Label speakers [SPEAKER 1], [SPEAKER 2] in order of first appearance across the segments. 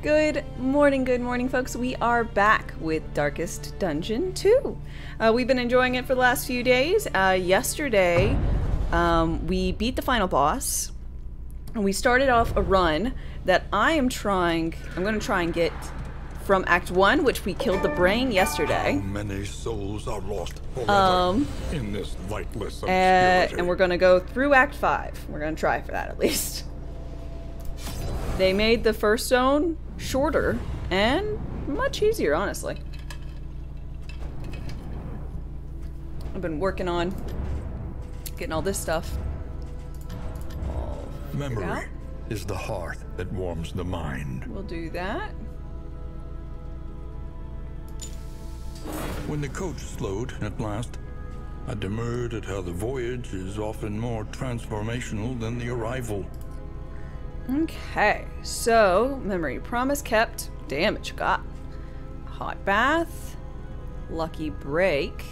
[SPEAKER 1] Good morning, folks. We are back with Darkest Dungeon 2. We've been enjoying it for the last few days. Yesterday, we beat the final boss, and we started off a run that I'm going to try and get from Act 1, which we killed the brain yesterday.
[SPEAKER 2] How many souls are lost forever in this lightless obscurity?
[SPEAKER 1] And we're going to go through Act 5. We're going to try for that, at least. They made the first zone shorter and much easier, honestly. I've been working on getting all this stuff all
[SPEAKER 2] Memory
[SPEAKER 1] out.
[SPEAKER 2] is the hearth that warms the mind.
[SPEAKER 1] We'll do that.
[SPEAKER 2] When the coach slowed at last, I demurred at how the voyage is often more transformational than the arrival.
[SPEAKER 1] Okay, so memory promise kept, damage got, hot bath, lucky break,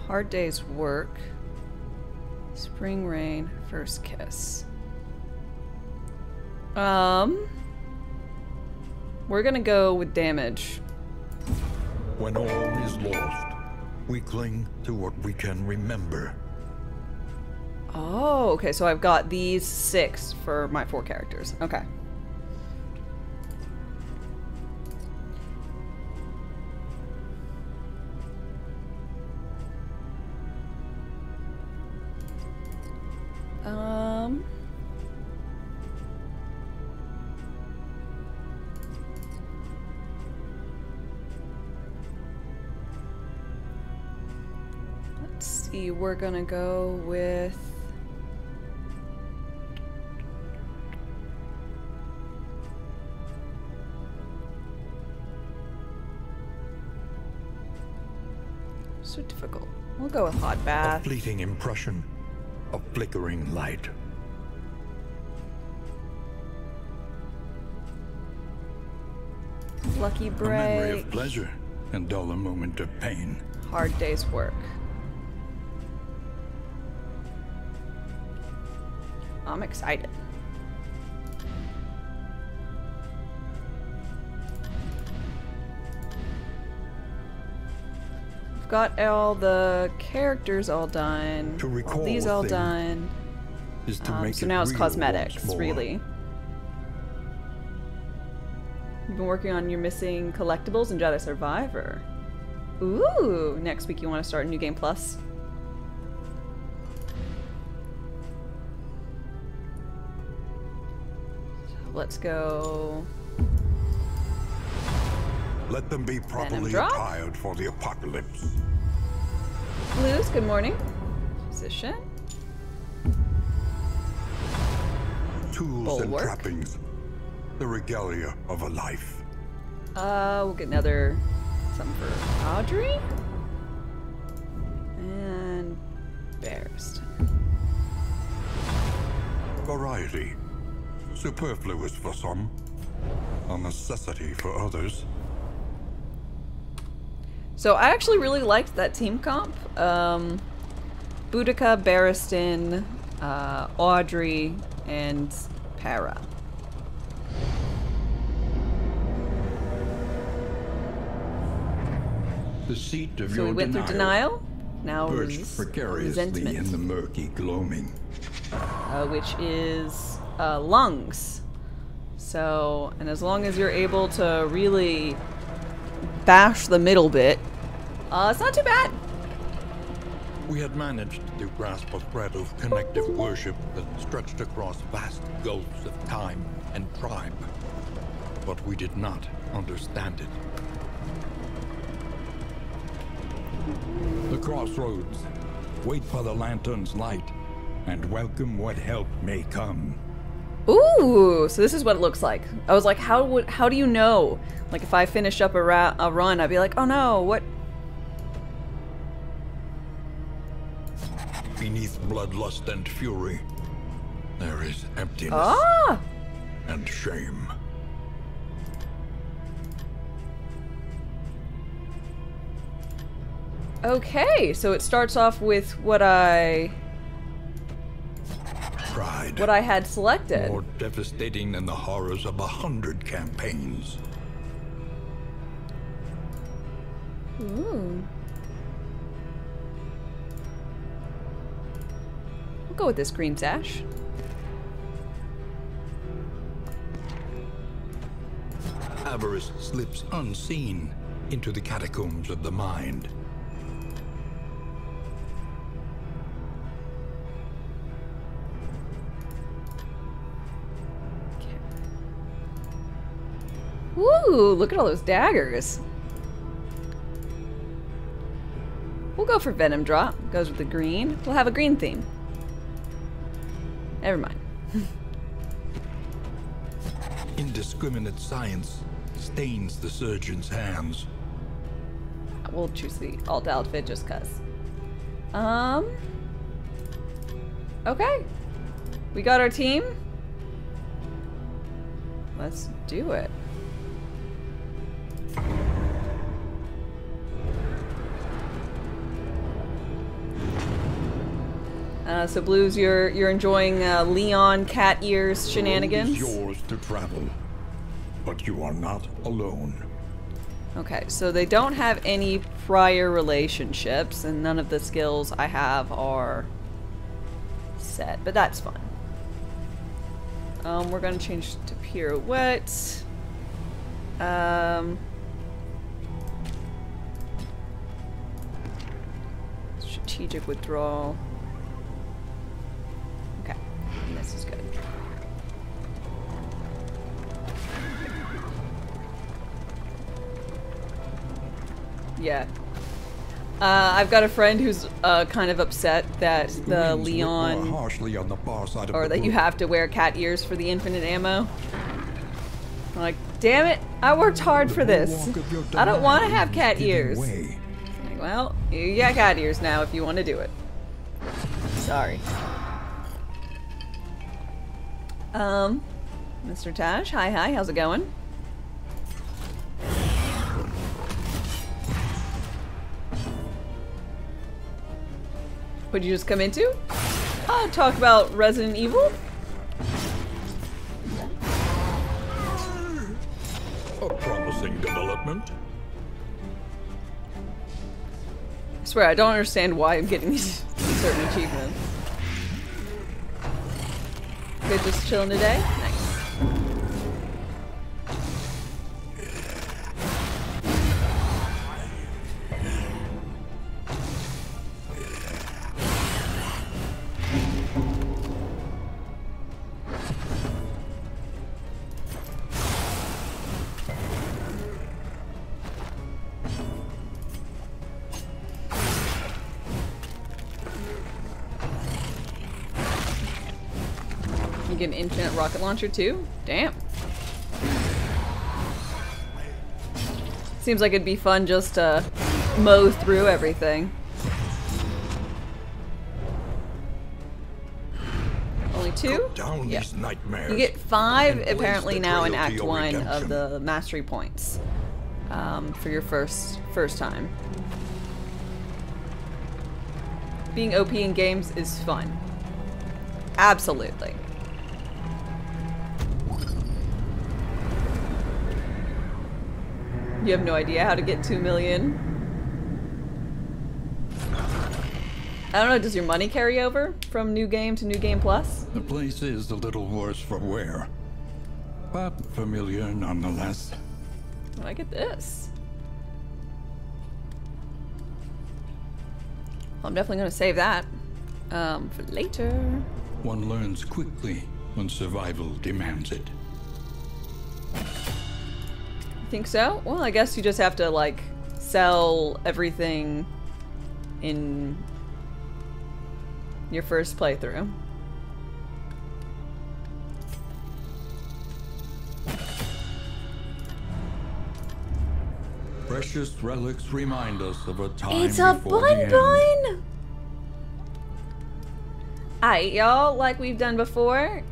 [SPEAKER 1] hard day's work, spring rain, first kiss. We're gonna go with damage.
[SPEAKER 2] When all is lost, we cling to what we can remember.
[SPEAKER 1] Oh, okay, so I've got these 6 for my 4 characters. Okay. Let's see, we're gonna go with... So difficult. We'll go with hot
[SPEAKER 2] A
[SPEAKER 1] bath.
[SPEAKER 2] fleeting impression, a flickering light.
[SPEAKER 1] Lucky
[SPEAKER 2] A memory
[SPEAKER 1] break.
[SPEAKER 2] of pleasure and dull a moment of pain.
[SPEAKER 1] Hard day's work. I'm excited. I've got all the characters all done.
[SPEAKER 2] To recall
[SPEAKER 1] all these
[SPEAKER 2] a
[SPEAKER 1] all
[SPEAKER 2] thing
[SPEAKER 1] done.
[SPEAKER 2] Is to make
[SPEAKER 1] So
[SPEAKER 2] it
[SPEAKER 1] now it's
[SPEAKER 2] real
[SPEAKER 1] cosmetics,
[SPEAKER 2] once more.
[SPEAKER 1] really. You've been working on your missing collectibles in Jedi Survivor. Ooh, next week you want to start New Game Plus. So let's go.
[SPEAKER 2] Let them be properly
[SPEAKER 1] drop.
[SPEAKER 2] attired for the apocalypse.
[SPEAKER 1] Blues, good morning. Position.
[SPEAKER 2] Tools and
[SPEAKER 1] Bulwark.
[SPEAKER 2] trappings. The regalia of a life.
[SPEAKER 1] We'll get another something for Audrey. And Barristan.
[SPEAKER 2] Variety. Superfluous for some. A necessity for others.
[SPEAKER 1] So I actually really liked that team comp. Boudica, Barristan, Audrey, and Para.
[SPEAKER 2] The seat of
[SPEAKER 1] So
[SPEAKER 2] your
[SPEAKER 1] we went through denial. Now
[SPEAKER 2] perched precariously
[SPEAKER 1] resentment,
[SPEAKER 2] in the murky gloaming.
[SPEAKER 1] which is lungs. So, and as long as you're able to really bash the middle bit, it's not too bad.
[SPEAKER 2] We had managed to grasp a thread of connective worship that stretched across vast gulfs of time and tribe. But we did not understand it. The crossroads. Wait for the lantern's light, and welcome what help may come.
[SPEAKER 1] Ooh, so this is what it looks like. I was like, how do you know? Like, if I finish up a run, I'd be like, oh no, what?
[SPEAKER 2] Beneath bloodlust and fury, there is emptiness
[SPEAKER 1] Ah!
[SPEAKER 2] and shame.
[SPEAKER 1] Okay, so it starts off with what I...
[SPEAKER 2] Pride.
[SPEAKER 1] what I had selected.
[SPEAKER 2] More devastating than the horrors of 100 campaigns.
[SPEAKER 1] Ooh. We'll go with this green sash.
[SPEAKER 2] Avarice slips unseen into the catacombs of the mind.
[SPEAKER 1] Ooh, look at all those daggers. We'll go for Venom Drop. Goes with the green. We'll have a green theme. Never mind.
[SPEAKER 2] Indiscriminate science stains the surgeon's hands.
[SPEAKER 1] We'll choose the alt outfit just cuz. Okay. We got our team. Let's do it. So Blues, you're enjoying Leon Cat Ears shenanigans.
[SPEAKER 2] The road is yours to travel, but you are not alone.
[SPEAKER 1] Okay, so they don't have any prior relationships, and none of the skills I have are set, but that's fine. We're gonna change to pirouette. Strategic withdrawal. Okay, and this is good. Yeah. I've got a friend who's kind of upset that the Leon,
[SPEAKER 2] harshly on the far side of
[SPEAKER 1] or that you have to wear cat ears for the infinite ammo. I'm like, damn it! I worked hard for this. I don't want to have cat ears. Like, well, you got cat ears now if you want to do it. Sorry. Mr. Tash, hi, how's it going? What'd you just come into? Talk about Resident Evil?
[SPEAKER 2] A promising development.
[SPEAKER 1] I swear, I don't understand why I'm getting these certain achievements. Good, just chilling today? Nice. You get an infinite rocket launcher too? Damn. Seems like it'd be fun just to mow through everything. Only two?
[SPEAKER 2] Down
[SPEAKER 1] Yeah.
[SPEAKER 2] these nightmares.
[SPEAKER 1] You get 5
[SPEAKER 2] and
[SPEAKER 1] apparently
[SPEAKER 2] place the
[SPEAKER 1] now in
[SPEAKER 2] trail to
[SPEAKER 1] Act
[SPEAKER 2] your
[SPEAKER 1] 1 of
[SPEAKER 2] redemption.
[SPEAKER 1] the mastery points for your first time. Being OP in games is fun. Absolutely. You have no idea how to get 2 million. I don't know, does your money carry over from New Game to New Game Plus?
[SPEAKER 2] The place is a little worse for wear, but familiar nonetheless.
[SPEAKER 1] Oh, I get this. Well, I'm definitely going to save that for later.
[SPEAKER 2] One learns quickly when survival demands it.
[SPEAKER 1] Think so? Well, I guess you just have to, like, sell everything in your first playthrough.
[SPEAKER 2] Precious relics remind us of a time
[SPEAKER 1] It's a
[SPEAKER 2] before the end.
[SPEAKER 1] bun! Alright, y'all, like we've done before,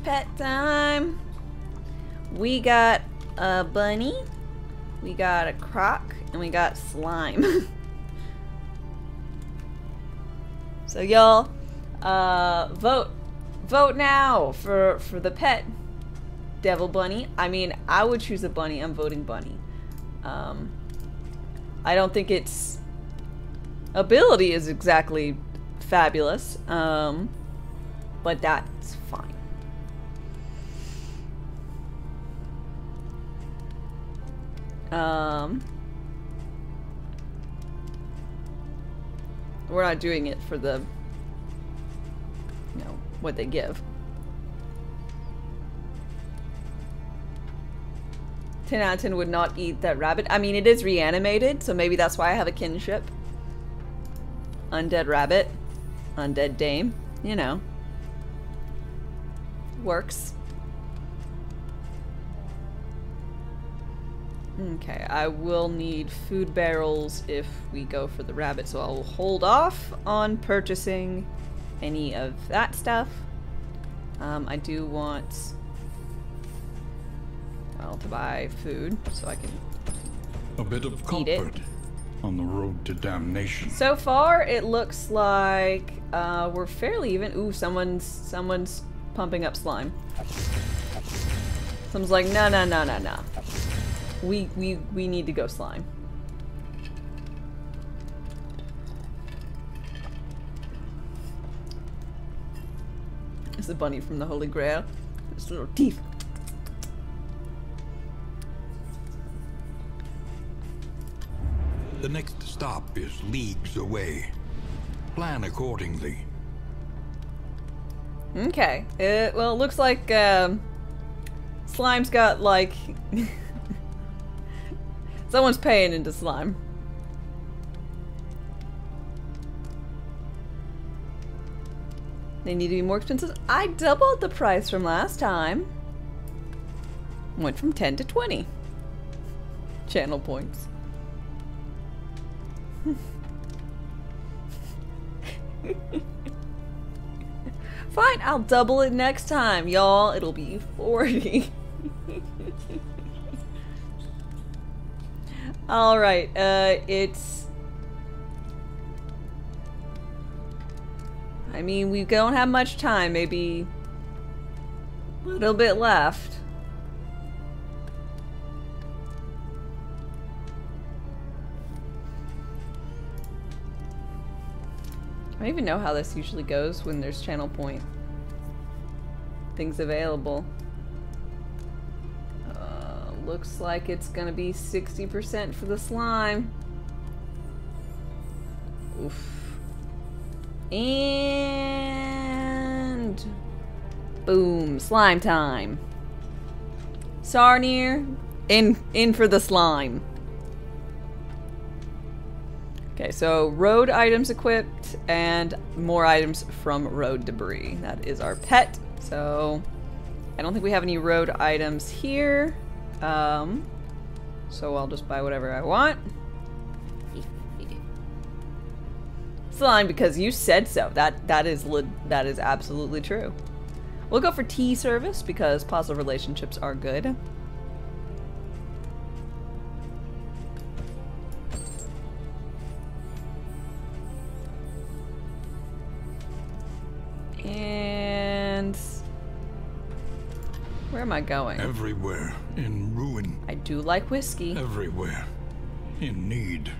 [SPEAKER 1] pet time. We got a bunny, we got a croc, and we got slime. So y'all, vote now for the pet devil bunny. I mean, I would choose a bunny. I'm voting bunny. I don't think its ability is exactly fabulous, but that's fine. We're not doing it for the, you know, what they give. 10 out of 10 would not eat that rabbit. I mean, it is reanimated, so maybe that's why I have a kinship. Undead rabbit. Undead dame. You know. Works. Okay, I will need food barrels if we go for the rabbit, so I'll hold off on purchasing any of that stuff. I do want, well, to buy food so I can
[SPEAKER 2] A bit of
[SPEAKER 1] eat it.
[SPEAKER 2] comfort on the road to damnation.
[SPEAKER 1] So far, it looks like we're fairly even. Ooh, someone's pumping up slime. Someone's like, no. We need to go slime. It's a bunny from the Holy Grail. Its little teeth.
[SPEAKER 2] The next stop is leagues away. Plan accordingly.
[SPEAKER 1] Okay. Well, it looks like slime's got like someone's paying into slime. They need to be more expensive. I doubled the price from last time. Went from 10 to 20 channel points. Fine, I'll double it next time, y'all. It'll be 40. Alright, it's... I mean, we don't have much time. Maybe a little bit left. I don't even know how this usually goes when there's channel point things available. Looks like it's gonna be 60% for the slime. Oof. And boom, slime time. Sarnir, in for the slime. Okay, so road items equipped and more items from road debris. That is our pet. So I don't think we have any road items here. So I'll just buy whatever I want. Slime because you said so. That is absolutely true. We'll go for tea service because positive relationships are good. And where am I going?
[SPEAKER 2] Everywhere in ruin.
[SPEAKER 1] I do like whiskey.
[SPEAKER 2] Everywhere in need.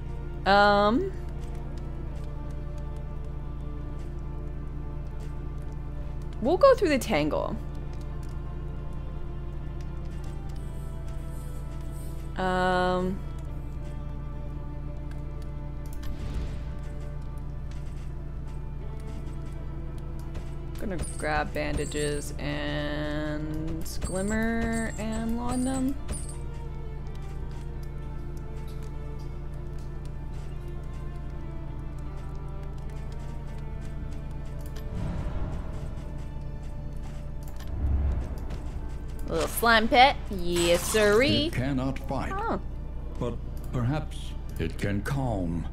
[SPEAKER 1] We'll go through the tangle. Gonna grab bandages and glimmer and laudanum. Little slime pet. Yes, sirree.
[SPEAKER 2] It cannot fight,
[SPEAKER 1] Oh.
[SPEAKER 2] but perhaps it can calm.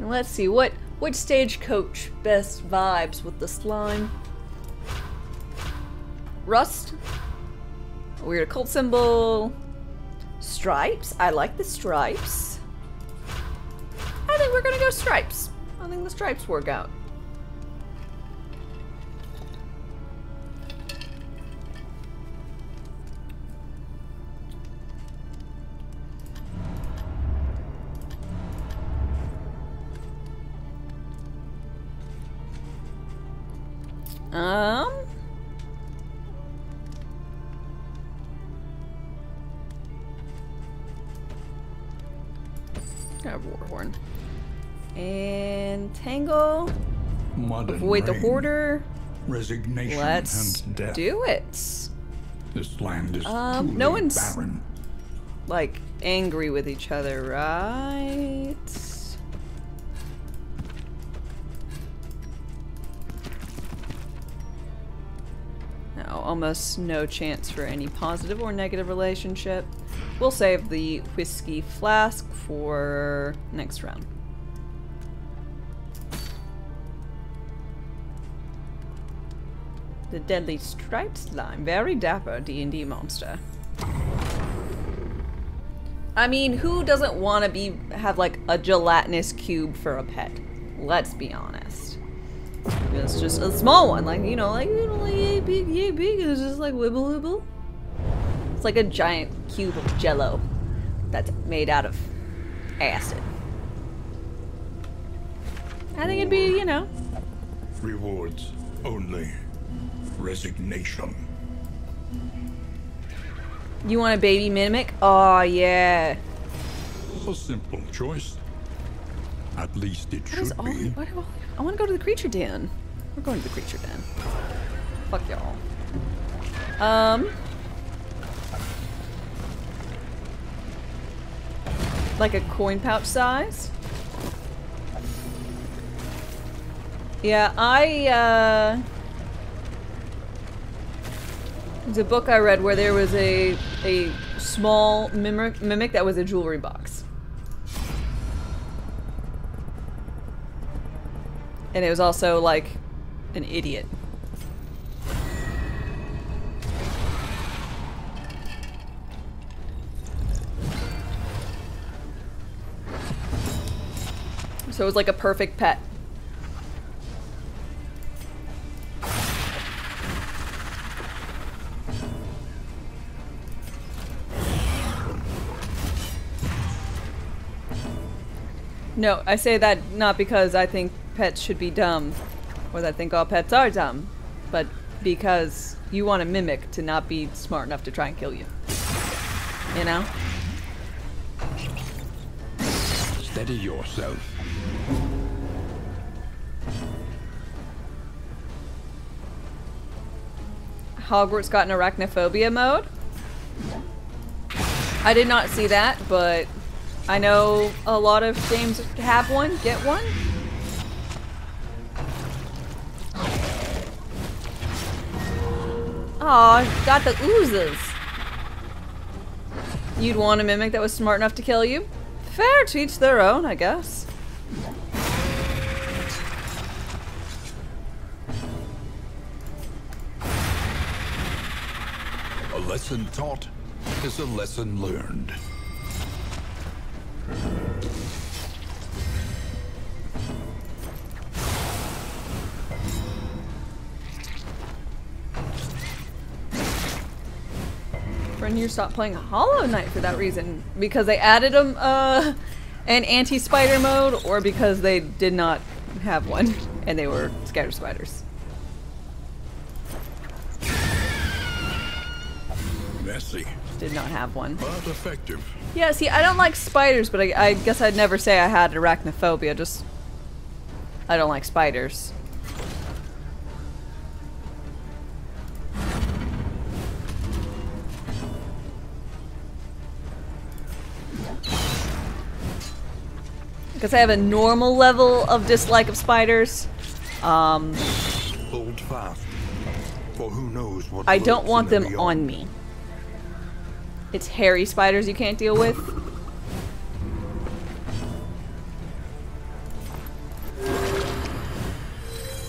[SPEAKER 1] Let's see, what stagecoach best vibes with the slime? Rust. A weird occult symbol. Stripes. I like the stripes. I think we're gonna go stripes. I think the stripes work out. Got a Warhorn. And Tangle.
[SPEAKER 2] Mud and
[SPEAKER 1] Avoid the
[SPEAKER 2] rain,
[SPEAKER 1] Hoarder.
[SPEAKER 2] Resignation
[SPEAKER 1] Let's
[SPEAKER 2] and death.
[SPEAKER 1] do it.
[SPEAKER 2] This land is
[SPEAKER 1] no
[SPEAKER 2] truly
[SPEAKER 1] one's
[SPEAKER 2] barren.
[SPEAKER 1] like angry with each other, right? No, almost no chance for any positive or negative relationship. We'll save the whiskey flask for next round. The deadly striped slime, very dapper D&D monster. I mean, who doesn't want to have like a gelatinous cube for a pet? Let's be honest. It's just a small one, like yay big, it's just like wibble wibble. It's like a giant cube of jello that's made out of acid. I think it'd be,
[SPEAKER 2] Rewards only. Resignation.
[SPEAKER 1] You want a baby mimic? Oh yeah.
[SPEAKER 2] A simple choice. At least it should be.
[SPEAKER 1] I want to go to the creature den. We're going to the creature den. Fuck y'all. Like a coin pouch size? Yeah, there's a book I read where there was a small mimic that was a jewelry box. And it was also like an idiot. So it was like a perfect pet. No, I say that not because I think pets should be dumb, or that I think all pets are dumb, but because you want a mimic to not be smart enough to try and kill you. You know?
[SPEAKER 2] Steady yourself.
[SPEAKER 1] Hogwarts got an arachnophobia mode. I did not see that, but I know a lot of games have one. Get one. Aw, got the oozes. You'd want a mimic that was smart enough to kill you? Fair, to each their own, I guess.
[SPEAKER 2] A lesson taught is a lesson learned.
[SPEAKER 1] Friend here stopped playing Hollow Knight for that reason. Because they added an anti-spider mode, or because they did not have one and they were scared of spiders.
[SPEAKER 2] Messy,
[SPEAKER 1] Did not have one.
[SPEAKER 2] but effective.
[SPEAKER 1] Yeah, see, I don't like spiders, but I guess I'd never say I had arachnophobia, just I don't like spiders. Because I have a normal level of dislike of spiders.
[SPEAKER 2] Hold fast, for who knows what
[SPEAKER 1] I don't
[SPEAKER 2] lurks
[SPEAKER 1] want
[SPEAKER 2] in
[SPEAKER 1] them
[SPEAKER 2] the
[SPEAKER 1] on me. It's hairy spiders you can't deal with.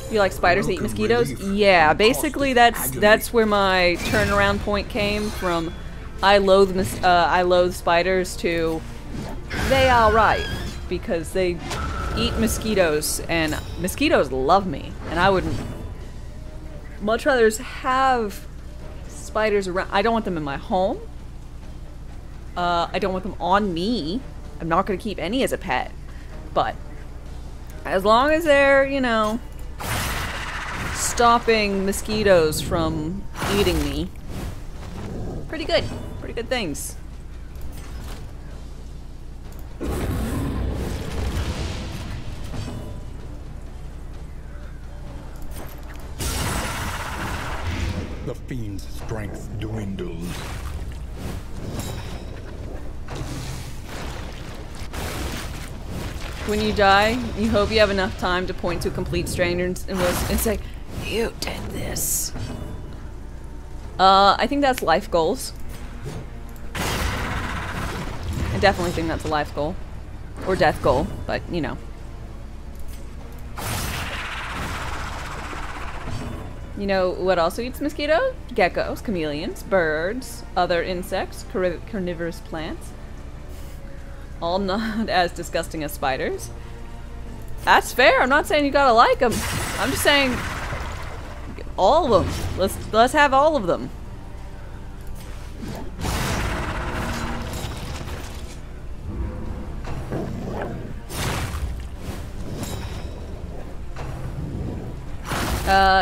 [SPEAKER 1] You like spiders that eat
[SPEAKER 2] Welcome
[SPEAKER 1] mosquitoes?
[SPEAKER 2] relief
[SPEAKER 1] Yeah,
[SPEAKER 2] from
[SPEAKER 1] basically
[SPEAKER 2] caustic
[SPEAKER 1] that's where my turnaround point came from. I loathe spiders to they alright, because they eat mosquitoes, and mosquitoes love me, and I would much rather have spiders around. I don't want them in my home. I don't want them on me. I'm not going to keep any as a pet, but as long as they're, you know, stopping mosquitoes from eating me, pretty good things.
[SPEAKER 2] The fiend's strength dwindles.
[SPEAKER 1] When you die, you hope you have enough time to point to a complete stranger and say, "You did this." I think that's life goals. I definitely think that's a life goal. Or death goal, but you know. You know what also eats mosquitoes? Geckos, chameleons, birds, other insects, carnivorous plants. All not as disgusting as spiders. That's fair. I'm not saying you gotta like them. I'm just saying all of them. Let's have all of them.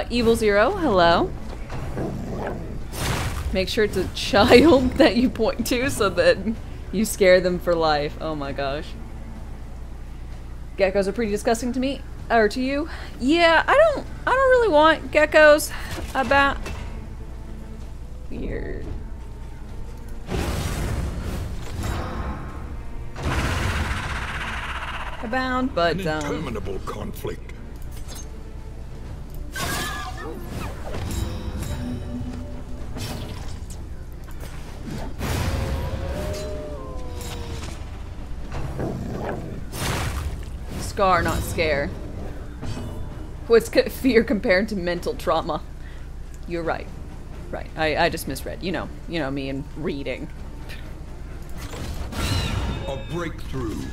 [SPEAKER 1] Evil Zero, hello. Make sure it's a child that you point to so that you scare them for life. Oh my gosh. Geckos are pretty disgusting to me. Or to you. Yeah, I don't really want geckos about. Weird. Abound, but
[SPEAKER 2] An interminable conflict.
[SPEAKER 1] Scar, not scare. What's fear compared to mental trauma? You're right. Right. I just misread. You know me and reading.
[SPEAKER 2] A breakthrough.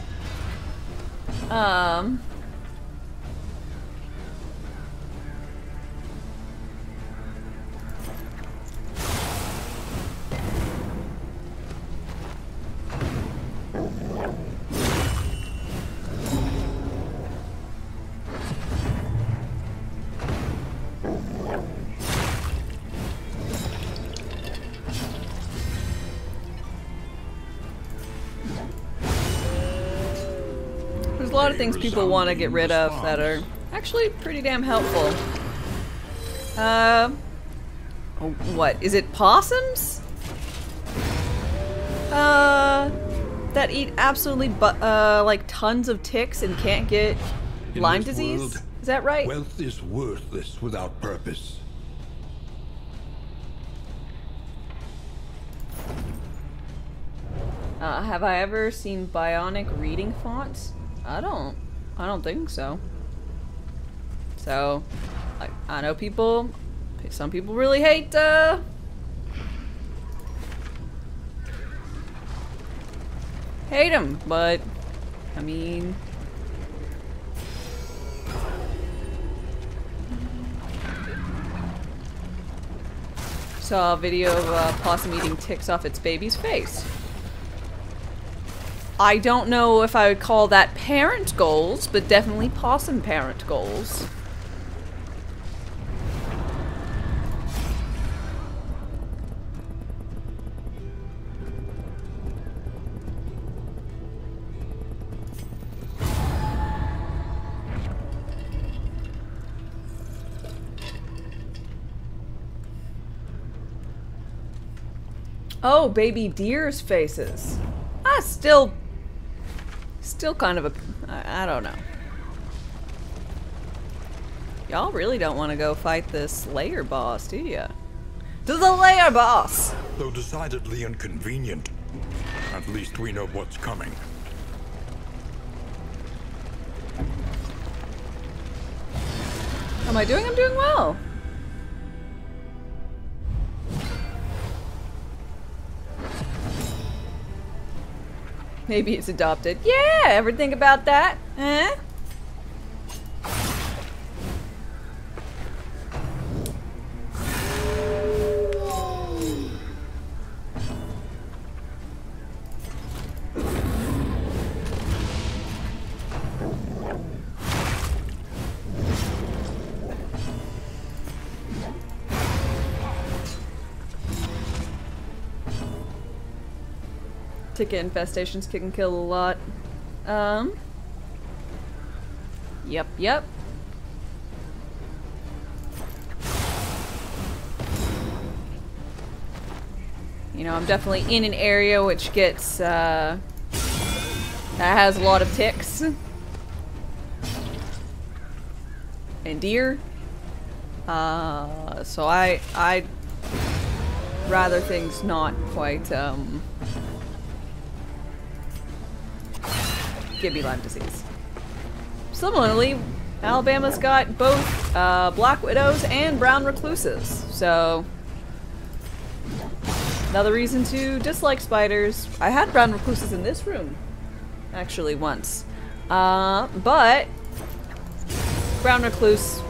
[SPEAKER 1] There's a lot of things people want to get rid of that are actually pretty damn helpful. What? Is it possums? That eat absolutely like tons of ticks and can't get Lyme disease?
[SPEAKER 2] World,
[SPEAKER 1] is that right?
[SPEAKER 2] Wealth is worthless without purpose.
[SPEAKER 1] Have I ever seen bionic reading fonts? I don't think so. So, I know some people really hate, hate them, but, I mean... Saw a video of a possum eating ticks off its baby's face. I don't know if I would call that parent goals, but definitely possum parent goals. Oh, baby deer's faces. Still kind of a... I don't know. Y'all really don't want to go fight this lair boss, do ya? To the lair boss!
[SPEAKER 2] Though decidedly inconvenient, at least we know what's coming.
[SPEAKER 1] How am I doing? I'm doing well. Maybe it's adopted. Yeah, ever think about that? Huh? Ticket infestations can kill a lot. Yep. You know, I'm definitely in an area which gets, that has a lot of ticks. And deer. So I'd rather things not quite, give me Lyme disease. Similarly, Alabama's got both black widows and brown recluses, so another reason to dislike spiders. I had brown recluses in this room, actually, once. But brown recluse,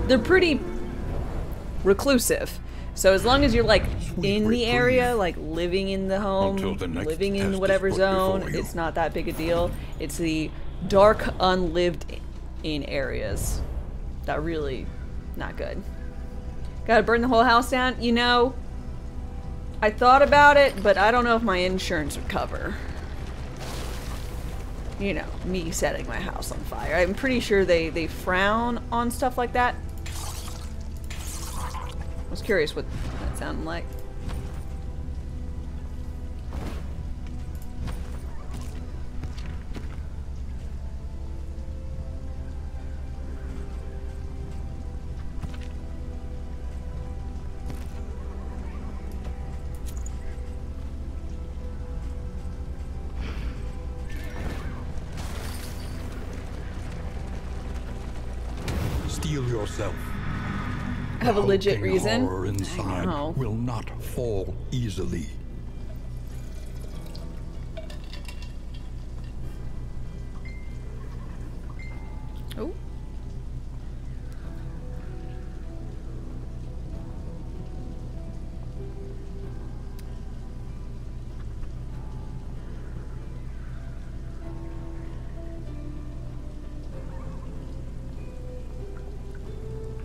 [SPEAKER 1] they're pretty reclusive. So as long as you're like in the area, like living in the home, living in whatever zone, it's not that big a deal. It's the dark, unlived in areas that really not good. Gotta burn the whole house down? You know, I thought about it, but I don't know if my insurance would cover. You know, me setting my house on fire. I'm pretty sure they frown on stuff like that. I was curious what that sounded like.
[SPEAKER 2] Steel yourself.
[SPEAKER 1] I have a legit reason.
[SPEAKER 2] Horror inside will not fall easily.
[SPEAKER 1] Oh.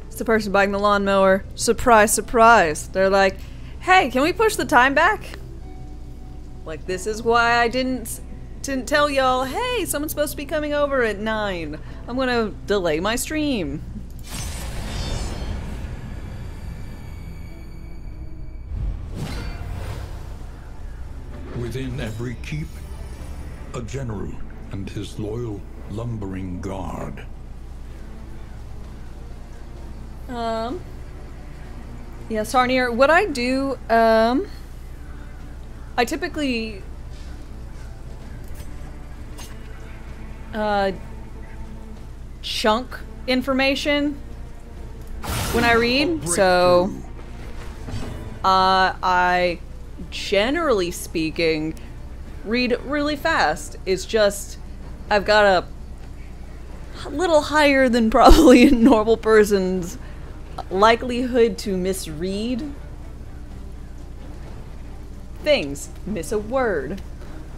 [SPEAKER 1] It's the person buying the lawnmower. Surprise, surprise. They're like, hey, can we push the time back? Like, this is why I didn't tell y'all, hey, someone's supposed to be coming over at 9. I'm gonna delay my stream.
[SPEAKER 2] Within every keep, a general and his loyal lumbering guard.
[SPEAKER 1] Yeah, Sarnier, what I do, I typically chunk information when I read, so I generally speaking read really fast. It's just I've got a little higher than probably a normal person's likelihood to misread things, miss a word,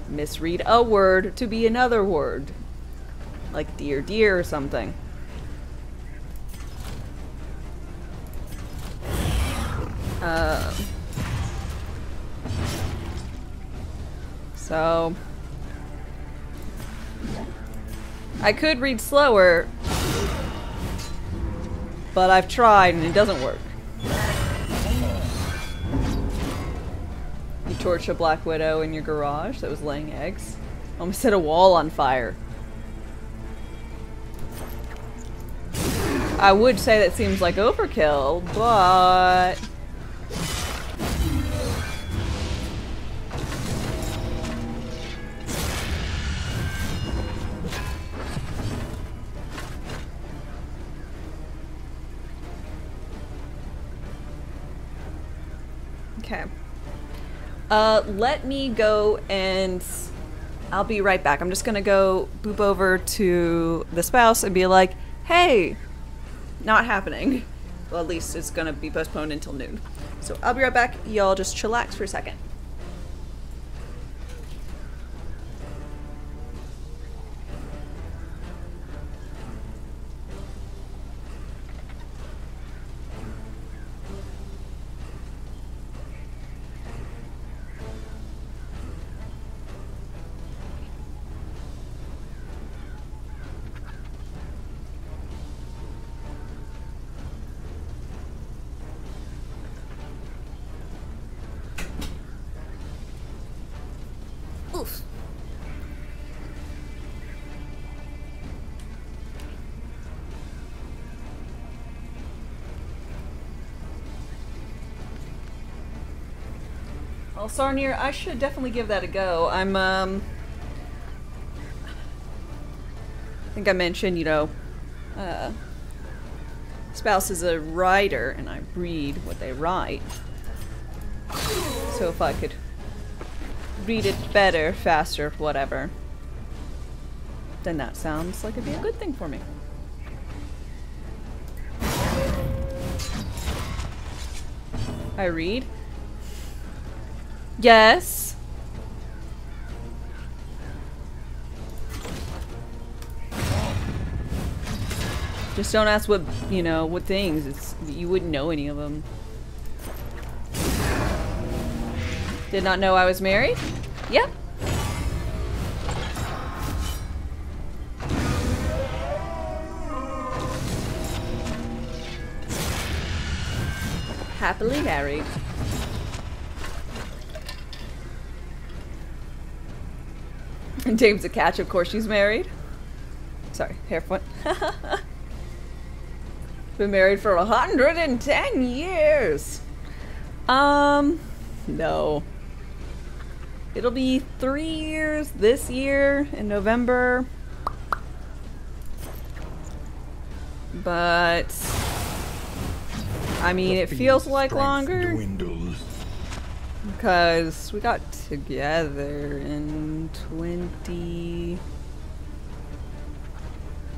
[SPEAKER 1] misread a word to be another word, like dear dear or something. So I could read slower, but I've tried and it doesn't work. You torched a black widow in your garage that was laying eggs. Almost set a wall on fire. I would say that seems like overkill, but okay. Let me go and I'll be right back. I'm just gonna go boop over to the spouse and be like, hey, not happening. Well, at least it's gonna be postponed until noon. So I'll be right back. Y'all just chillax for a second. Well, Sarnir, I should definitely give that a go. I think I mentioned, you know, Spouse is a writer, and I read what they write. So if I could read it better, faster, whatever, then that sounds like it'd be a good thing for me. I read? Yes. Just don't ask what, you know, what things. You wouldn't know any of them. Did not know I was married? Yep. Happily married. And James a catch, of course she's married. Sorry, hairfoot. Been married for 110 years. No. It'll be 3 years this year in November. But I mean, it feels like longer.
[SPEAKER 2] Dwindles.
[SPEAKER 1] Because we got together in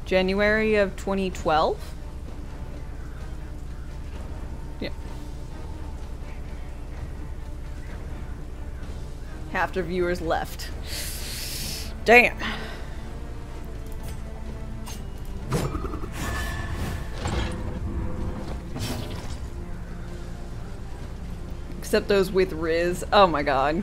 [SPEAKER 1] January of 2012. Yeah. Half the viewers left. Damn. Except those with Riz. Oh my god.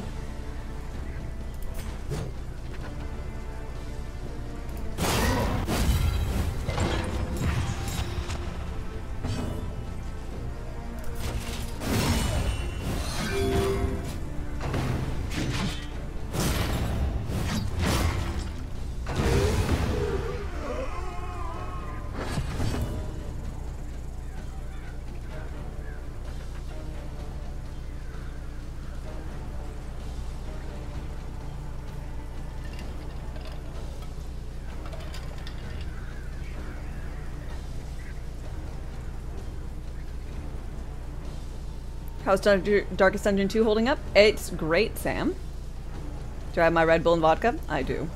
[SPEAKER 1] How's Darkest Dungeon 2 holding up? It's great, Sam. Do I have my Red Bull and vodka? I do.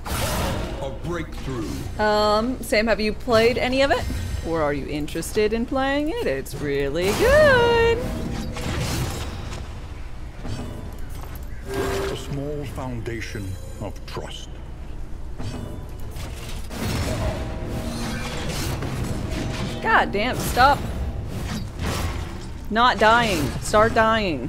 [SPEAKER 2] A breakthrough.
[SPEAKER 1] Sam, have you played any of it? Or are you interested in playing it? It's really good!
[SPEAKER 2] A small foundation of trust.
[SPEAKER 1] God damn, stop. Not dying. Start dying.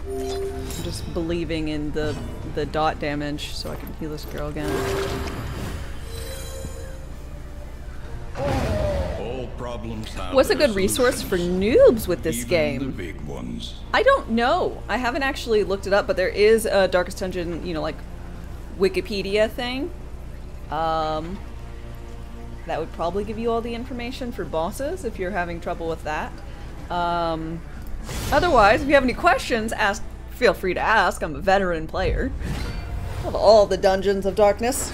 [SPEAKER 1] I'm just believing in the dot damage so I can heal this girl again.
[SPEAKER 2] All problems have
[SPEAKER 1] What's a
[SPEAKER 2] their
[SPEAKER 1] good resource for
[SPEAKER 2] solutions,
[SPEAKER 1] noobs with this
[SPEAKER 2] even
[SPEAKER 1] game?
[SPEAKER 2] the big ones.
[SPEAKER 1] I don't know. I haven't actually looked it up, but there is a Darkest Dungeon, you know, like Wikipedia thing. That would probably give you all the information for bosses if you're having trouble with that. Otherwise, if you have any questions, feel free to ask. I'm a veteran player of all the Dungeons of Darkness.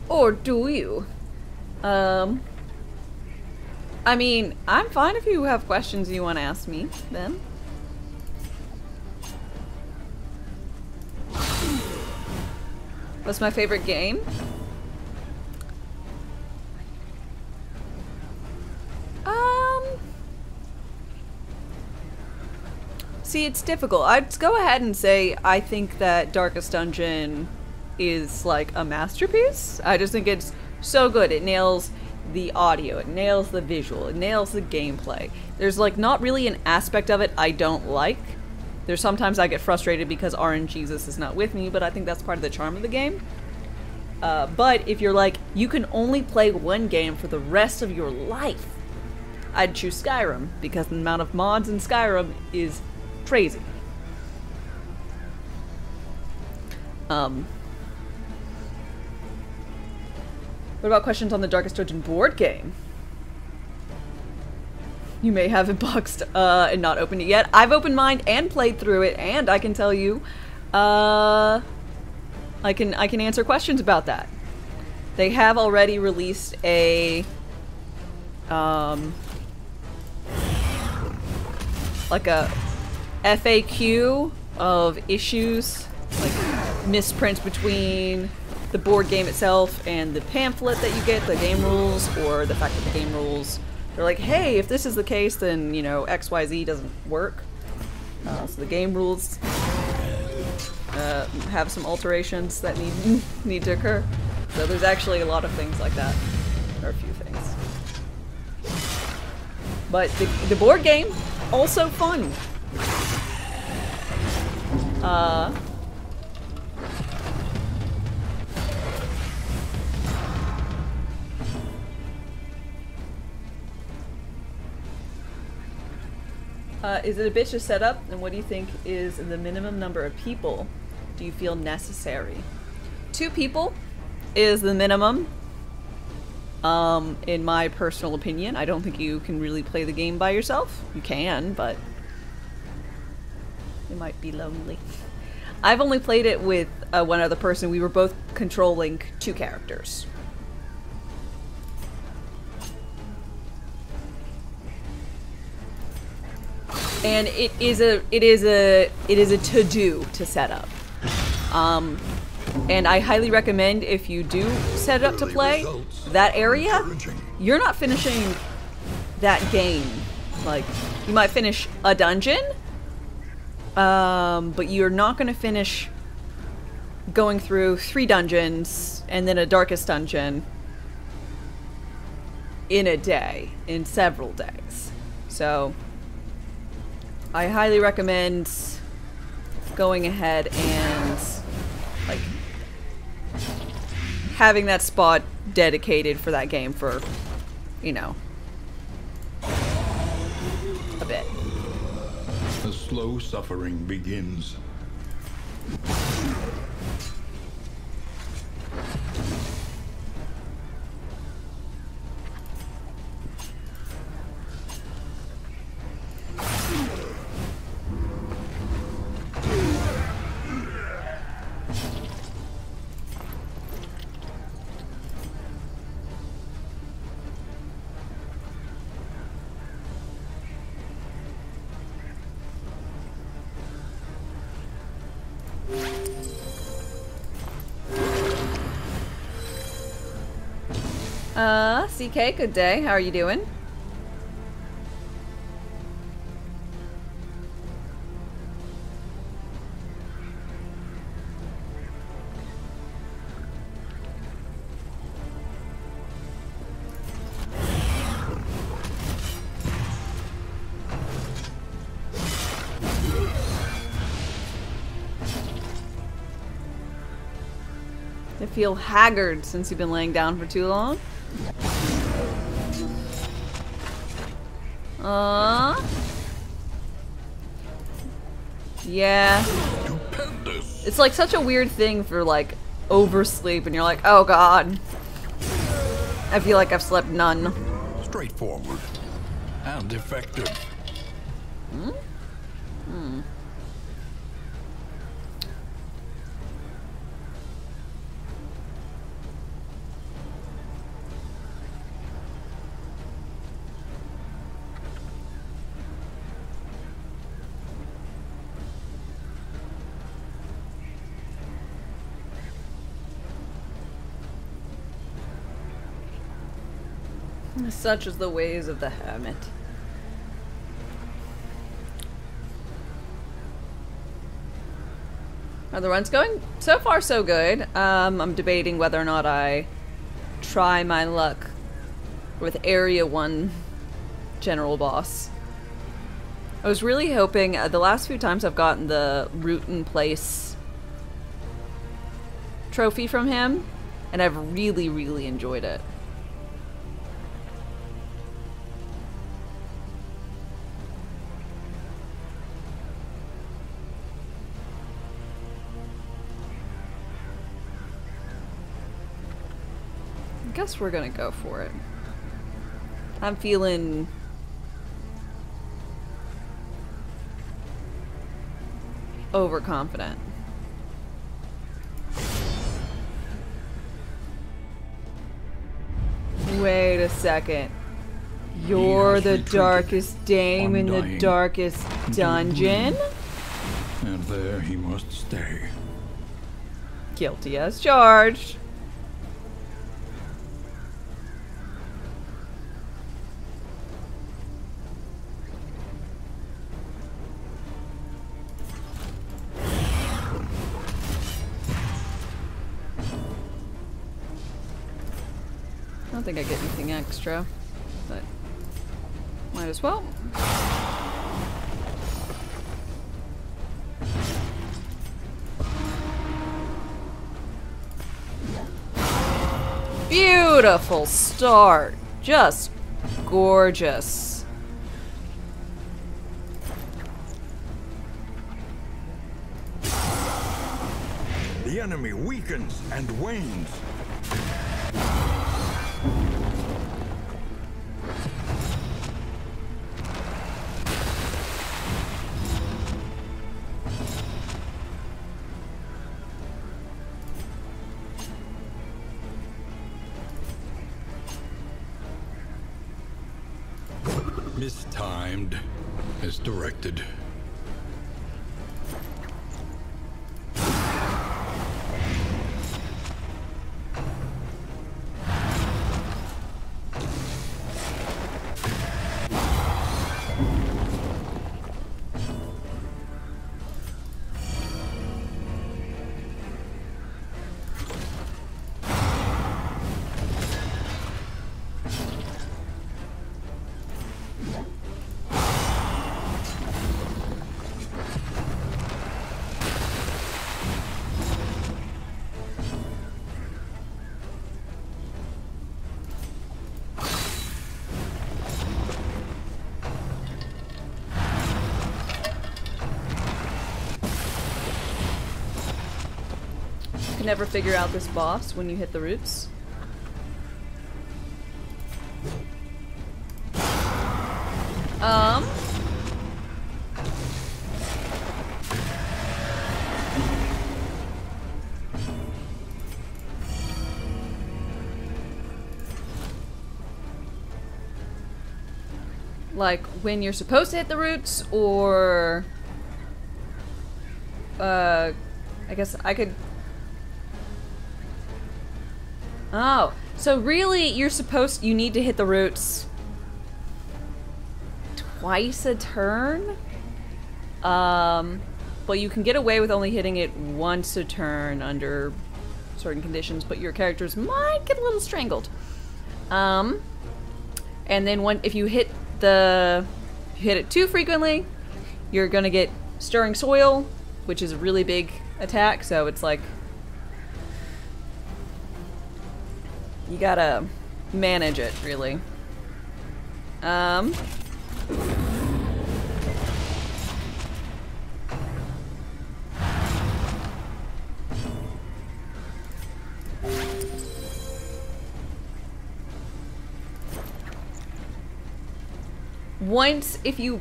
[SPEAKER 1] Or do you? I mean, I'm fine if you have questions you want to ask me, then. What's my favorite game? See, it's difficult. I'd go ahead and say I think that Darkest Dungeon is like a masterpiece. I just think it's so good. It nails the audio, it nails the visual, it nails the gameplay. There's like not really an aspect of it I don't like. There's sometimes I get frustrated because RNGesus is not with me, but I think that's part of the charm of the game. But if you're like, you can only play one game for the rest of your life, I'd choose Skyrim, because the amount of mods in Skyrim is crazy. What about questions on the Darkest Dungeon board game? You may have it boxed and not opened it yet. I've opened mine and played through it, and I can tell you, I can answer questions about that. They have already released a like a FAQ of issues, like misprints between the board game itself and the pamphlet that you get, the game rules, or the fact that the game rules, they're like, hey, if this is the case, then, you know, XYZ doesn't work. So the game rules have some alterations that need to occur. So there's actually a lot of things like that, or a few things. But the board game, also fun. Is it a bitch to set up? And what do you think is the minimum number of people do you feel necessary? 2 people is the minimum. In my personal opinion. I don't think you can really play the game by yourself. You can, but you might be lonely. I've only played it with one other person. We were both controlling 2 characters. And it is a to-do to set up. And I highly recommend, if you do set it up to play that area, you're not finishing that game. Like, you might finish a dungeon, but you're not going to finish going through 3 dungeons and then a Darkest Dungeon in a day, in several days. So I highly recommend going ahead and, like, having that spot dedicated for that game for, you know, a bit.
[SPEAKER 2] The slow suffering begins.
[SPEAKER 1] CK, good day. How are you doing? I feel haggard since you've been laying down for too long. Yeah. It's like such a weird thing for like oversleep and you're like, oh god. I feel like I've slept none.
[SPEAKER 2] Straightforward and effective.
[SPEAKER 1] Hmm? Hmm. Such is the ways of the hermit. Are the runs going? So far, so good. I'm debating whether or not I try my luck with Area 1 General Boss. I was really hoping, the last few times I've gotten the root in place trophy from him, and I've really, really enjoyed it. I guess we're gonna go for it. I'm feeling overconfident. Wait a second. You're the darkest dame in the darkest dungeon?
[SPEAKER 2] And there he must stay.
[SPEAKER 1] Guilty as charged. I don't think I get anything extra, but might as well. Beautiful start. Just gorgeous.
[SPEAKER 2] The enemy weakens and wanes. Mistimed as directed.
[SPEAKER 1] Can never figure out this boss when you hit the roots. Like when you're supposed to hit the roots, or I guess I could. Oh, so really you need to hit the roots twice a turn? But you can get away with only hitting it once a turn under certain conditions, but your characters might get a little strangled. And then if you hit it too frequently, you're gonna get Stirring Soil, which is a really big attack, so it's like you gotta manage it, really.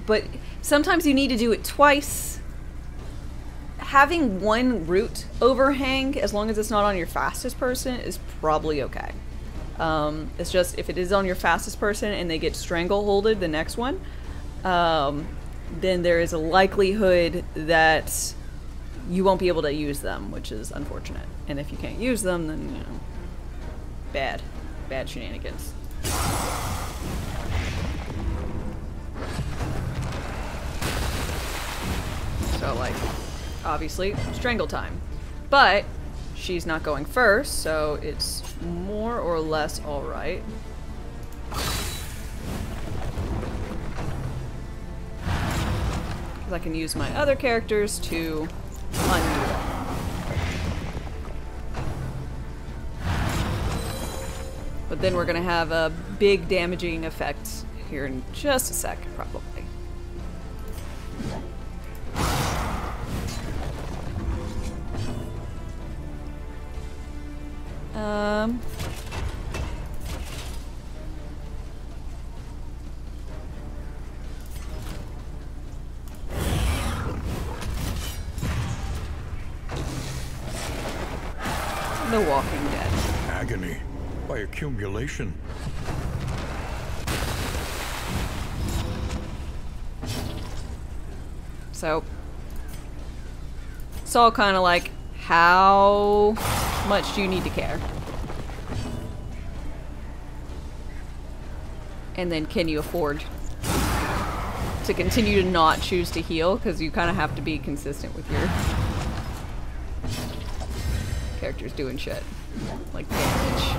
[SPEAKER 1] But sometimes you need to do it twice. Having one root overhang, as long as it's not on your fastest person, is probably okay. It's just if it is on your fastest person and they get strangleholded the next one, then there is a likelihood that you won't be able to use them, which is unfortunate. And if you can't use them, then, you know, bad shenanigans. So, like, obviously, strangle time. But she's not going first, so it's more or less alright. Because I can use my other characters to undo it. But then we're going to have a big damaging effect here in just a sec, probably. The Walking Dead.
[SPEAKER 2] Agony by accumulation.
[SPEAKER 1] So, it's all kind of like, how much do you need to care? And then can you afford to continue to not choose to heal? Because you kind of have to be consistent with your characters doing shit. Like damage.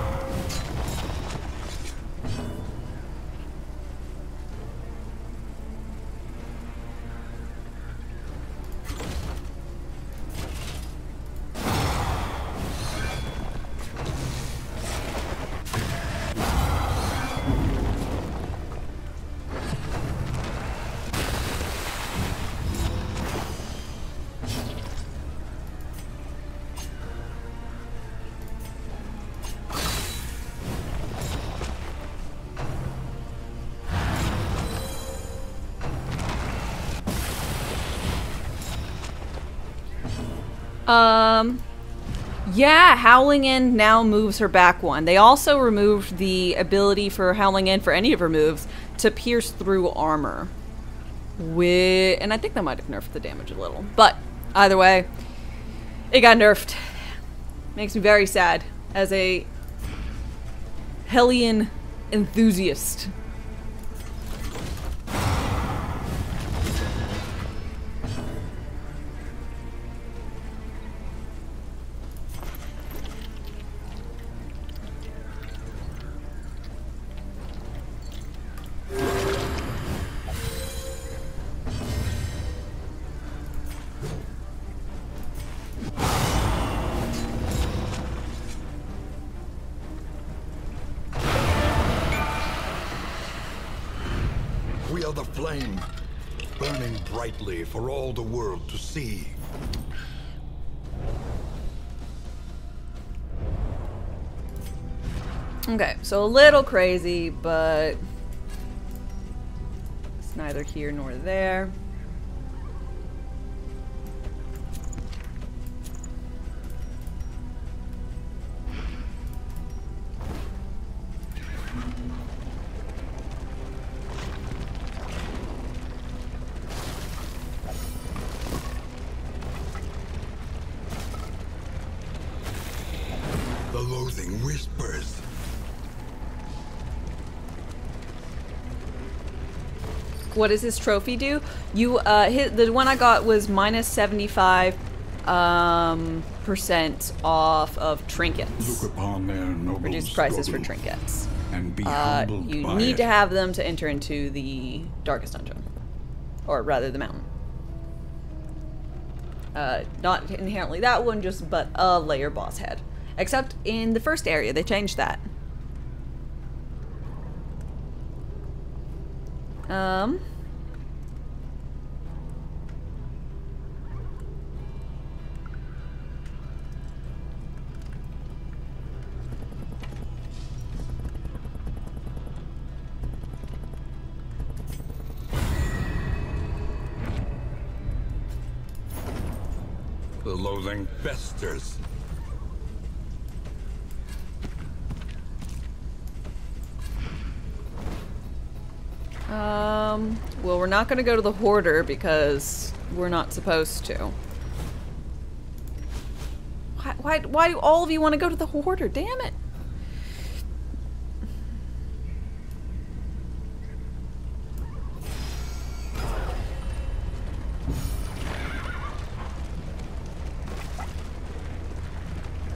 [SPEAKER 1] Yeah, Howling End now moves her back one. They also removed the ability for Howling End for any of her moves to pierce through armor. And I think that might have nerfed the damage a little. But either way, it got nerfed. Makes me very sad as a Hellion enthusiast.
[SPEAKER 2] We are the flame, burning brightly for all the world to see.
[SPEAKER 1] Okay, so a little crazy, but it's neither here nor there.
[SPEAKER 2] The loathing whispers.
[SPEAKER 1] What does this trophy do? You, the one I got was minus 75% off of trinkets.
[SPEAKER 2] Look upon their noble
[SPEAKER 1] Reduced prices for
[SPEAKER 2] struggle
[SPEAKER 1] trinkets.
[SPEAKER 2] and be humbled
[SPEAKER 1] You
[SPEAKER 2] by
[SPEAKER 1] need
[SPEAKER 2] it.
[SPEAKER 1] to have them to enter into the Darkest Dungeon. Or rather, the mountain. Not inherently that one, but a layer boss head. Except in the first area, they changed that.
[SPEAKER 2] The loathing festers.
[SPEAKER 1] Well, we're not gonna go to the Hoarder because we're not supposed to. Why do all of you want to go to the Hoarder? Damn it!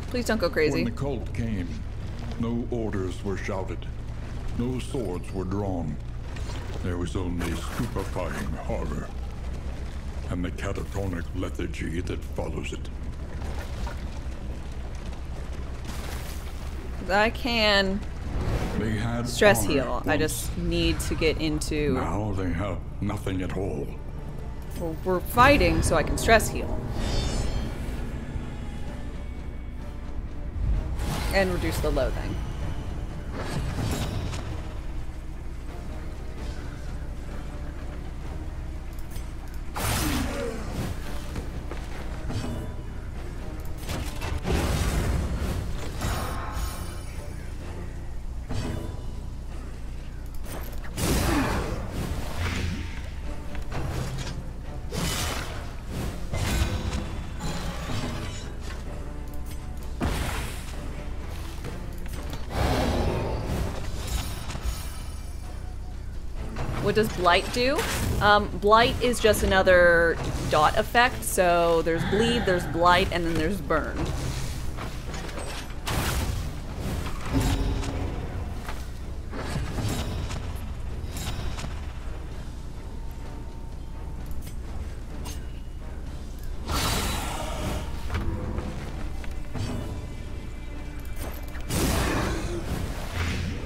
[SPEAKER 1] Please don't go crazy.
[SPEAKER 2] When the cult came, no orders were shouted. No swords were drawn. There was only stupefying horror. and the catatonic lethargy that follows it.
[SPEAKER 1] I can
[SPEAKER 2] They had
[SPEAKER 1] stress
[SPEAKER 2] honor
[SPEAKER 1] heal. I
[SPEAKER 2] once.
[SPEAKER 1] just need to get into...
[SPEAKER 2] Now they have nothing at all.
[SPEAKER 1] Well, we're fighting, so I can stress heal. And reduce the loathing. What does Blight do? Blight is just another dot effect, so there's Bleed, there's Blight, and then there's Burn.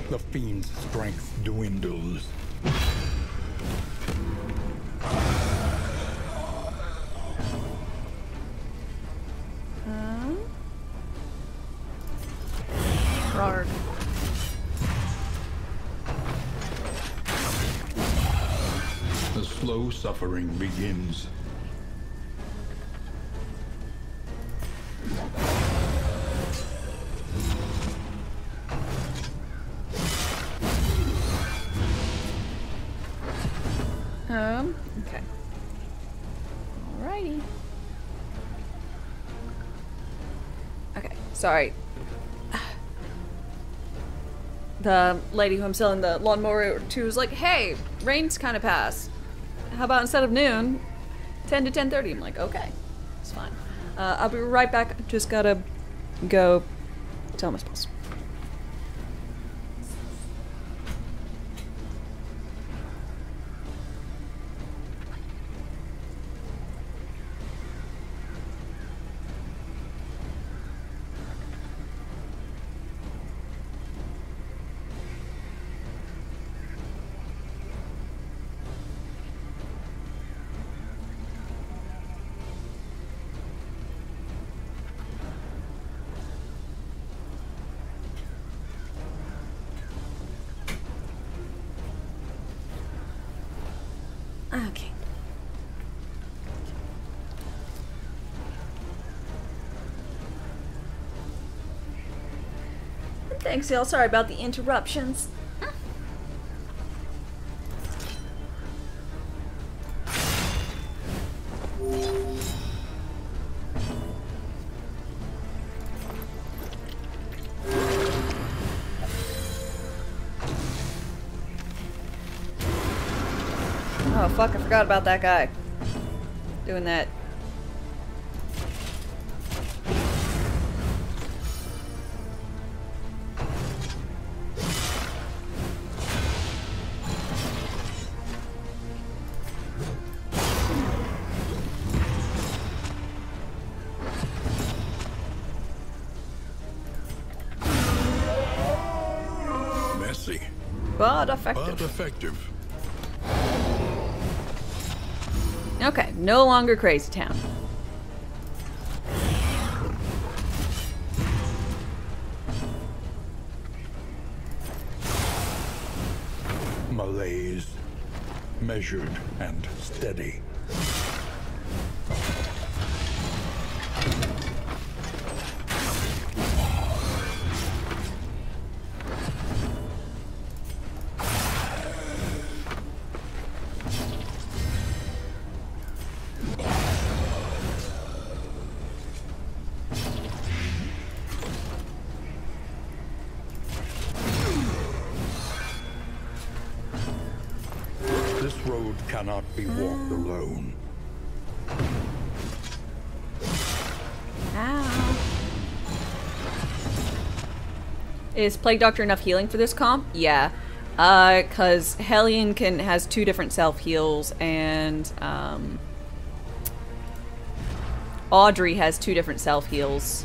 [SPEAKER 2] The fiend's strength dwindles.
[SPEAKER 1] Rarg.
[SPEAKER 2] The slow suffering begins.
[SPEAKER 1] Okay. Alrighty. Okay, sorry. The lady who I'm selling the lawnmower to was like, hey, rain's kind of passed. How about instead of noon, 10 to 10:30? I'm like, okay, it's fine. I'll be right back. Just gotta go tell my spouse. Okay. Thanks, y'all. Sorry about the interruptions. Oh fuck, I forgot about that guy. Doing that.
[SPEAKER 2] Messy,
[SPEAKER 1] But effective.
[SPEAKER 2] but effective.
[SPEAKER 1] Okay, no longer Crazy Town.
[SPEAKER 2] Malaise, measured and steady. This road cannot be walked alone.
[SPEAKER 1] Ow. Is Plague Doctor enough healing for this comp? Yeah. Cause Hellion has 2 different self heals and Audrey has 2 different self-heals.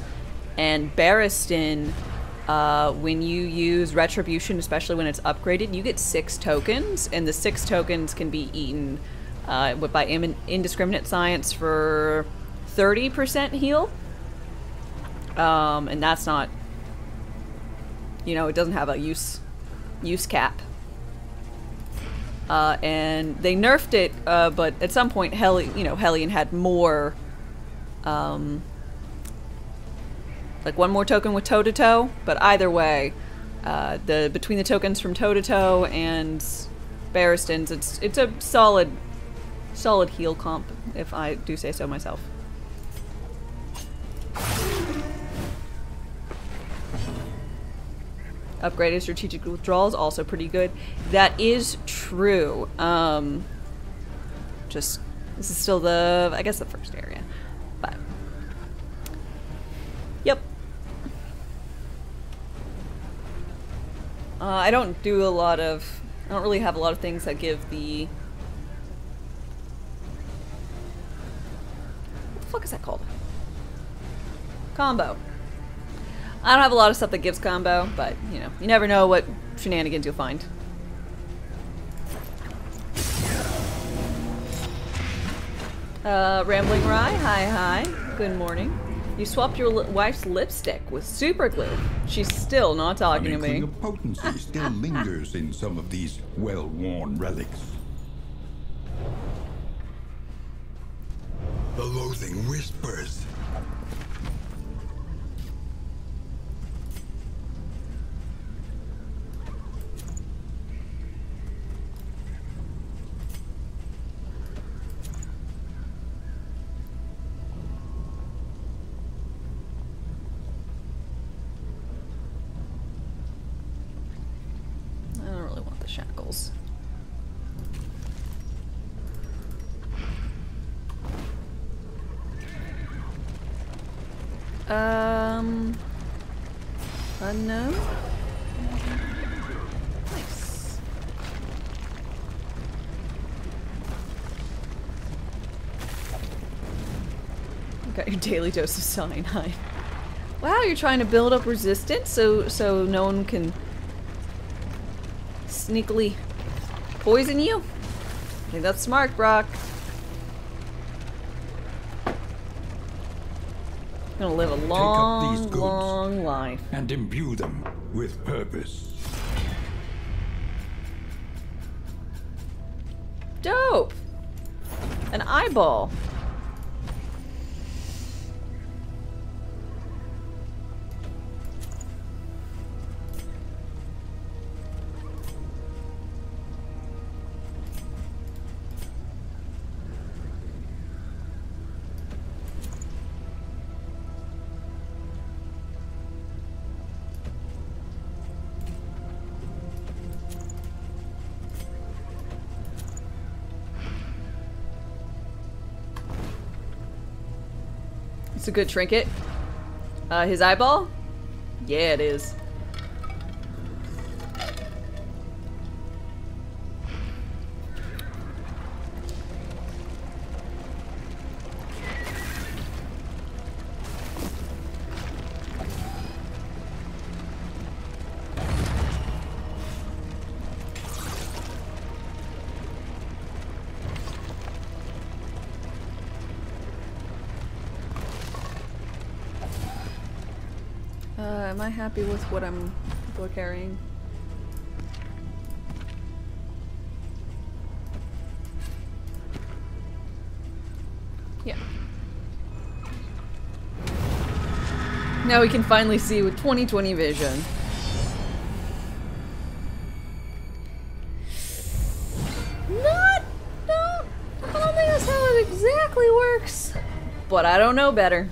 [SPEAKER 1] And Barristan, when you use Retribution, especially when it's upgraded, you get 6 tokens. And the 6 tokens can be eaten by Indiscriminate Science for 30% heal. And that's not... You know, it doesn't have a use cap. And they nerfed it, but at some point, Hellion had more, like 1 more token with toe-to-toe, but either way, between the tokens from toe-to-toe and Barristan's, it's a solid heal comp, if I do say so myself. Upgraded strategic withdrawals, also pretty good. That is true. This is still I guess the first area. But, yep. I don't really have a lot of things that give the... What the fuck is that called? Combo. I don't have a lot of stuff that gives combo, but, you know, you never know what shenanigans you'll find. Rambling Rye, hi. Good morning. You swapped your wife's lipstick with super glue. She's still not talking to me.
[SPEAKER 3] The potency still lingers in some of these well-worn relics.
[SPEAKER 2] The loathing whispers.
[SPEAKER 1] Shackles. Unknown? Nice. Got your daily dose of cyanide. Wow, you're trying to build up resistance so no one can sneakily poison you? I think that's smart, Brock. Gonna live a long life.
[SPEAKER 3] And imbue them with purpose.
[SPEAKER 1] Dope! An eyeball. It's a good trinket. His eyeball? Yeah, it is. Am I happy with what people are carrying? Yeah. Now we can finally see with 20/20 vision. I don't think that's how it exactly works. But I don't know better.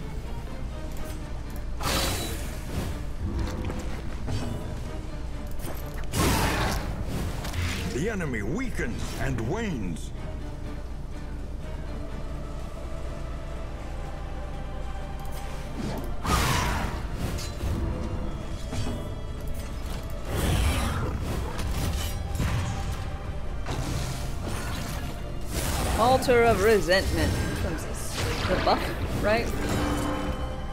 [SPEAKER 3] The enemy weakens and wanes.
[SPEAKER 1] Altar of Resentment. Which one's this? The buff, right?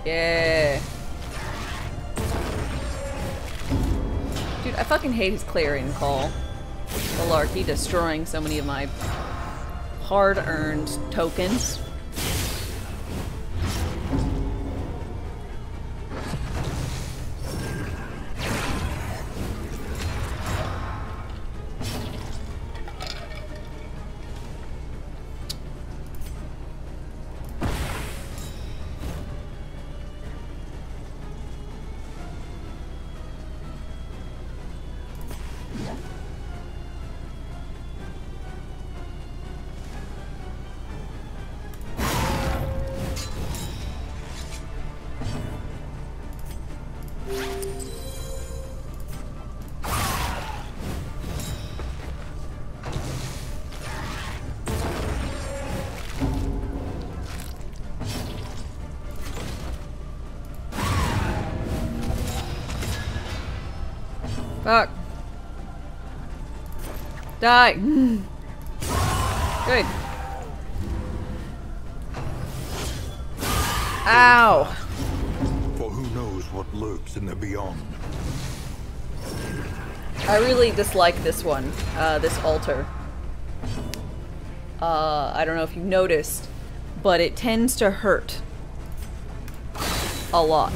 [SPEAKER 1] Yeah. Dude, I fucking hate his clarion call. Malarkey destroying so many of my hard-earned tokens. Fuck. Die. Good. Ow.
[SPEAKER 2] For who knows what lurks in the beyond.
[SPEAKER 1] I really dislike this one, this altar. I don't know if you noticed, but it tends to hurt a lot.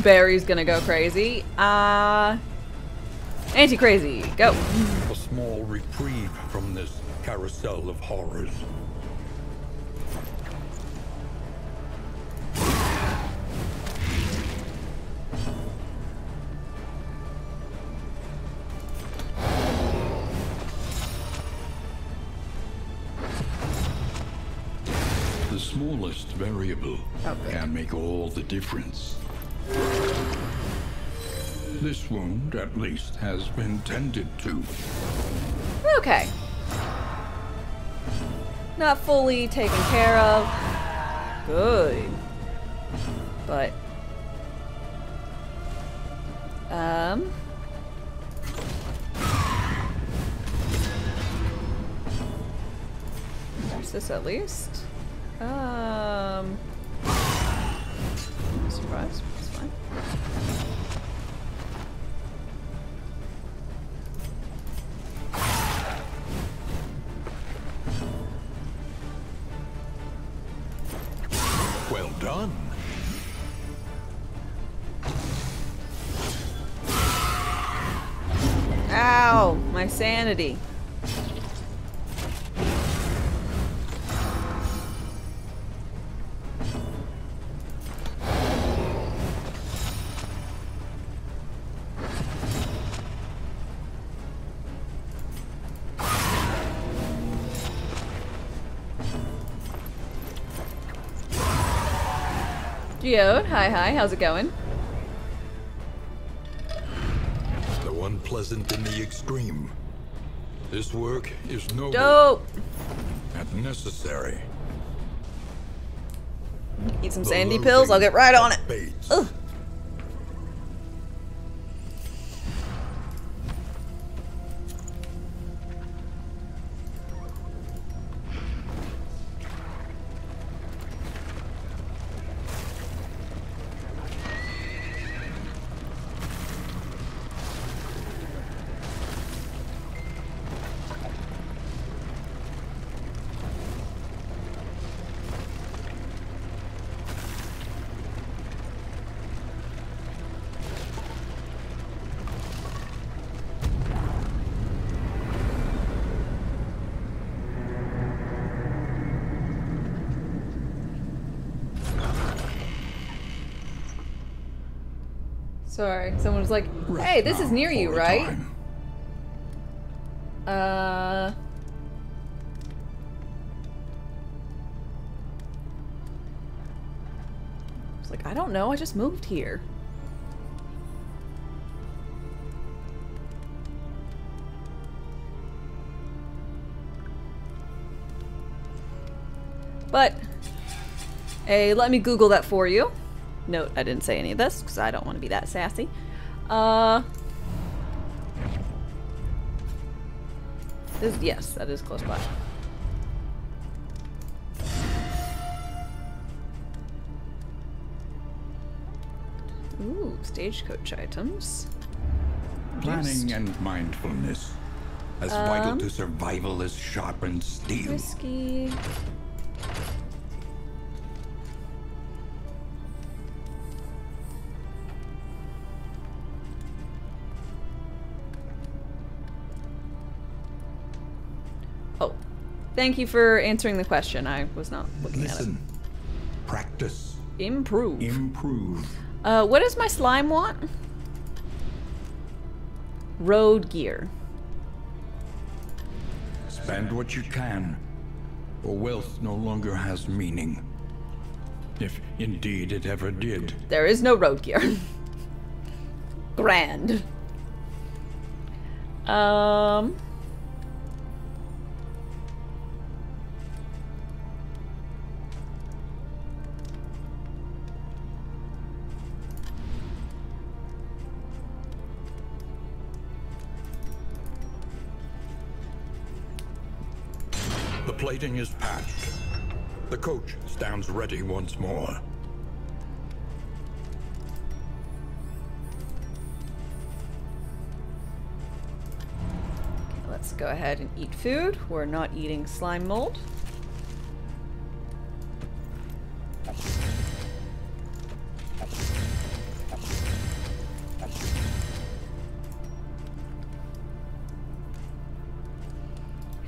[SPEAKER 1] Barry's gonna go crazy. Anti-crazy, go.
[SPEAKER 2] A small reprieve from this carousel of horrors.
[SPEAKER 3] The smallest variable can make all the difference. This wound, at least, has been tended to.
[SPEAKER 1] Okay. Not fully taken care of. Good. But... there's this at least. Surprise. That's fine.
[SPEAKER 2] Well done.
[SPEAKER 1] Ow! My sanity. Geode, hi, how's it going?
[SPEAKER 2] So unpleasant in the extreme. This work is noble
[SPEAKER 1] Dope!
[SPEAKER 2] and necessary.
[SPEAKER 1] Eat some
[SPEAKER 2] The
[SPEAKER 1] sandy pills, I'll get right on it.
[SPEAKER 2] Bates.
[SPEAKER 1] Ugh. Sorry, someone was like, hey, this is near you, right? It's like, I don't know, I just moved here. But, hey, let me Google that for you. Note, I didn't say any of this because I don't want to be that sassy. Yes, that is close by. Ooh, stagecoach items.
[SPEAKER 3] Planning and mindfulness. As vital to survival as sharpened steel.
[SPEAKER 1] Whiskey. Oh, thank you for answering the question. I was not looking at it.
[SPEAKER 3] Listen. Practice.
[SPEAKER 1] Improve.
[SPEAKER 3] Improve.
[SPEAKER 1] What does my slime want? Road gear.
[SPEAKER 3] Spend what you can, or wealth no longer has meaning. If indeed it ever did.
[SPEAKER 1] There is no road gear. Grand.
[SPEAKER 2] The plating is patched. The coach stands ready once more.
[SPEAKER 1] Okay, let's go ahead and eat food. We're not eating slime mold.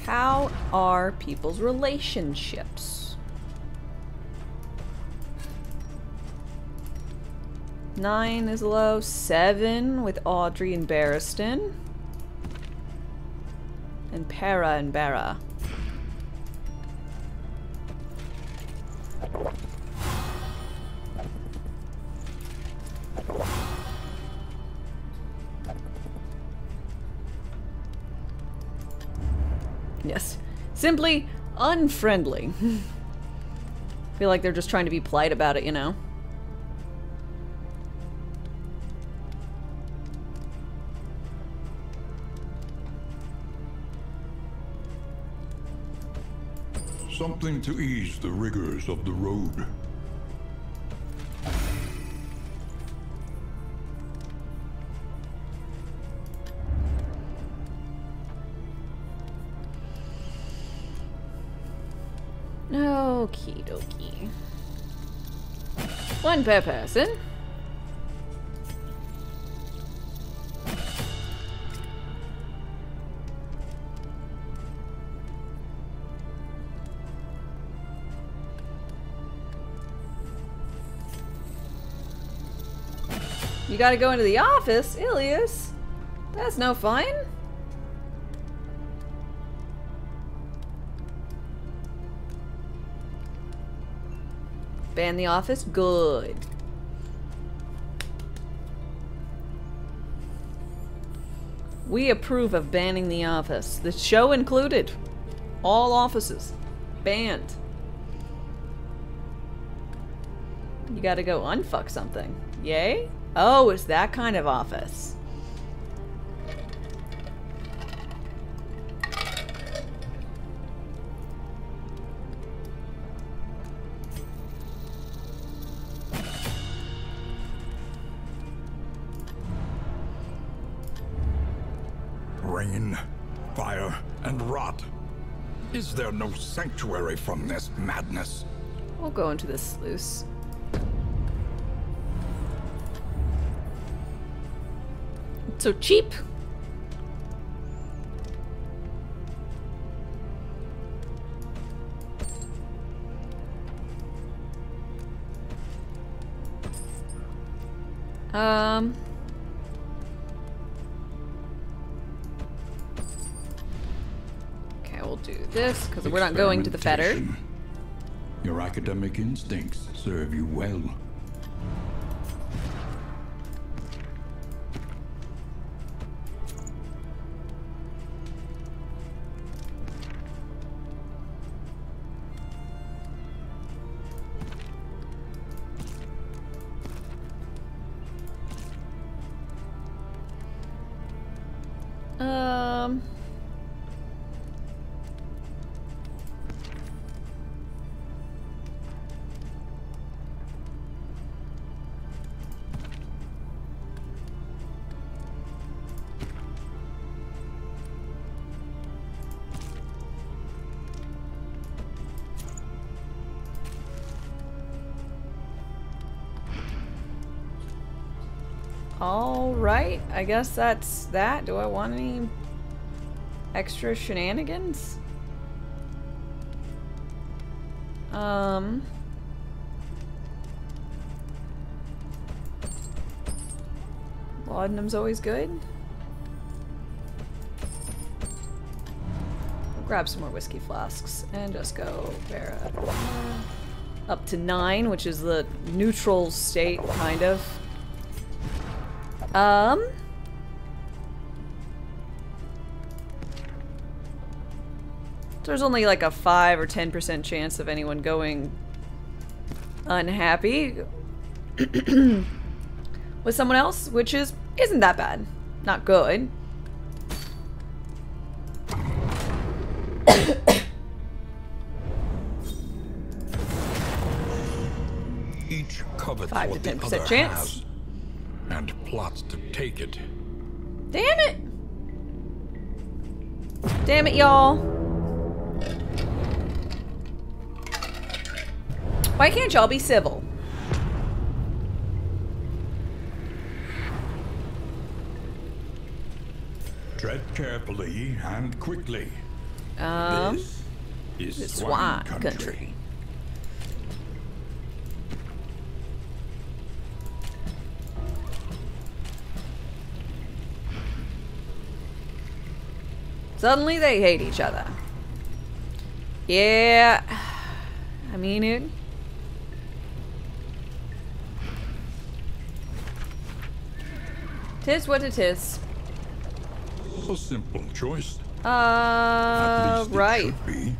[SPEAKER 1] How are people's relationships? 9 is low. 7 with Audrey and Barristan. And Para and Barra. Yes. Simply unfriendly. Feel like they're just trying to be polite about it, you know?
[SPEAKER 3] Something to ease the rigors of the road.
[SPEAKER 1] Okie dokie. 1 per person. You gotta go into the office, Ilias. That's no fun. Ban the office? Good. We approve of banning the office. The show included. All offices. Banned. You gotta go unfuck something. Yay? Oh, it's that kind of office.
[SPEAKER 2] Rain, fire, and rot. Is there no sanctuary from this madness?
[SPEAKER 1] We'll go into this sluice. It's so cheap. Okay, we'll do this because we're not going to the fetter.
[SPEAKER 3] Your academic instincts serve you well.
[SPEAKER 1] Um... Alright, I guess that's that. Do I want any extra shenanigans? Laudanum's always good. We'll grab some more whiskey flasks and just go Vera. Up to 9, which is the neutral state, kind of. There's only like a 5 or 10% chance of anyone going unhappy with someone else, which isn't that bad. Not good.
[SPEAKER 2] Each covets
[SPEAKER 1] 5
[SPEAKER 2] what
[SPEAKER 1] to
[SPEAKER 2] the
[SPEAKER 1] 10%
[SPEAKER 2] other
[SPEAKER 1] chance.
[SPEAKER 2] has, and plots to take it.
[SPEAKER 1] Damn it! Damn it, y'all. Why can't y'all be civil?
[SPEAKER 3] Tread carefully and quickly. This is
[SPEAKER 1] It's
[SPEAKER 3] swine
[SPEAKER 1] swine
[SPEAKER 3] country.
[SPEAKER 1] country. Suddenly they hate each other. Yeah. I mean it. Tis what it is.
[SPEAKER 2] A simple choice. At least it
[SPEAKER 1] Right.
[SPEAKER 2] should be.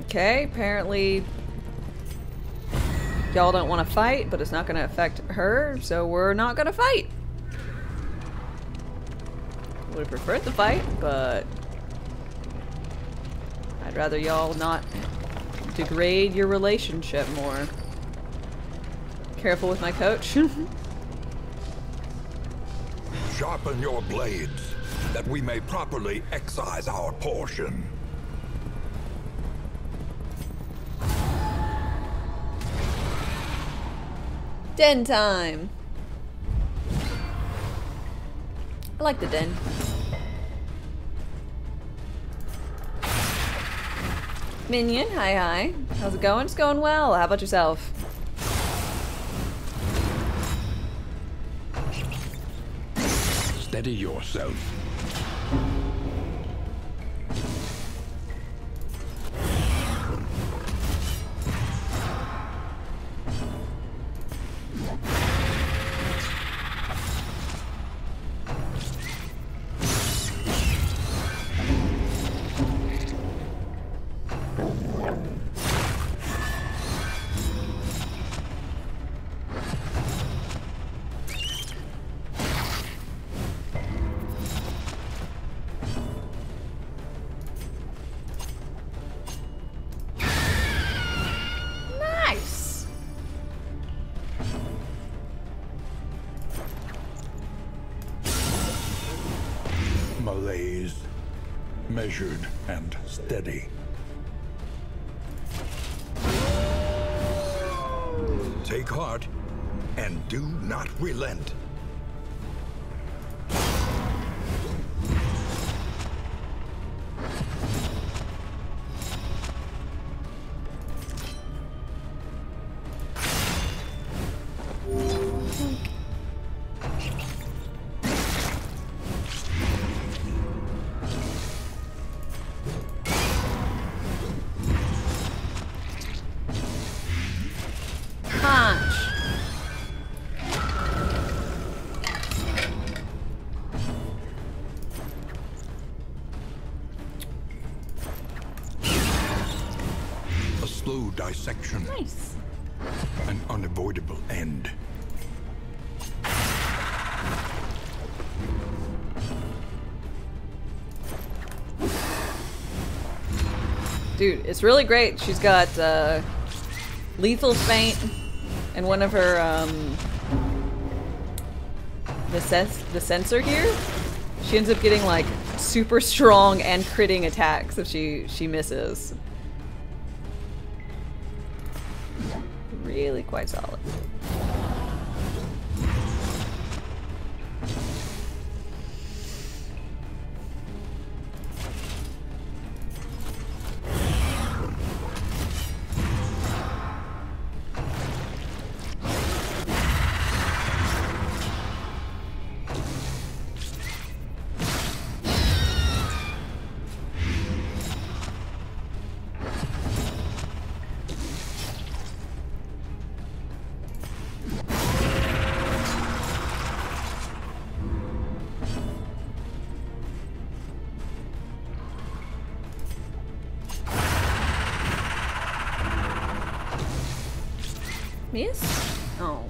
[SPEAKER 1] Okay, apparently y'all don't want to fight, but it's not going to affect her, so we're not going to fight. Would have preferred the fight, but I'd rather y'all not degrade your relationship more. Careful with my coach.
[SPEAKER 2] Sharpen your blades, that we may properly excise our portion.
[SPEAKER 1] Den time. I like the den. Minion, hi hi. How's it going? It's going well. How about yourself?
[SPEAKER 2] Steady yourself.
[SPEAKER 1] Nice.
[SPEAKER 2] Malaise. Measured and steady. Take heart and do not relent.
[SPEAKER 1] Punch.
[SPEAKER 2] dissection.
[SPEAKER 1] Nice.
[SPEAKER 3] An unavoidable end.
[SPEAKER 1] Dude, it's really great. She's got lethal feint and one of her the sensor here. She ends up getting like super strong and critting attacks if she misses. Really quite solid. Miss? Oh.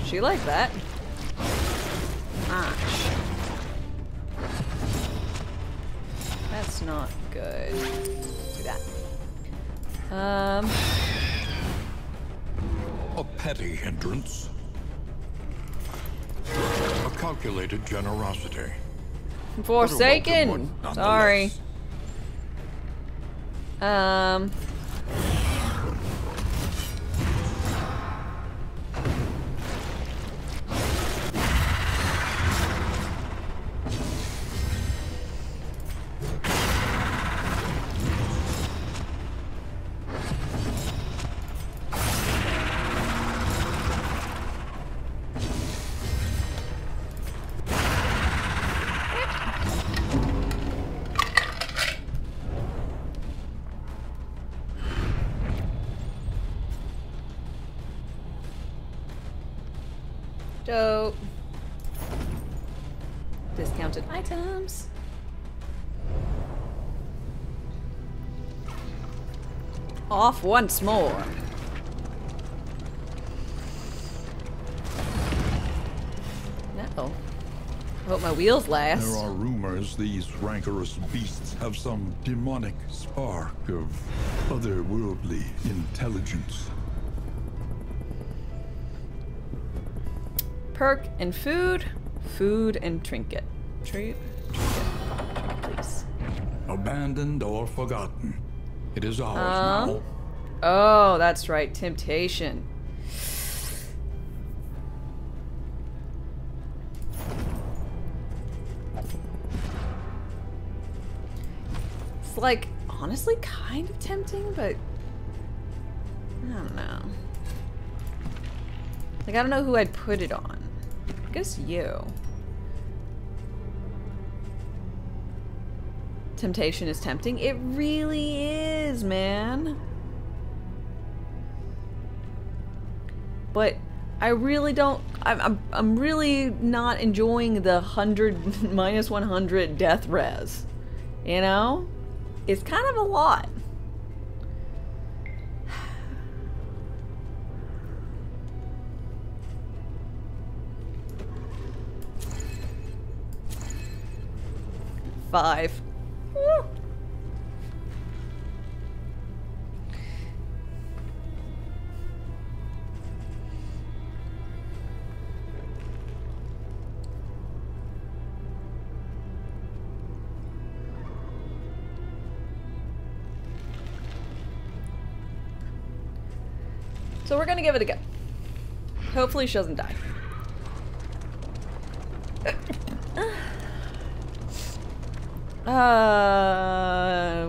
[SPEAKER 1] She like that. Gosh. That's not good. Do that.
[SPEAKER 2] A petty hindrance. A calculated generosity.
[SPEAKER 1] Forsaken!
[SPEAKER 2] But a welcome one,
[SPEAKER 1] Sorry.
[SPEAKER 2] nonetheless.
[SPEAKER 1] Dope. Discounted items. Off once more. No. I hope my wheels last.
[SPEAKER 3] There are rumors these rancorous beasts have some demonic spark of otherworldly intelligence.
[SPEAKER 1] Perk and food. Food and trinket. Trinket, please.
[SPEAKER 3] Abandoned or forgotten. It is ours now.
[SPEAKER 1] Oh, that's right. Temptation. It's like, honestly, kind of tempting, but I don't know. Like, I don't know who I'd put it on. I guess you. Temptation is tempting. It really is, man. But I really don't. I'm really not enjoying the 100 minus 100 death res. You know, it's kind of a lot. Five. Woo. So we're gonna give it a go. Hopefully she doesn't die.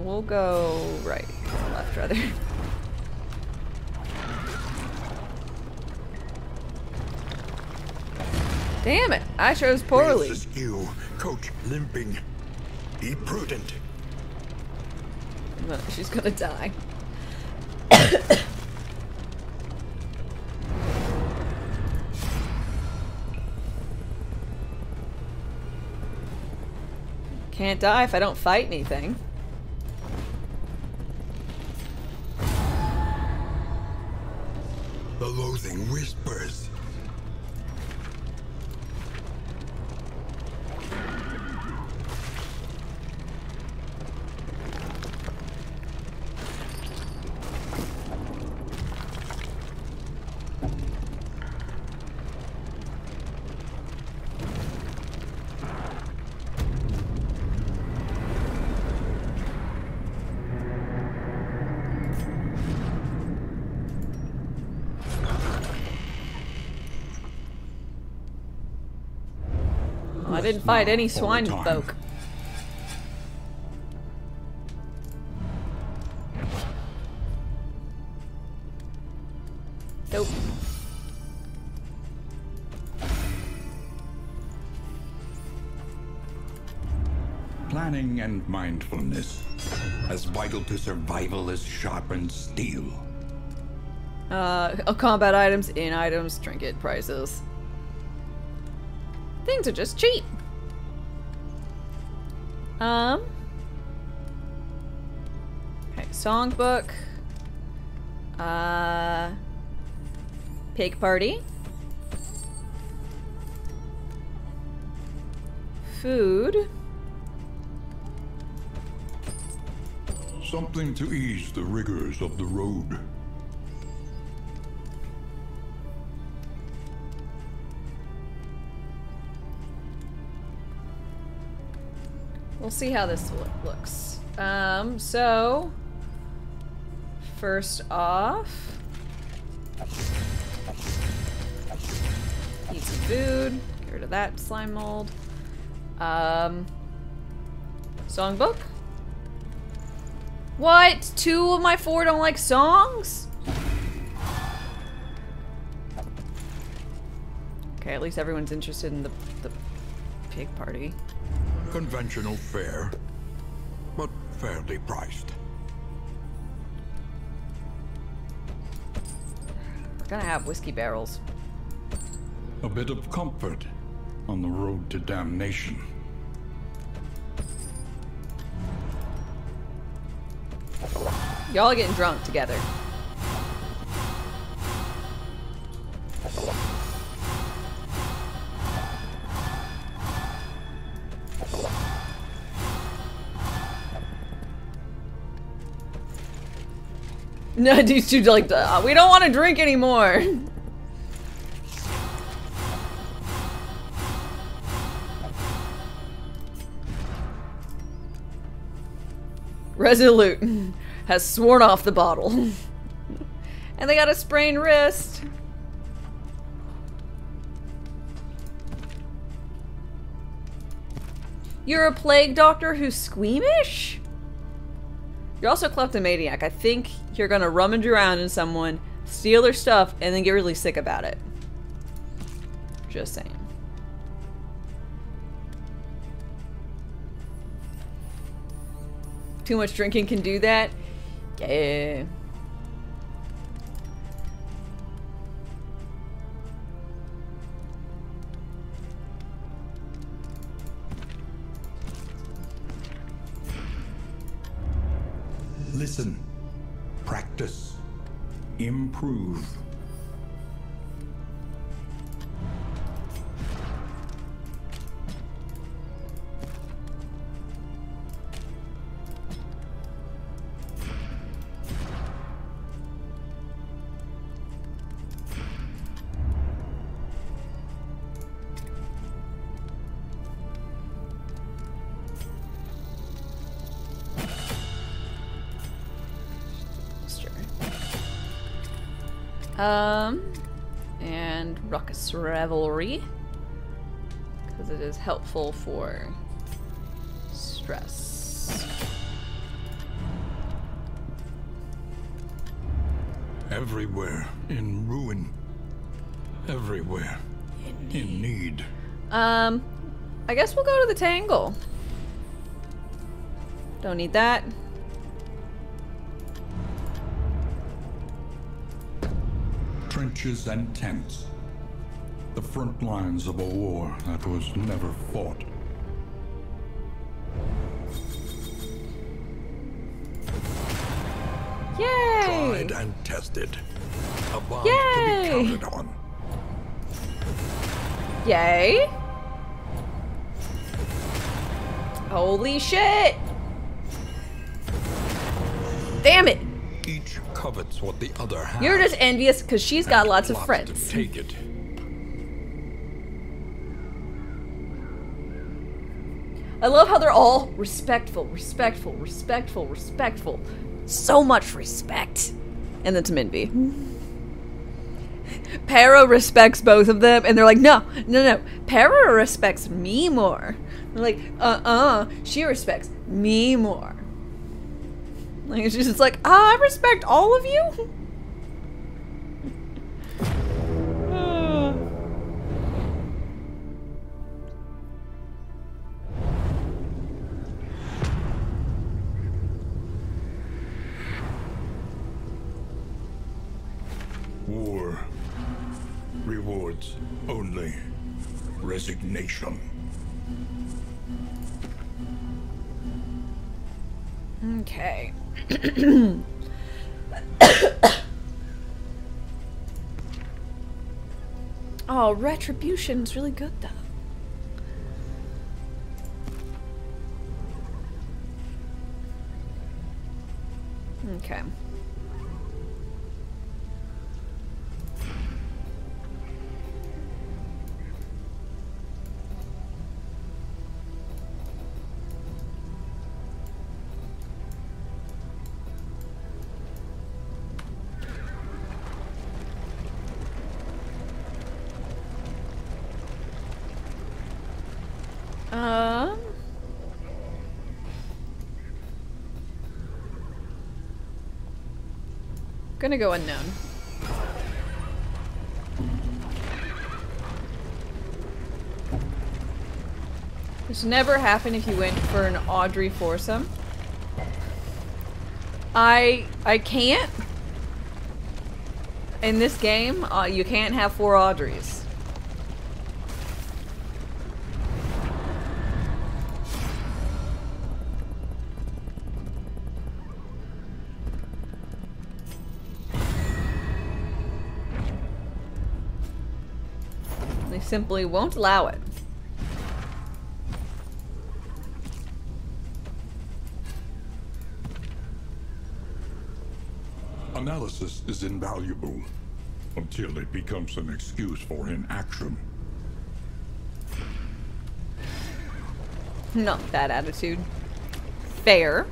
[SPEAKER 1] We'll go right, left rather. Damn it! I chose poorly.
[SPEAKER 3] This is you, coach limping. Be prudent.
[SPEAKER 1] She's gonna die. Can't die if I don't fight anything.
[SPEAKER 3] The loathing whispers.
[SPEAKER 1] I didn't fight any swine folk. Nope.
[SPEAKER 3] Planning and mindfulness, as vital to survival as sharpened steel.
[SPEAKER 1] Combat items, in items, trinket prices. Things are just cheap. Okay, songbook. Pig party. Food.
[SPEAKER 3] Something to ease the rigors of the road.
[SPEAKER 1] We'll see how this looks. So first off, eat some food. Get rid of that slime mold. Songbook. What? 2 of my 4 don't like songs? Okay, at least everyone's interested in the pig party.
[SPEAKER 3] Conventional fare, but fairly priced.
[SPEAKER 1] We're gonna have whiskey barrels.
[SPEAKER 3] A bit of comfort on the road to damnation.
[SPEAKER 1] Y'all are getting drunk together. No, these two like, we don't want to drink anymore. Resolute has sworn off the bottle. And they got a sprained wrist. You're a plague doctor who's squeamish? You're also a kleptomaniac. I think you're gonna rummage around in someone, steal their stuff, and then get really sick about it. Just saying. Too much drinking can do that? Yeah.
[SPEAKER 3] Listen, practice, improve.
[SPEAKER 1] And Ruckus Revelry, because it is helpful for stress.
[SPEAKER 3] Everywhere in ruin. Everywhere in need.
[SPEAKER 1] I guess we'll go to the Tangle. Don't need that.
[SPEAKER 3] Trenches and tents. The front lines of a war that was never fought.
[SPEAKER 1] Yay!
[SPEAKER 2] Tried and tested. A bond
[SPEAKER 1] Yay!
[SPEAKER 2] to be counted on.
[SPEAKER 1] Yay! Holy shit! Damn it!
[SPEAKER 2] Each covets what the other has.
[SPEAKER 1] You're just envious because she's got
[SPEAKER 2] and
[SPEAKER 1] lots of
[SPEAKER 2] plots
[SPEAKER 1] friends.
[SPEAKER 2] to take it.
[SPEAKER 1] I love how they're all respectful, respectful, respectful, respectful. So much respect. And then some envy. Para respects both of them, and they're like, no, no, no. Para respects me more. They're like, she respects me more. Like, she's just like, I respect all of you?
[SPEAKER 3] War. Rewards only resignation.
[SPEAKER 1] Okay. Oh, Retribution's really good though. Okay. Gonna go unknown. This never happened if you went for an Audrey foursome. I can't. In this game, you can't have 4 Audreys. They simply won't allow it.
[SPEAKER 3] Analysis is invaluable until it becomes an excuse for inaction.
[SPEAKER 1] Not that attitude. Fair.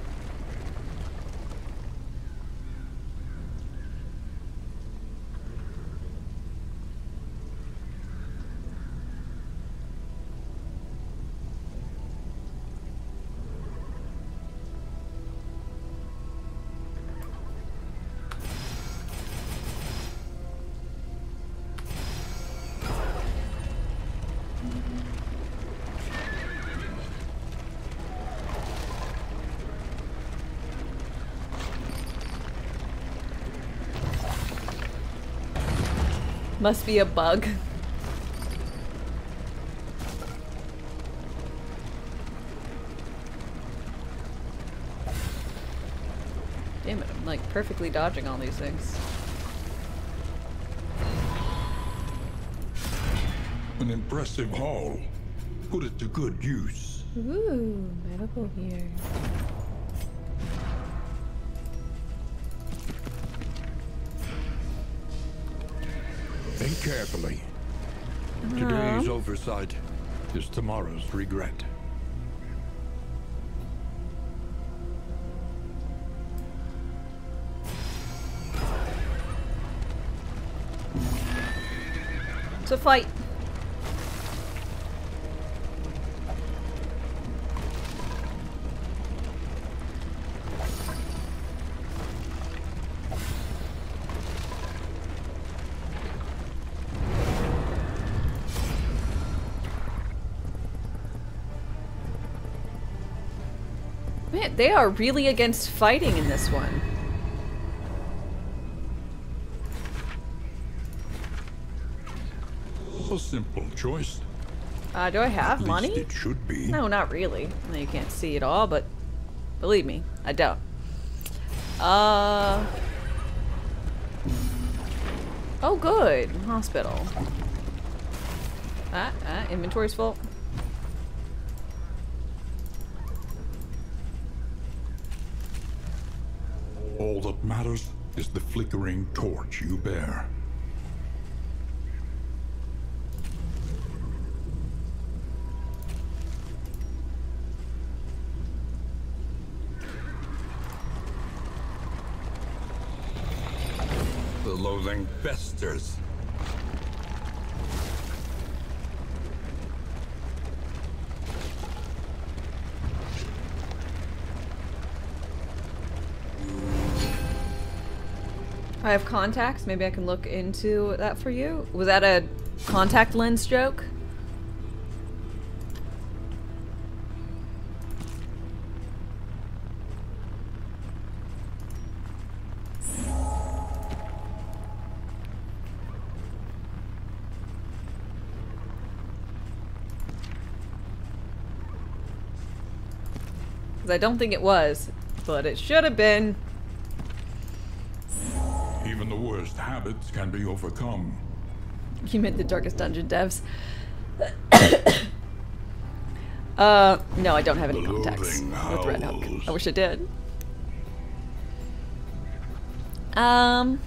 [SPEAKER 1] Must be a bug. Damn it, I'm like perfectly dodging all these things.
[SPEAKER 3] An impressive haul. Put it to good use.
[SPEAKER 1] Ooh, medical gear.
[SPEAKER 3] Think carefully.
[SPEAKER 2] Today's oversight is tomorrow's regret.
[SPEAKER 1] It's a fight. Man, they are really against fighting in this one.
[SPEAKER 3] A simple choice.
[SPEAKER 1] Do I have
[SPEAKER 3] At
[SPEAKER 1] money?
[SPEAKER 3] least it should be.
[SPEAKER 1] No, not really. I know you can't see it all, but believe me, I don't. Oh, good. Hospital. Inventory's full.
[SPEAKER 3] All that matters is the flickering torch you bear. The loathing festers.
[SPEAKER 1] I have contacts. Maybe I can look into that for you. Was that a contact lens joke? Because I don't think it was, but it should have been.
[SPEAKER 3] Even the worst habits can be overcome.
[SPEAKER 1] You meant the Darkest Dungeon devs. No, I don't have any contacts with Red Hook. I wish I did. I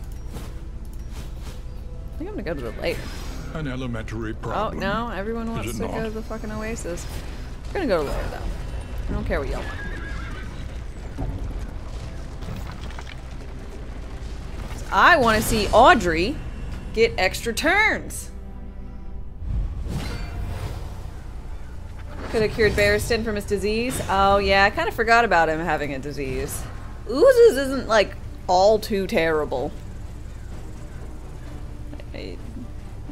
[SPEAKER 1] think I'm gonna go to the lake.
[SPEAKER 3] An elementary
[SPEAKER 1] Oh,
[SPEAKER 3] problem.
[SPEAKER 1] no, everyone wants
[SPEAKER 3] Is
[SPEAKER 1] to
[SPEAKER 3] it
[SPEAKER 1] go to
[SPEAKER 3] not?
[SPEAKER 1] the fucking Oasis. We're gonna go to the lair, though. I don't care what y'all want. I want to see Audrey get extra turns. Could have cured Barristan from his disease. Oh yeah, I kind of forgot about him having a disease. Oozes isn't like all too terrible. It'd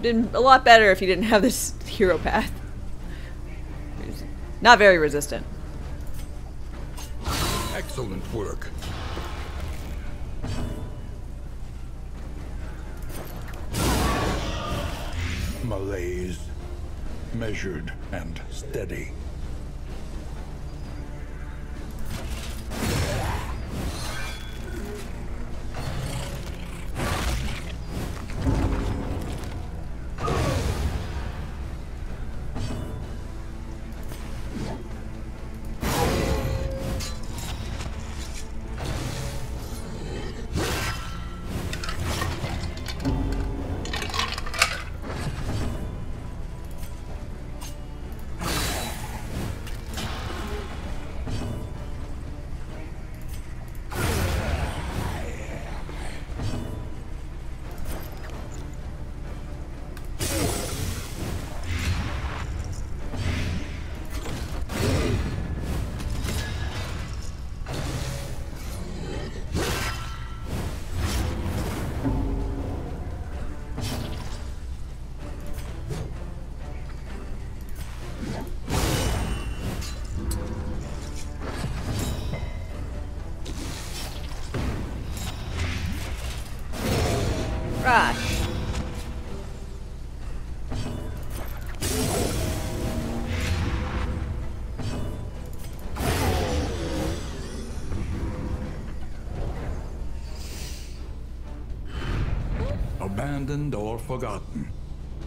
[SPEAKER 1] been a lot better if he didn't have this hero path. Not very resistant.
[SPEAKER 3] Excellent work. Malaise. Measured and steady.
[SPEAKER 1] Right.
[SPEAKER 3] Abandoned or forgotten.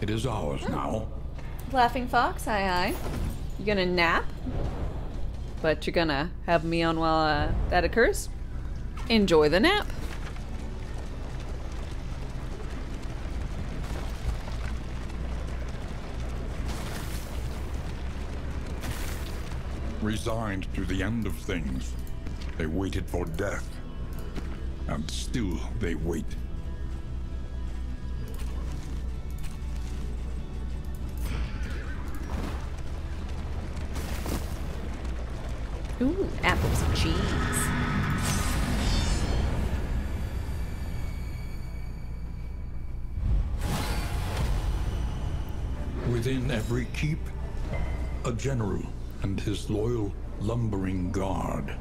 [SPEAKER 3] It is ours now.
[SPEAKER 1] Laughing Fox, aye aye. You gonna nap? But you're gonna have me on while that occurs? Enjoy the nap.
[SPEAKER 3] Resigned to the end of things. They waited for death. And still they wait.
[SPEAKER 1] Ooh, apples and cheese.
[SPEAKER 3] Within every keep, a general and his loyal lumbering guard.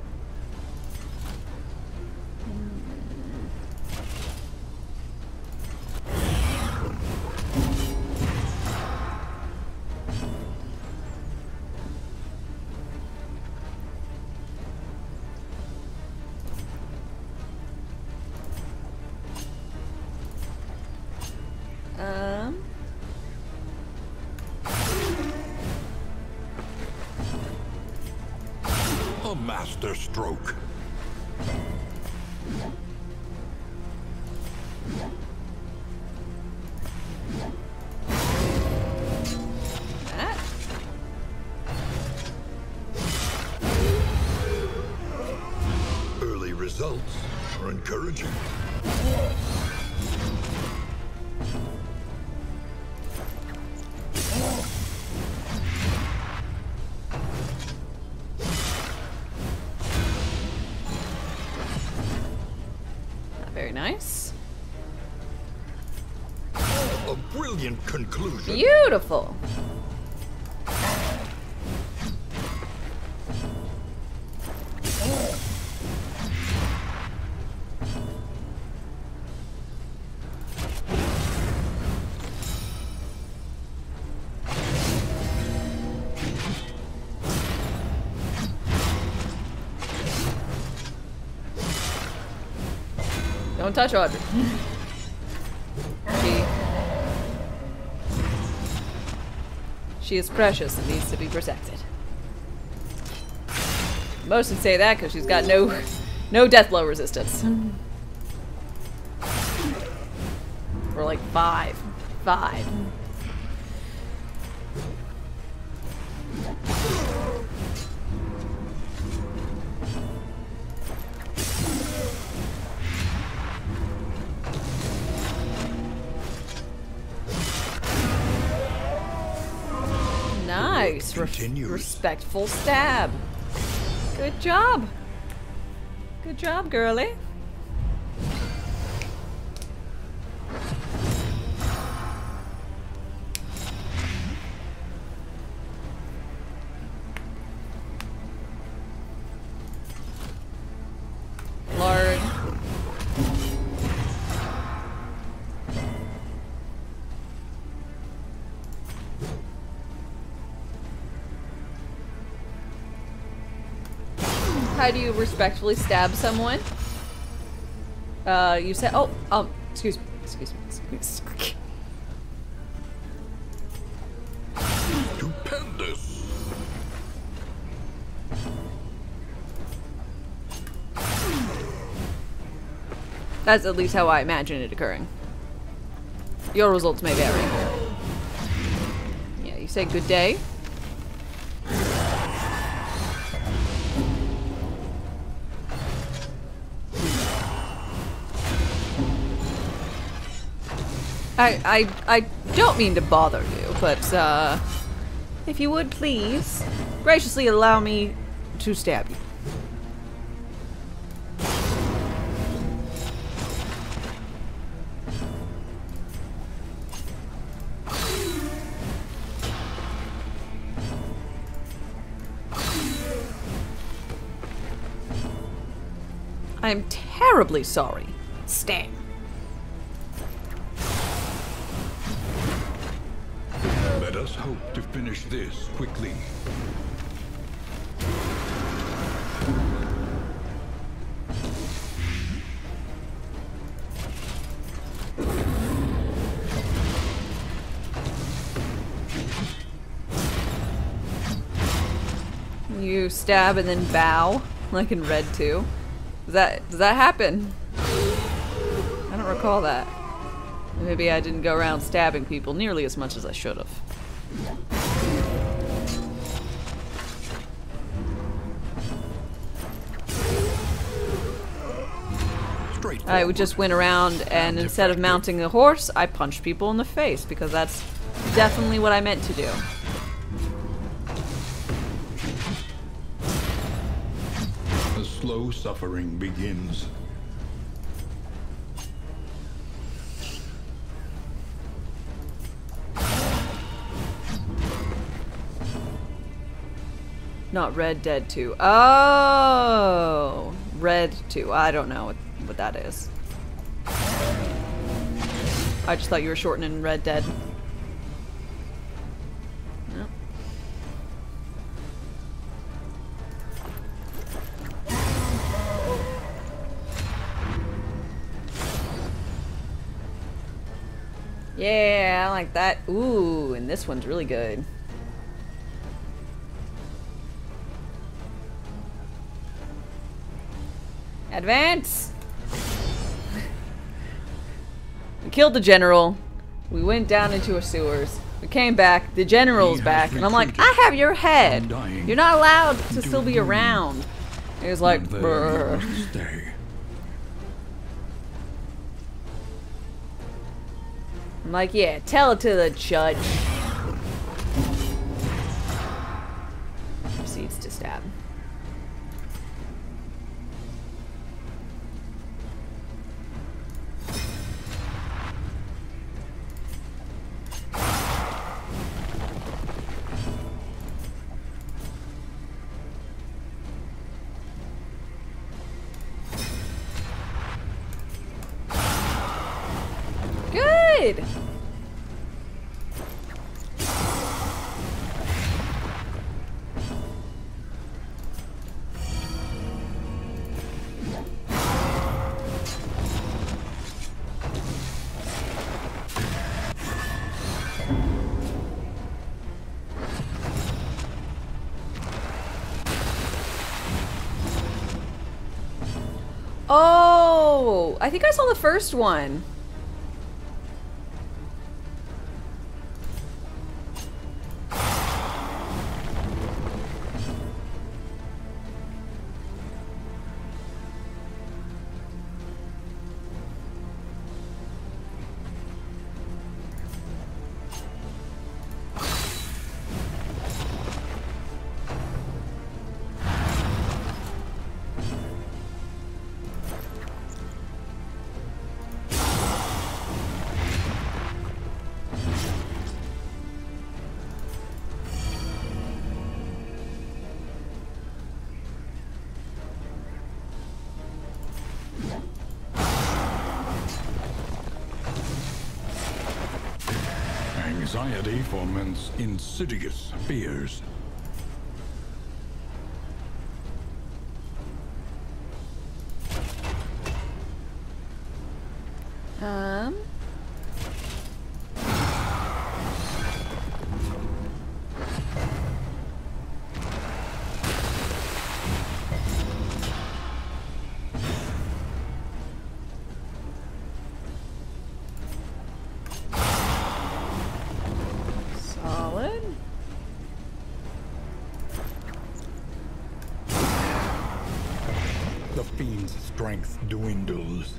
[SPEAKER 2] A master stroke.
[SPEAKER 1] That.
[SPEAKER 2] Early results are encouraging.
[SPEAKER 1] Very nice.
[SPEAKER 2] A brilliant conclusion.
[SPEAKER 1] Beautiful. Don't touch Audrey. She is precious and needs to be protected. Most would say that because she's got no death blow resistance. Or like 5. Nice. Respectful stab. Good job. Good job, girly. Lord. How do you respectfully stab someone? You said, excuse me.
[SPEAKER 2] Stupendous.
[SPEAKER 1] That's at least how I imagine it occurring. Your results may vary. Yeah, you say good day. I don't mean to bother you, but if you would please graciously allow me to stab you. I am terribly sorry, Stan.
[SPEAKER 3] Let us hope to finish this quickly.
[SPEAKER 1] You stab and then bow, like in Red 2. Does that happen? I don't recall that. Maybe I didn't go around stabbing people nearly as much as I should have. I just went around and instead of mounting the horse, I punched people in the face because that's definitely what I meant to do.
[SPEAKER 3] The slow suffering begins.
[SPEAKER 1] Not Red Dead 2. Oh, Red 2. I don't know what that is. I just thought you were shortening Red Dead. No. Yeah, I like that. Ooh, and this one's really good. Advance! We killed the general. We went down into a sewers. We came back. The general's back. And I'm like, I have your head. You're not allowed to still be around. He was like, brr. I'm like, yeah, tell it to the judge. Proceeds to stab. Good! Oh, I think I saw the first one.
[SPEAKER 3] Anxiety foments insidious fears.
[SPEAKER 1] Solid.
[SPEAKER 3] The fiend's strength dwindles.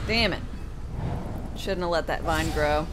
[SPEAKER 1] Damn it. Shouldn't have let that vine grow.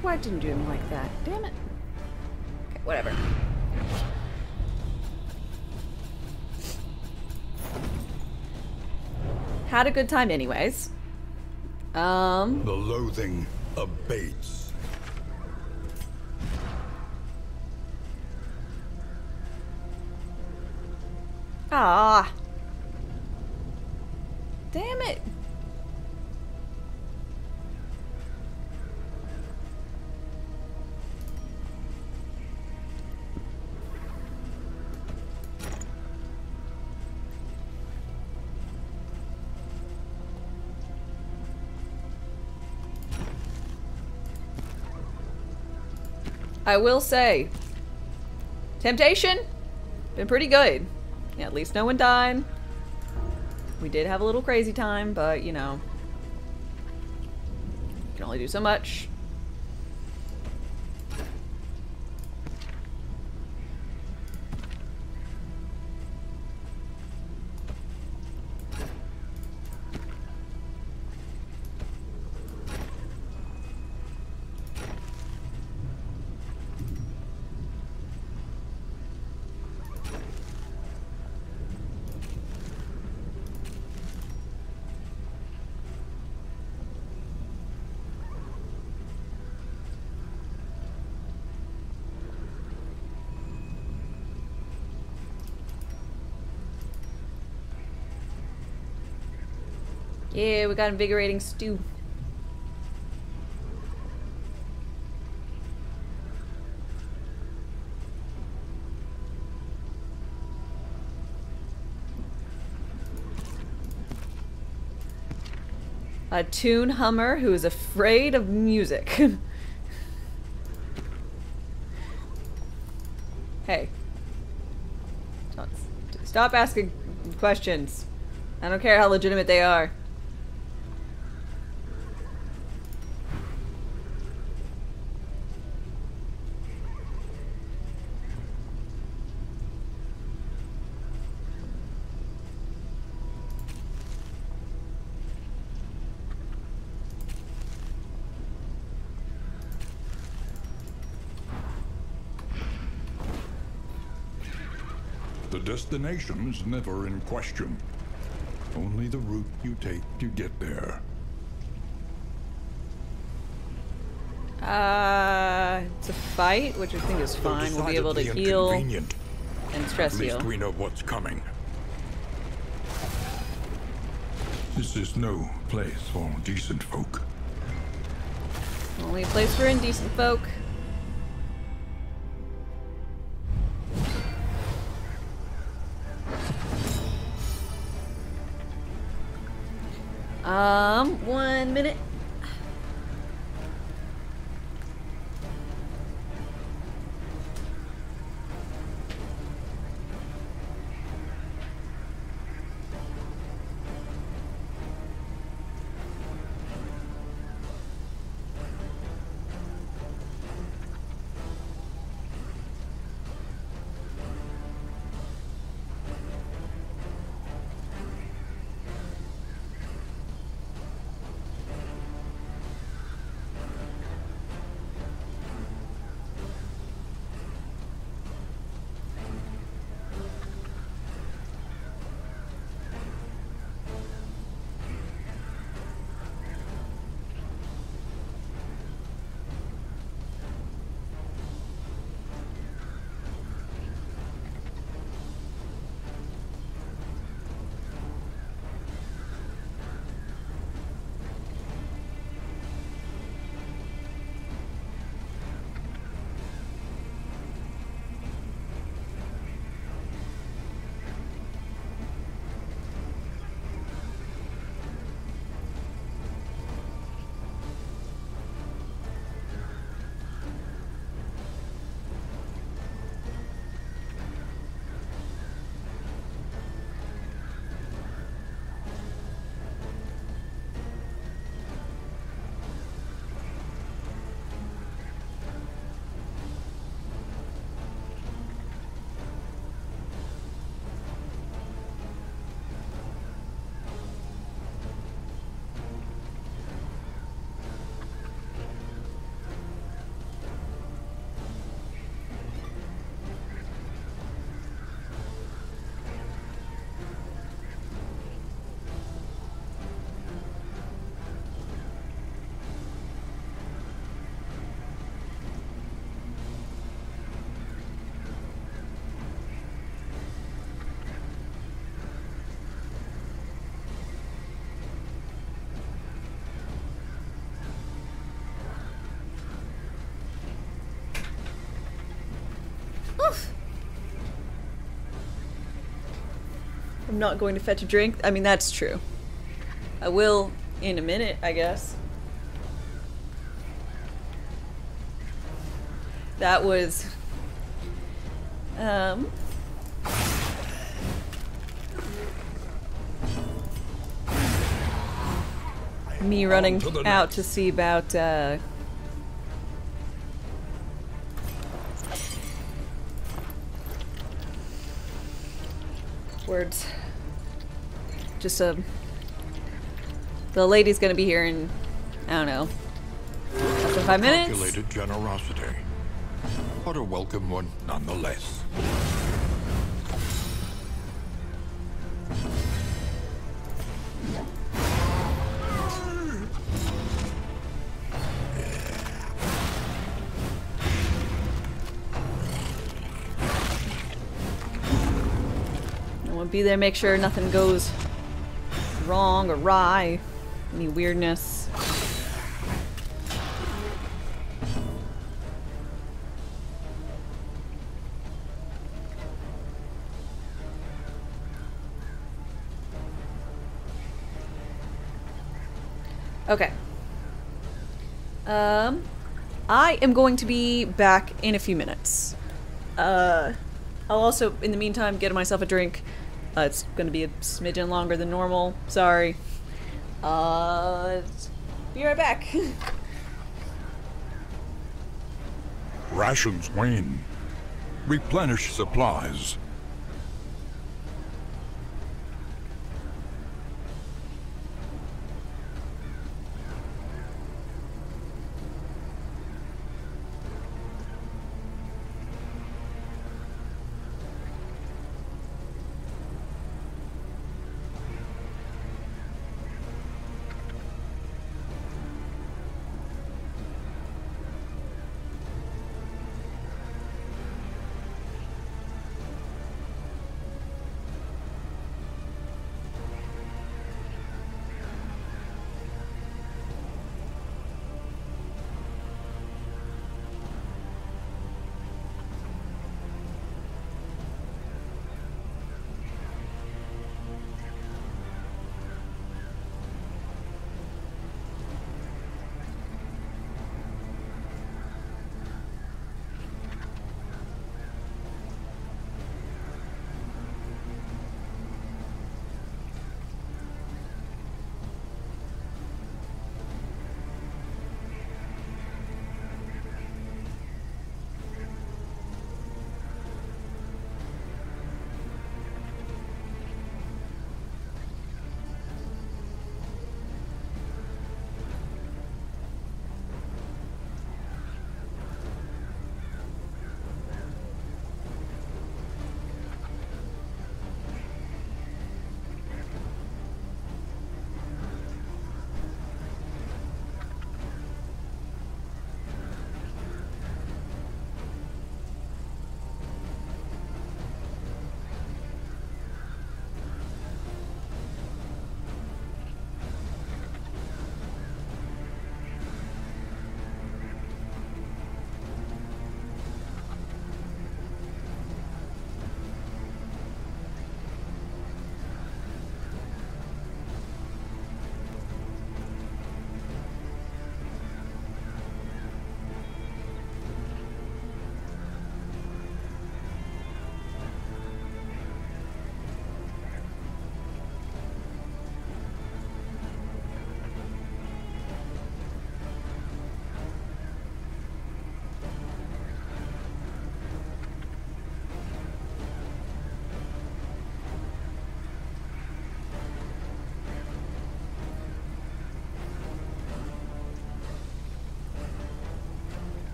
[SPEAKER 1] Why didn't you do him like that? Damn it. Okay, whatever. had a good time anyways.
[SPEAKER 3] The loathing abates.
[SPEAKER 1] Ah. Damn it. I will say, Temptation, been pretty good. Yeah, at least no one died. We did have a little crazy time, but you know, you can only do so much. Yeah, we got invigorating stew. A tune hummer who is afraid of music. Hey. Stop asking questions. I don't care how legitimate they are.
[SPEAKER 3] The destination's never in question. Only the route you take to get there.
[SPEAKER 1] To fight, which I think is fine. We'll be able to heal and stress heal.
[SPEAKER 3] At least we know what's coming. This is no place for decent folk.
[SPEAKER 1] Only a place for indecent folk. One minute. I'm not going to fetch a drink. I mean, that's true. I will in a minute, I guess. That was... me running out to see about, words. Just, the lady's gonna be here in, I don't know, less than 5 minutes?
[SPEAKER 2] Calculated generosity, but a welcome one nonetheless.
[SPEAKER 1] Be there, make sure nothing goes wrong or awry. Any weirdness. Okay. I am going to be back in a few minutes. I'll also, in the meantime, get myself a drink. It's gonna be a smidgen longer than normal. Sorry. Be right back.
[SPEAKER 3] Rations wane. Replenish supplies.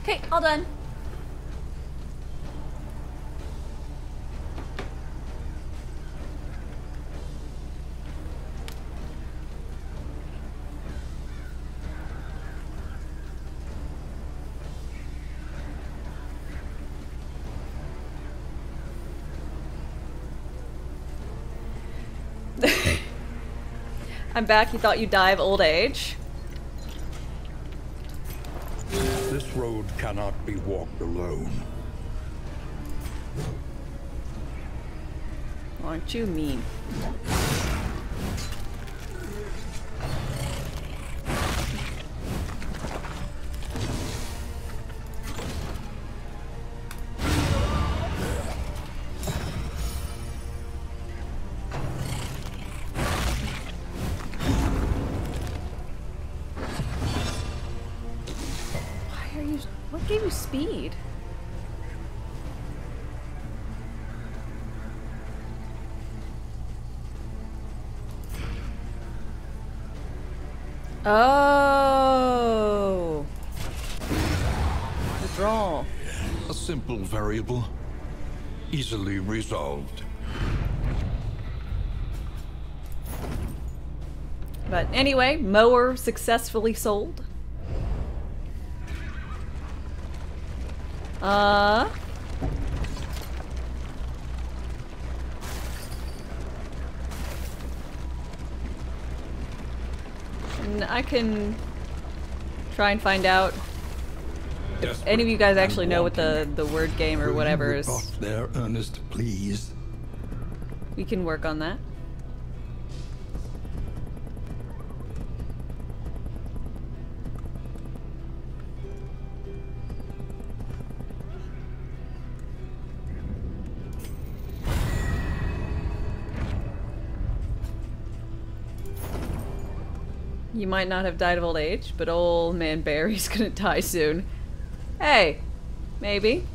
[SPEAKER 1] Okay, all done. I'm back. You thought you'd die of old age?
[SPEAKER 3] This road cannot be walked alone.
[SPEAKER 1] Aren't you mean? What gave you speed? Oh. Withdrawal.
[SPEAKER 2] A simple variable, easily resolved.
[SPEAKER 1] But anyway, mower successfully sold. And I can try and find out if any of you guys actually know what the word game or whatever is.
[SPEAKER 3] Off there, Ernest, please.
[SPEAKER 1] We can work on that. You might not have died of old age, but old man Barry's gonna die soon. Hey, maybe.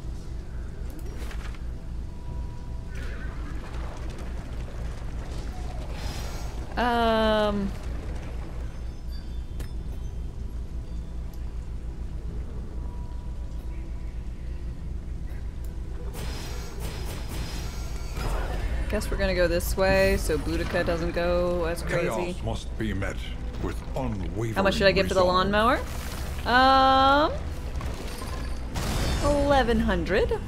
[SPEAKER 1] Guess we're gonna go this way so Boudica doesn't go as crazy.
[SPEAKER 3] Chaos must be met with unwavering
[SPEAKER 1] How much should I get for the
[SPEAKER 3] resolve.
[SPEAKER 1] lawnmower? 1100.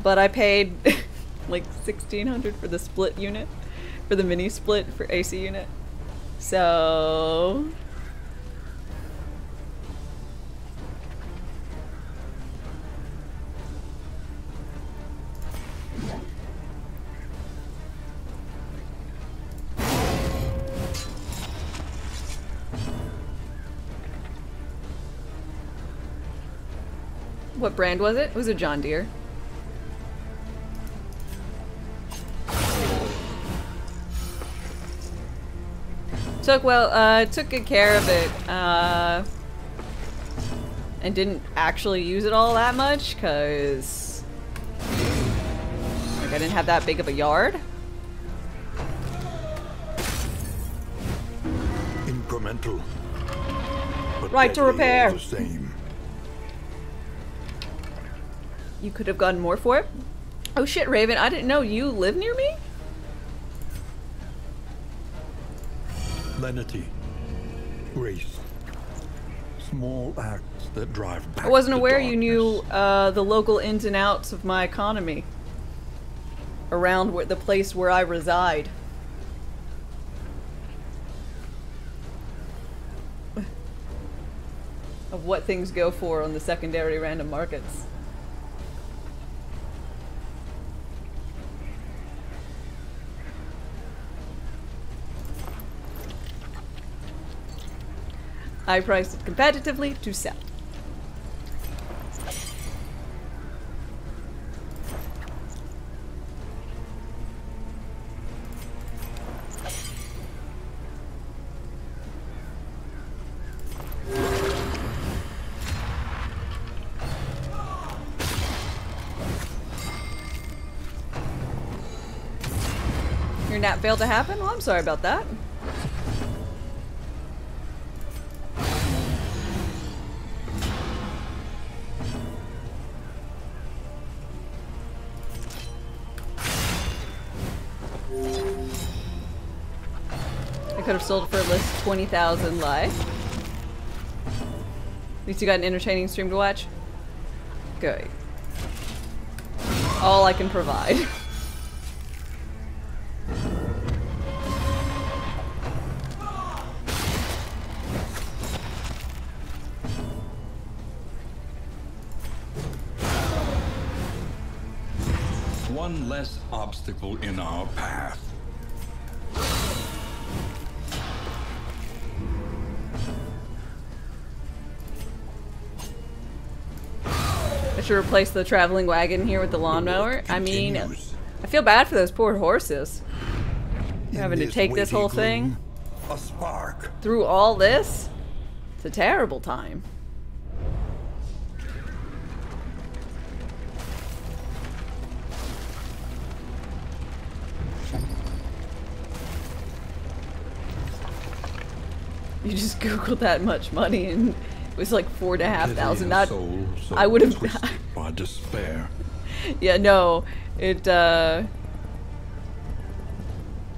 [SPEAKER 1] But I paid like 1600 for the split unit, for the mini split for AC unit. So what brand was it? It was a John Deere. Took good care of it, and didn't actually use it all that much, cause like I didn't have that big of a yard.
[SPEAKER 3] Incremental. But
[SPEAKER 1] Right to
[SPEAKER 3] deadly all
[SPEAKER 1] repair.
[SPEAKER 3] the same.
[SPEAKER 1] You could have gotten more for it. Oh shit, Raven, I didn't know you live near me?
[SPEAKER 3] Lenity. Grace. Small acts that drive back
[SPEAKER 1] I wasn't
[SPEAKER 3] the
[SPEAKER 1] aware you knew
[SPEAKER 3] darkness.
[SPEAKER 1] the local ins and outs of my economy around the place where I reside. Of what things go for on the secondary random markets. I priced it competitively to sell. Your nap failed to happen? Well, I'm sorry about that. I could have sold it for at least 20,000 life. At least you got an entertaining stream to watch. Good. All I can provide.
[SPEAKER 3] One less obstacle in our path.
[SPEAKER 1] I should replace the traveling wagon here with the lawnmower. I mean, I feel bad for those poor horses. Having to take this whole thing
[SPEAKER 3] A spark.
[SPEAKER 1] through all this. It's a terrible time. You just Googled that much money and it was like 4,500. Not,
[SPEAKER 3] Soul so
[SPEAKER 1] I would have.
[SPEAKER 3] twisted by despair.
[SPEAKER 1] Yeah, no, it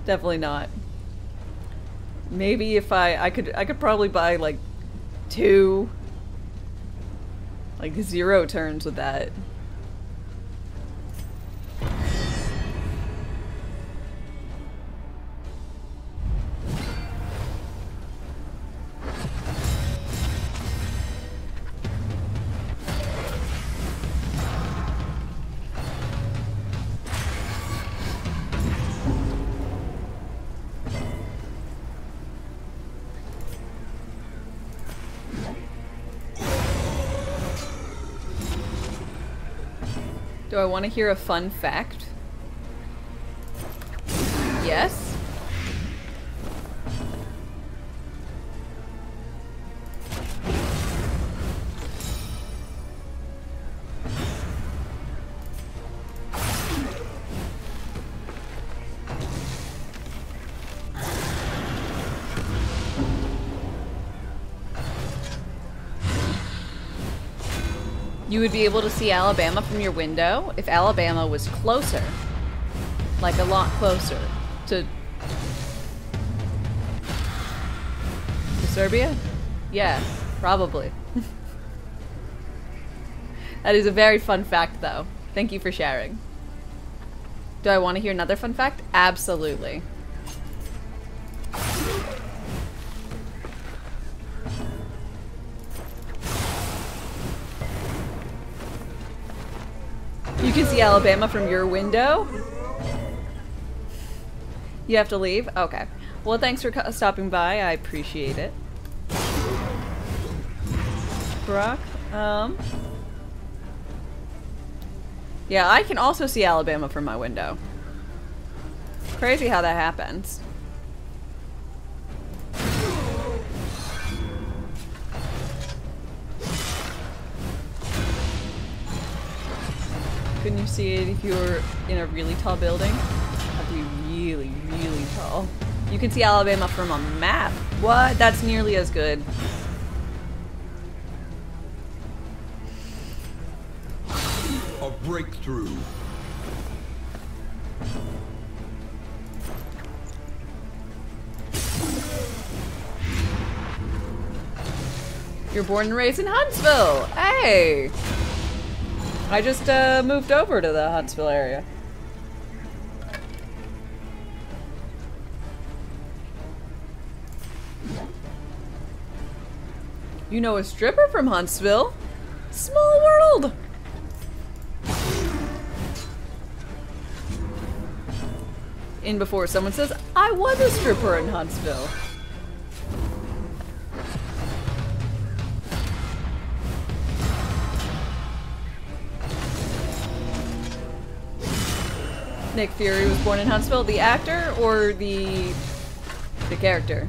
[SPEAKER 1] definitely not. Maybe if I could probably buy like 2 like 0 turns with that. Do I want to hear a fun fact? Yes. You would be able to see Alabama from your window if Alabama was closer. Like a lot closer to Serbia? Yeah, probably. That is a very fun fact though. Thank you for sharing. Do I want to hear another fun fact? Absolutely. You can see Alabama from your window? You have to leave? Okay. Well, thanks for stopping by. I appreciate it. Brock, yeah, I can also see Alabama from my window. Crazy how that happens. Couldn't you see it if you were in a really tall building? Have to be really, really tall. You can see Alabama from a map. What? That's nearly as good.
[SPEAKER 3] A breakthrough.
[SPEAKER 1] You're born and raised in Huntsville. Hey! I just moved over to the Huntsville area. You know a stripper from Huntsville? Small world! In before someone says, I was a stripper in Huntsville. Nick Fury was born in Huntsville, the actor or the character?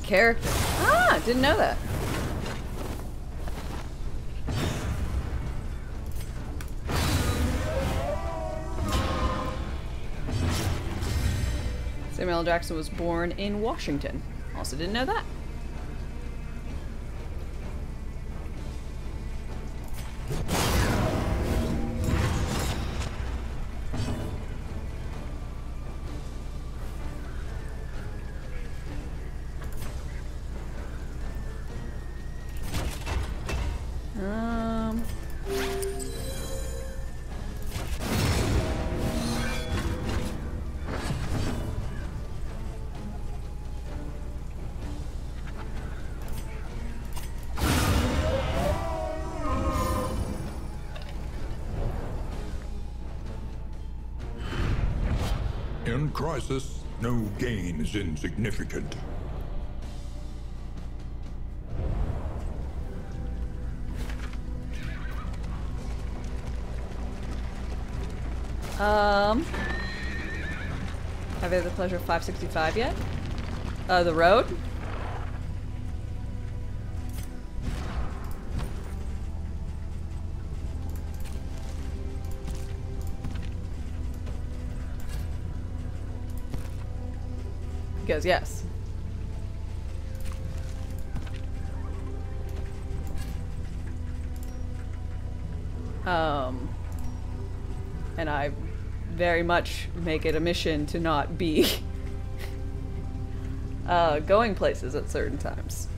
[SPEAKER 1] character. Ah, didn't know that. Samuel L. Jackson was born in Washington. Also didn't know that.
[SPEAKER 3] In crisis, no gain is insignificant.
[SPEAKER 1] Have I had the pleasure of 565 yet? The road? He goes, yes. And I very much make it a mission to not be going places at certain times.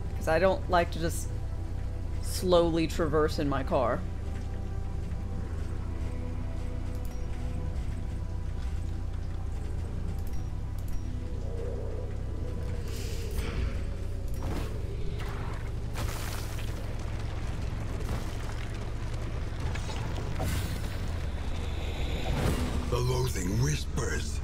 [SPEAKER 1] Because I don't like to just slowly traverse in my car.
[SPEAKER 3] The loathing whispers.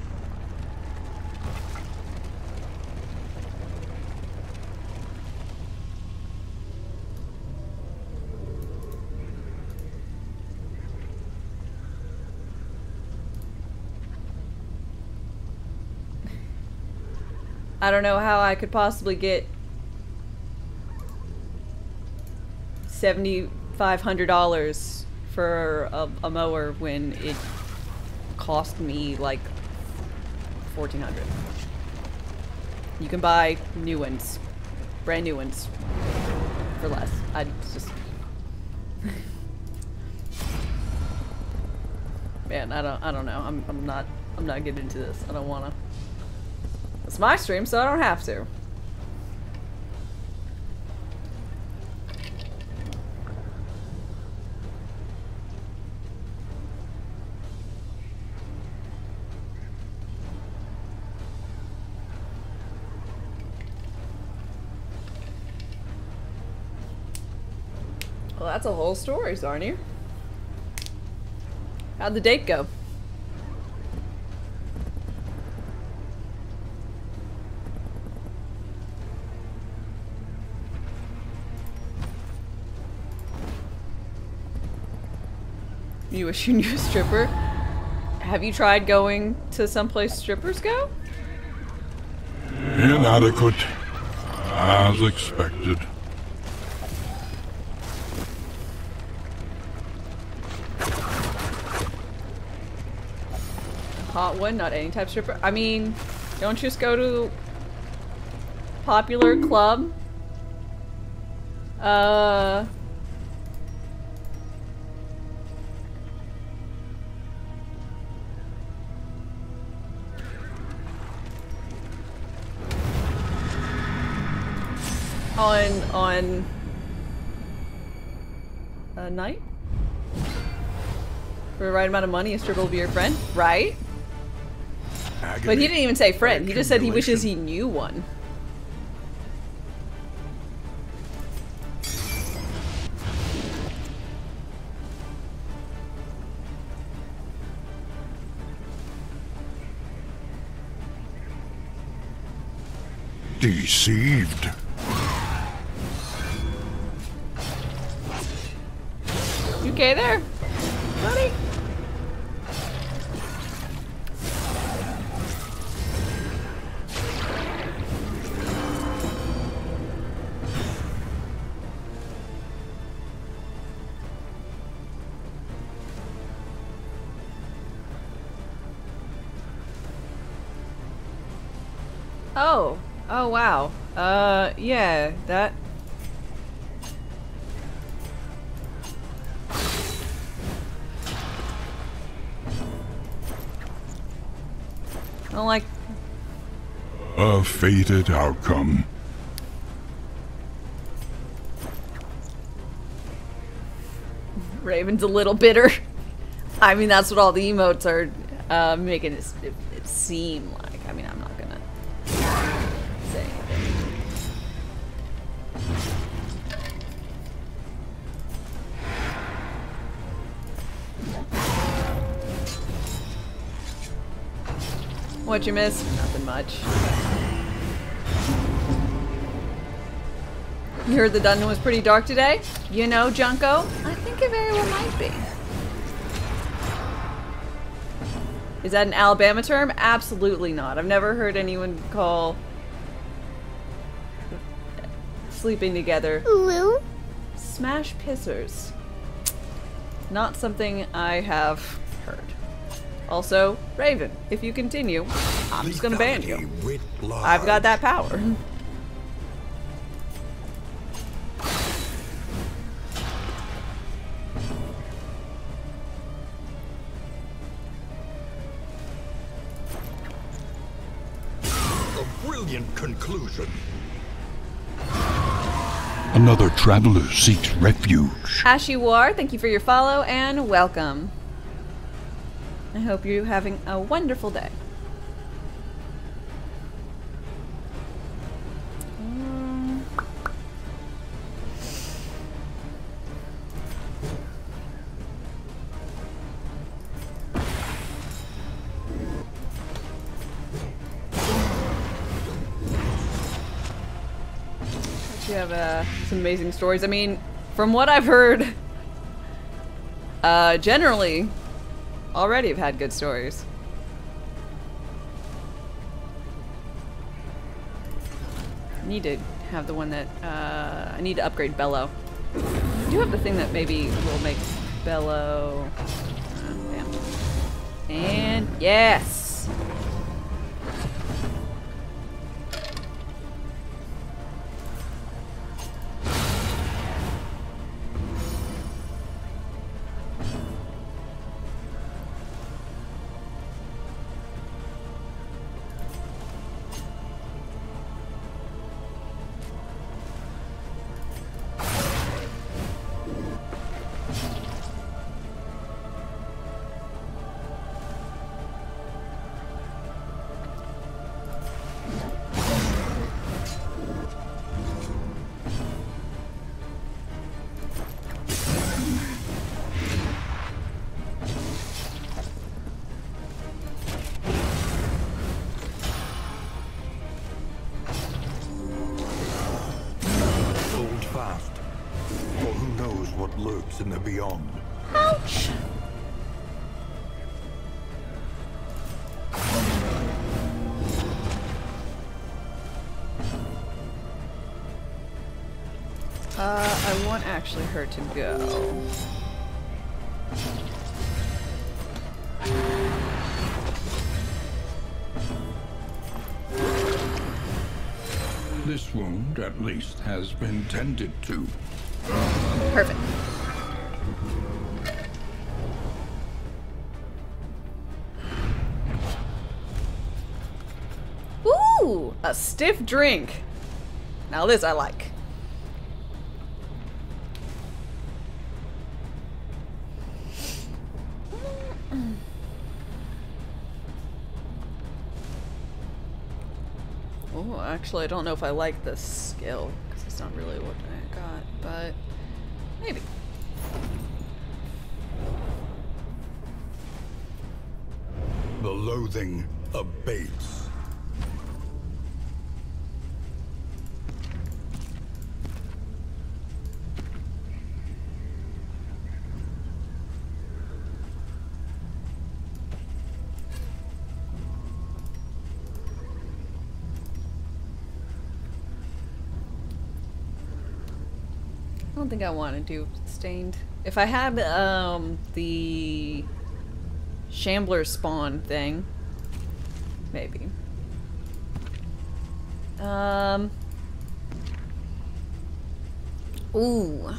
[SPEAKER 1] I don't know how I could possibly get $7,500 for a mower when it cost me like $1,400. You can buy new ones, brand new ones, for less. I just, man, I don't know. I'm not getting into this. I don't wanna. It's my stream, so I don't have to. Well, that's a whole story, Zarnier. How'd the date go? You wish you knew a stripper? Have you tried going to someplace strippers go?
[SPEAKER 3] Inadequate, as expected.
[SPEAKER 1] Hot one, not any type of stripper. I mean, don't you just go to popular club? On a night? For the right amount of money, a stripper will be your friend, right?
[SPEAKER 3] Agony,
[SPEAKER 1] But he didn't even say friend. He just said he wishes he knew one.
[SPEAKER 3] Deceived.
[SPEAKER 1] You okay there, buddy? Oh. Oh, wow. Yeah, that... I don't like...
[SPEAKER 3] A fated outcome.
[SPEAKER 1] Raven's a little bitter. I mean, that's what all the emotes are making it seem like. I mean, I'm not gonna say anything. What you miss? Nothing much. You heard the dungeon was pretty dark today? You know, Junko? I think it very well might be. Is that an Alabama term? Absolutely not. I've never heard anyone call sleeping together
[SPEAKER 4] Ooh.
[SPEAKER 1] smash pissers. Not something I have heard. Also, Raven, if you continue, I'm just gonna ban you. I've got that power.
[SPEAKER 2] Brilliant conclusion.
[SPEAKER 3] Another traveler seeks refuge.
[SPEAKER 1] Ashy War, thank you for your follow and welcome. I hope you're having a wonderful day. You have some amazing stories. I mean, from what I've heard, generally, already have had good stories. I need to have the one that, I need to upgrade Bellow. I do have the thing that maybe will make Bellow, damn. And yes!
[SPEAKER 2] Lurks in the beyond.
[SPEAKER 1] Ouch! I want actually her to go.
[SPEAKER 3] This wound, at least, has been tended to.
[SPEAKER 1] Perfect. Ooh, a stiff drink. Now this I like. Oh, actually, I don't know if I like this skill because it's not really what I got, but maybe.
[SPEAKER 2] The loathing abates.
[SPEAKER 1] I don't think I want to do stained. If I had the Shambler spawn thing, maybe. Ooh.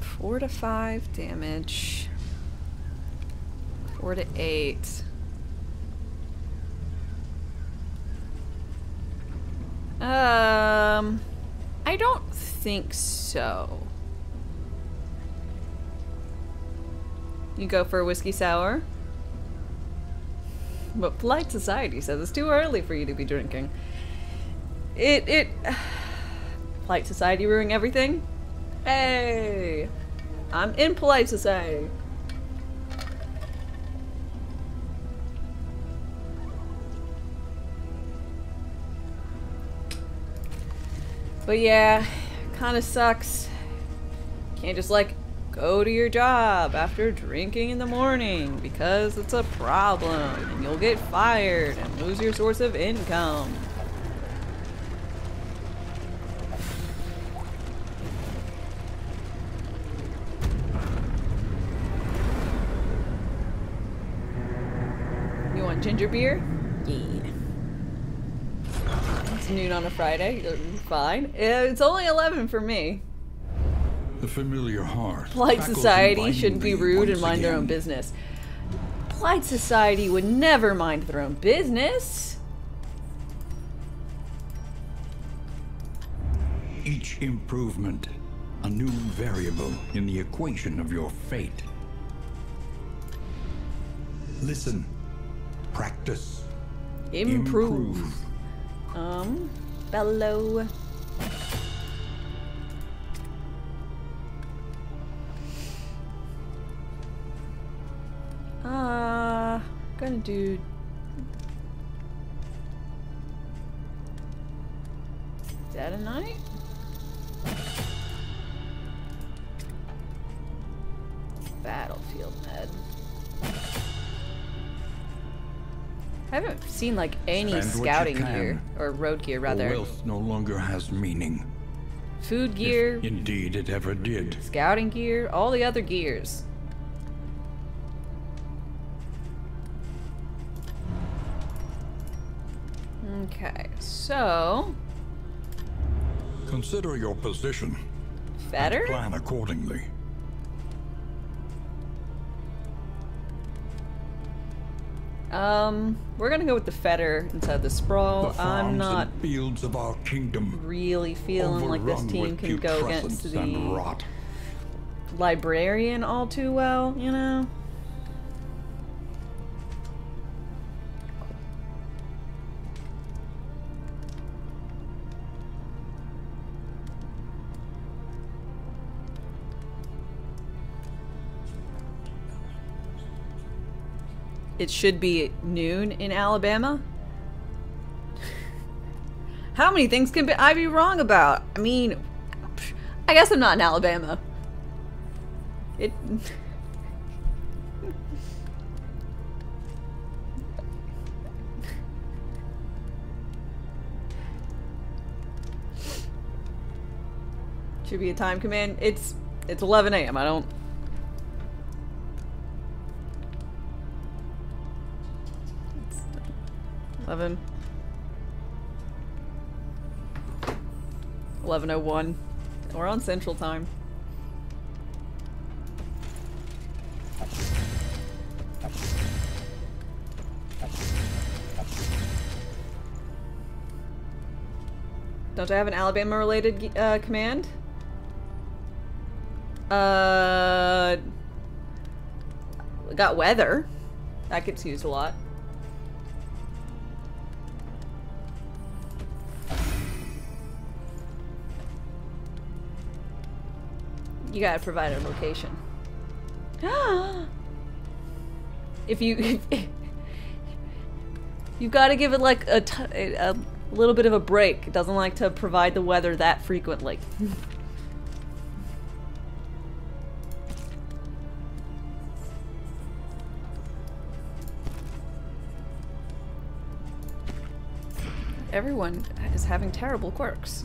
[SPEAKER 1] 4 to 5 damage. 4 to 8. I don't think so. You go for a whiskey sour? But polite society says it's too early for you to be drinking. Polite society ruining everything? Hey! I'm in polite society. But yeah, kinda sucks. Can't just like go to your job after drinking in the morning because it's a problem and you'll get fired and lose your source of income. You want ginger beer? Yeah. It's noon on a Friday. Fine. It's only 11 for me.
[SPEAKER 3] The familiar heart.
[SPEAKER 1] Polite society shouldn't be rude and mind their own business. Polite society would never mind their own business.
[SPEAKER 3] Each improvement, a new variable in the equation of your fate. Listen. Practice.
[SPEAKER 1] Improve. Bellow. Gonna do Dead of Night? Battlefield med. I haven't seen like any scouting gear or road gear rather.
[SPEAKER 3] Wealth no longer has meaning.
[SPEAKER 1] Food gear.
[SPEAKER 3] If indeed it ever did.
[SPEAKER 1] Scouting gear, all the other gears. Okay, so
[SPEAKER 3] Consider your position.
[SPEAKER 1] Fetter?
[SPEAKER 3] And plan accordingly.
[SPEAKER 1] We're gonna go with the fetter instead of the sprawl.
[SPEAKER 3] The farms
[SPEAKER 1] I'm not
[SPEAKER 3] and fields of our kingdom,
[SPEAKER 1] really feeling like this team can go against the librarian all too well, you know? It should be noon in Alabama. How many things can I be wrong about? I mean, I guess I'm not in Alabama. It... Should be a time command. It's 11 a.m. I don't... 11:01. We're on Central Time. Don't I have an Alabama-related command? Got weather. That gets used a lot. You gotta provide a location. If you... You've gotta give it like a little bit of a break. It doesn't like to provide the weather that frequently. Everyone is having terrible quirks.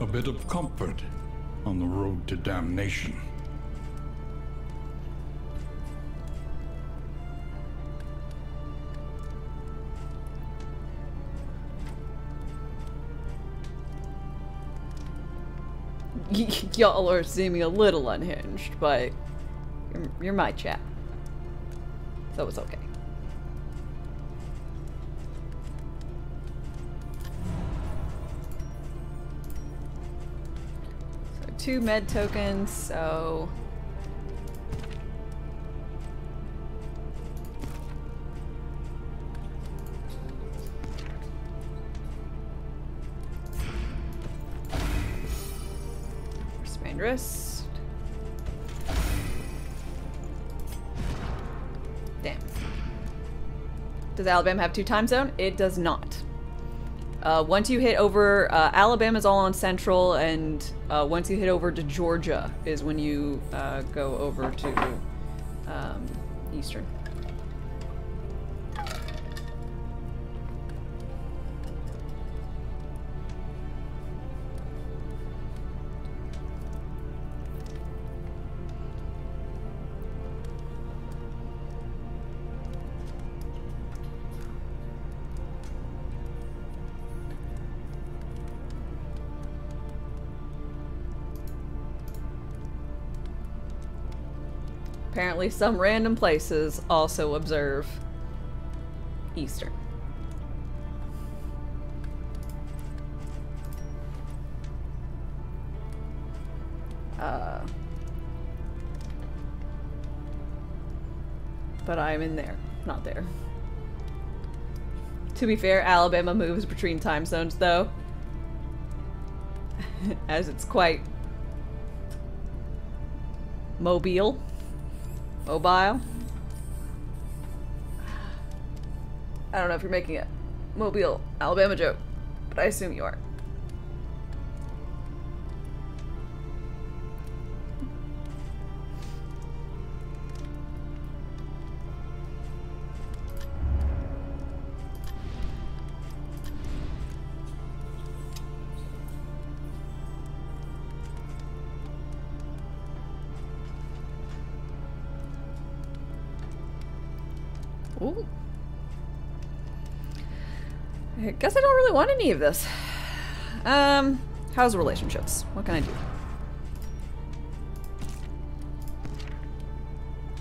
[SPEAKER 3] A bit of comfort on the road to damnation.
[SPEAKER 1] Y'all are seeming a little unhinged, but you're my chap. So it's okay. So 2 med tokens, so... Wrist. Damn. Does Alabama have 2 time zone? It does not. Once you hit over, Alabama's all on Central, and once you hit over to Georgia is when you go over to Eastern. Apparently some random places also observe Eastern. But I'm in there, not there. To be fair, Alabama moves between time zones though, as it's quite mobile. I don't know if you're making a Mobile, Alabama joke, but I assume you are. Ooh. I guess I don't really want any of this. How's relationships? What can I do?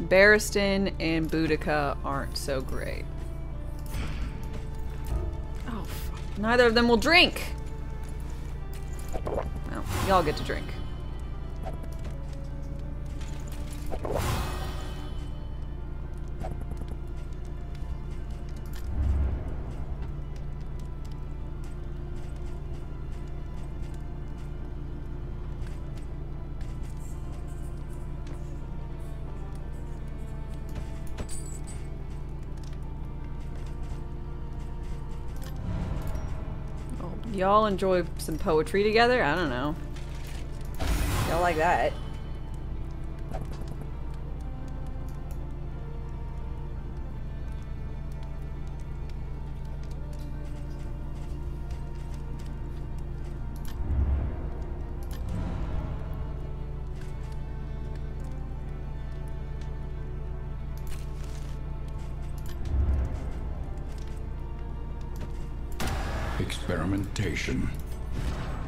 [SPEAKER 1] Barristan and Boudica aren't so great. Oh, fuck. Neither of them will drink! Well, y'all get to drink. Y'all enjoy some poetry together? I don't know. Y'all like that.
[SPEAKER 3] Experimentation.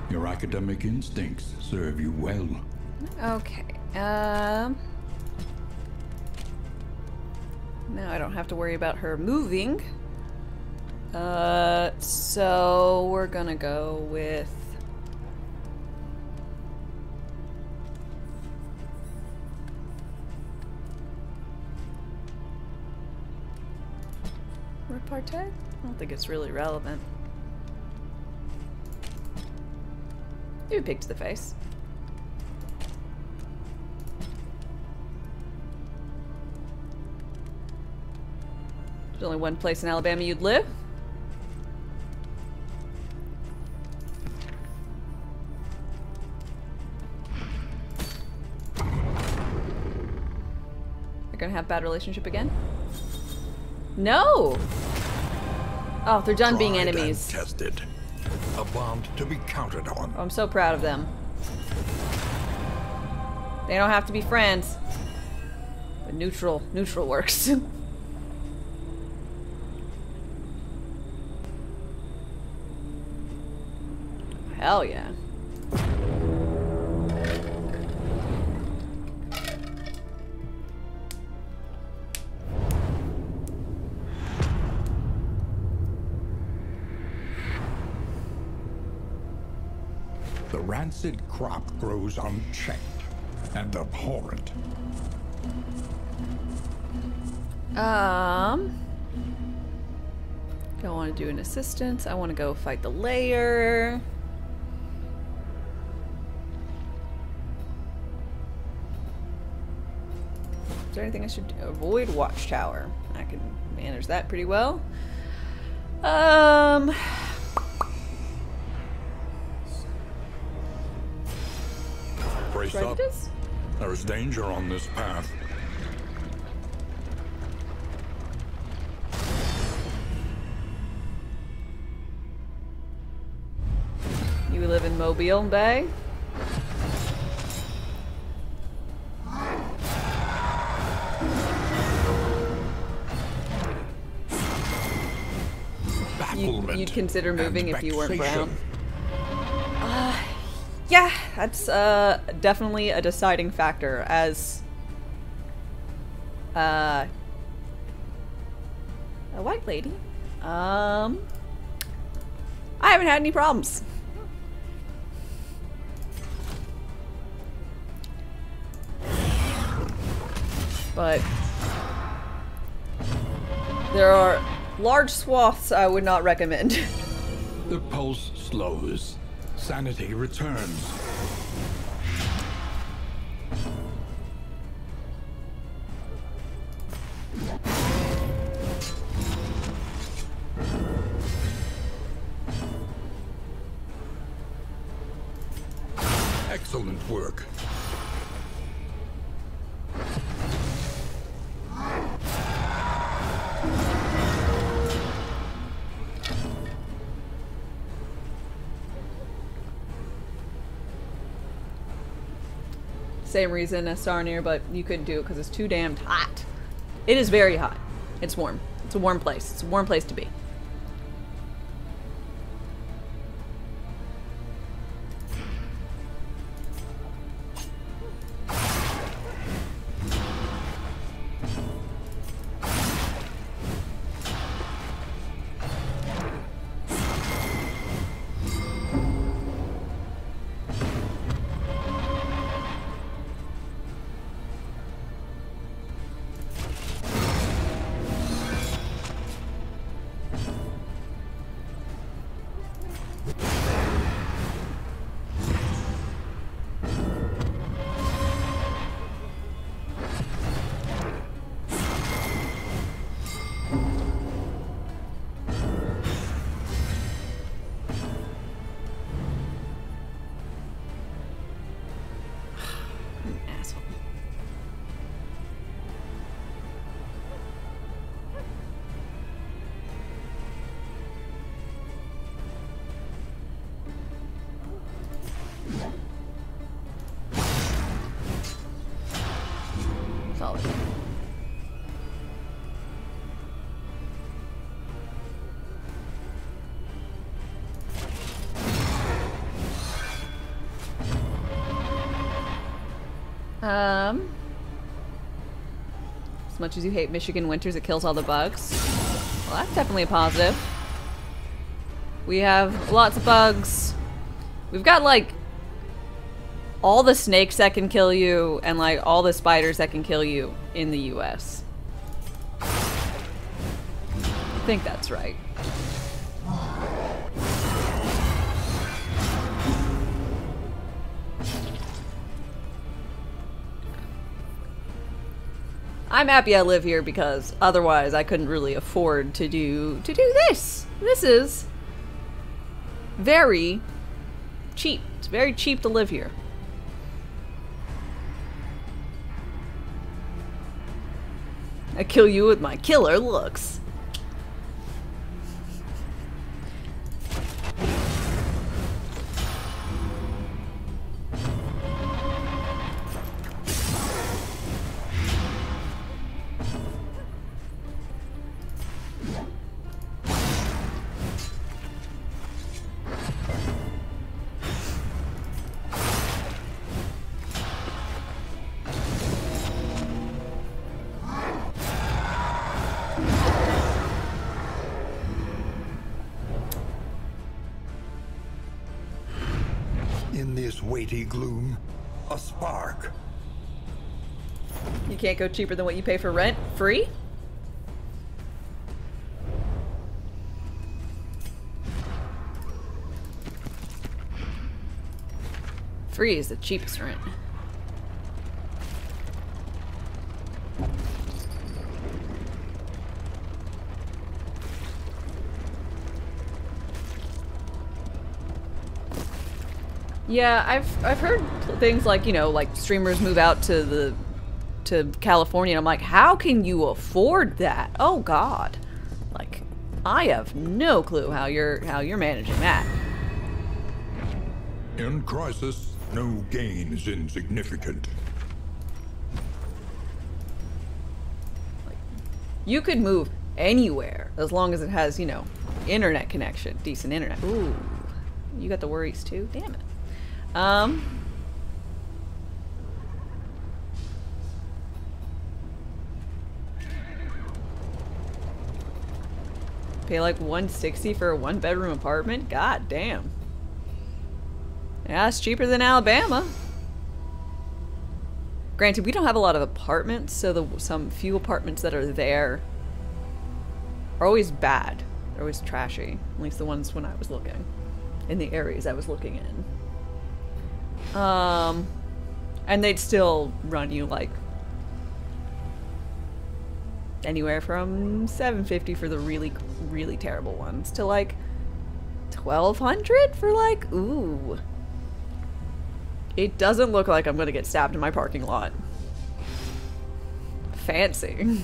[SPEAKER 3] Your academic instincts serve you well.
[SPEAKER 1] Okay, now I don't have to worry about her moving. So we're gonna go with... repartee? I don't think it's really relevant. Do a pig to the face. There's only one place in Alabama you'd live. You're gonna have a bad relationship again? No! Oh, they're done being enemies.
[SPEAKER 2] Tested. A bond to be counted on.
[SPEAKER 1] Oh, I'm so proud of them. They don't have to be friends. But neutral works. Hell yeah.
[SPEAKER 3] The rancid crop grows unchecked and abhorrent.
[SPEAKER 1] Don't want to do an assistance. I want to go fight the lair. Is there anything I should do? Avoid Watchtower. I can manage that pretty well.
[SPEAKER 2] Brace up.
[SPEAKER 1] Prejudice?
[SPEAKER 2] There's danger on this path.
[SPEAKER 1] You live in Mobile Bay? You'd consider moving if you weren't brown. Yeah, that's definitely a deciding factor as a white lady. I haven't had any problems. But there are large swaths I would not recommend.
[SPEAKER 3] The pulse slows. Sanity returns.
[SPEAKER 2] Excellent work.
[SPEAKER 1] Same reason as Sarnir, but you couldn't do it because it's too damned hot. It is very hot. It's warm. It's a warm place. It's a warm place to be. Solid. As much as you hate Michigan winters, it kills all the bugs. Well, that's definitely a positive. We have lots of bugs. We've got, like, all the snakes that can kill you and, like, all the spiders that can kill you in the US. I think that's right. I'm happy I live here because otherwise I couldn't really afford to do this. This is very cheap. It's very cheap to live here. I kill you with my killer looks.
[SPEAKER 3] In this weighty gloom, a spark.
[SPEAKER 1] You can't go cheaper than what you pay for rent? Free? Free is the cheapest rent. Yeah, I've heard things like, you know, like streamers move out to California, and I'm like, how can you afford that? Oh God. Like, I have no clue how you're managing that.
[SPEAKER 3] In crisis, no gain is insignificant.
[SPEAKER 1] You could move anywhere as long as it has, you know, internet connection, decent internet. Ooh, you got the worries too? Damn it. Pay like $160 for a one-bedroom apartment? God damn. Yeah, it's cheaper than Alabama. Granted, we don't have a lot of apartments, so some few apartments that are there are always bad. They're always trashy. At least the ones when I was looking. In the areas I was looking in. And they'd still run you like anywhere from $750 for the really, really terrible ones to like $1,200 for like, ooh. It doesn't look like I'm gonna get stabbed in my parking lot. Fancy.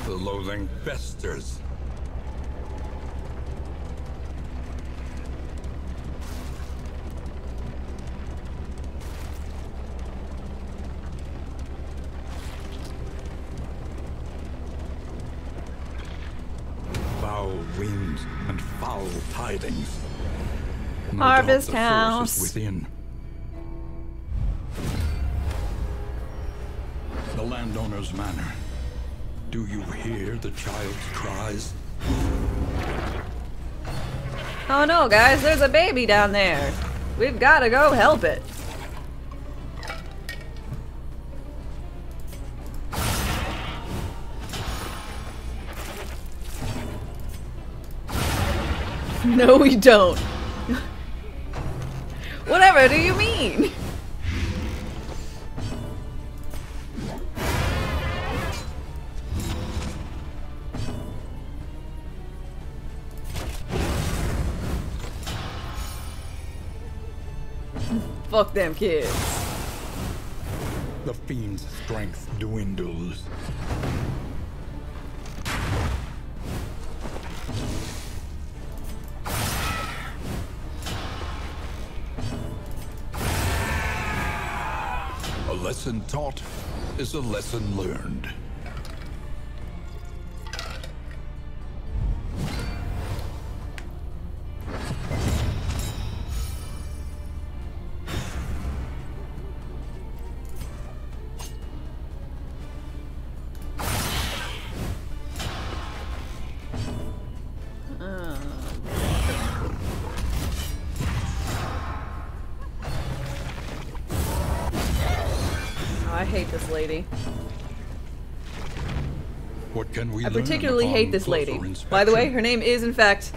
[SPEAKER 3] The loathing festers. Foul winds and foul tidings. No doubt
[SPEAKER 1] Harvest
[SPEAKER 3] the force
[SPEAKER 1] House.
[SPEAKER 3] is within. The landowner's manor. Do you hear the child's cries?
[SPEAKER 1] Oh no, guys, there's a baby down there. We've gotta go help it. No, we don't. Whatever do you mean? Fuck them kids.
[SPEAKER 3] The fiend's strength dwindles. A lesson taught is a lesson learned.
[SPEAKER 1] I hate this lady.
[SPEAKER 3] What can we
[SPEAKER 1] I
[SPEAKER 3] learn
[SPEAKER 1] particularly
[SPEAKER 3] upon
[SPEAKER 1] hate this
[SPEAKER 3] closer
[SPEAKER 1] lady.
[SPEAKER 3] inspection?
[SPEAKER 1] By the way, her name is, in fact,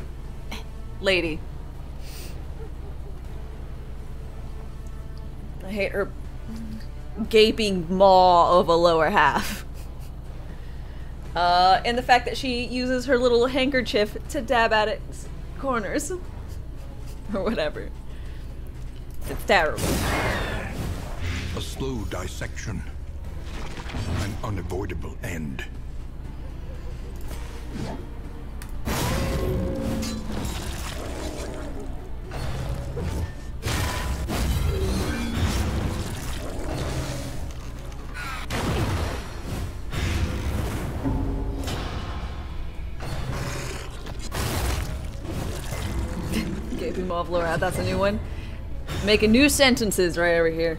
[SPEAKER 1] Lady. I hate her gaping maw of a lower half. And the fact that she uses her little handkerchief to dab at its corners. Or whatever. It's terrible.
[SPEAKER 3] A slow dissection. An unavoidable end.
[SPEAKER 1] Gaping maw of lower half, that's a new one. Making new sentences right over here.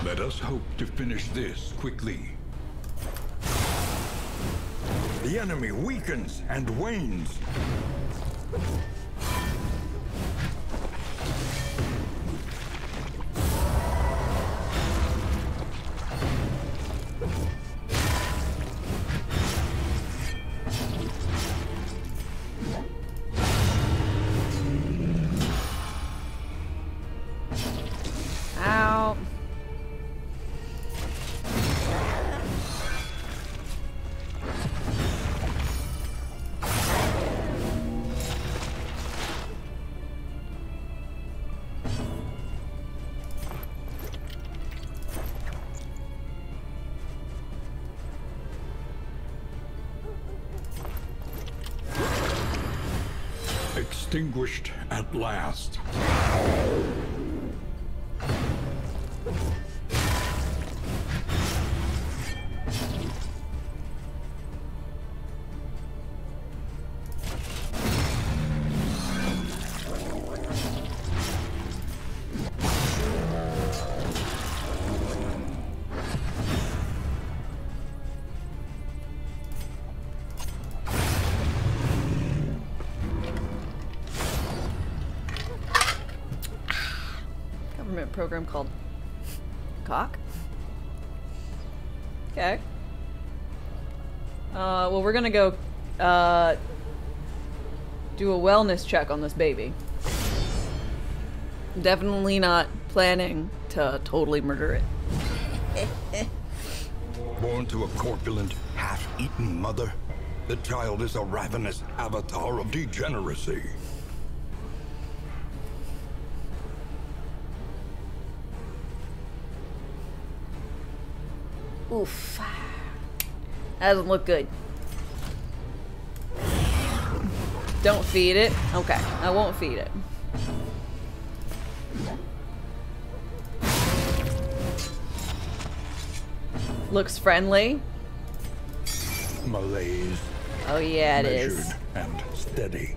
[SPEAKER 3] Let us hope to finish this quickly. The enemy weakens and wanes.
[SPEAKER 1] Ow.
[SPEAKER 3] Extinguished at last.
[SPEAKER 1] Government program called Cock. Okay. Well, we're gonna go do a wellness check on this baby. Definitely not planning to totally murder it.
[SPEAKER 3] Born to a corpulent, half-eaten mother, the child is a ravenous avatar of degeneracy.
[SPEAKER 1] Oof. That doesn't look good. Don't feed it. Okay, I won't feed it. Looks friendly.
[SPEAKER 3] Malaise.
[SPEAKER 1] Oh yeah, it
[SPEAKER 3] measured
[SPEAKER 1] is.
[SPEAKER 3] and steady.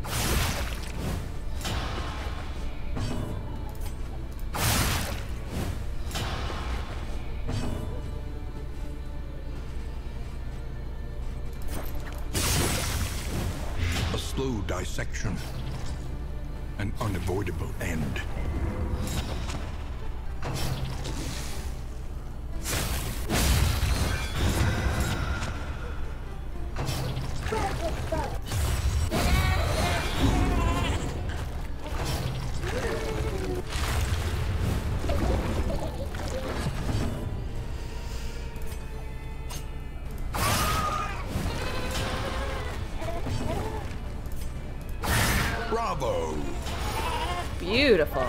[SPEAKER 3] A slow dissection. An unavoidable end. Bravo!
[SPEAKER 1] Beautiful.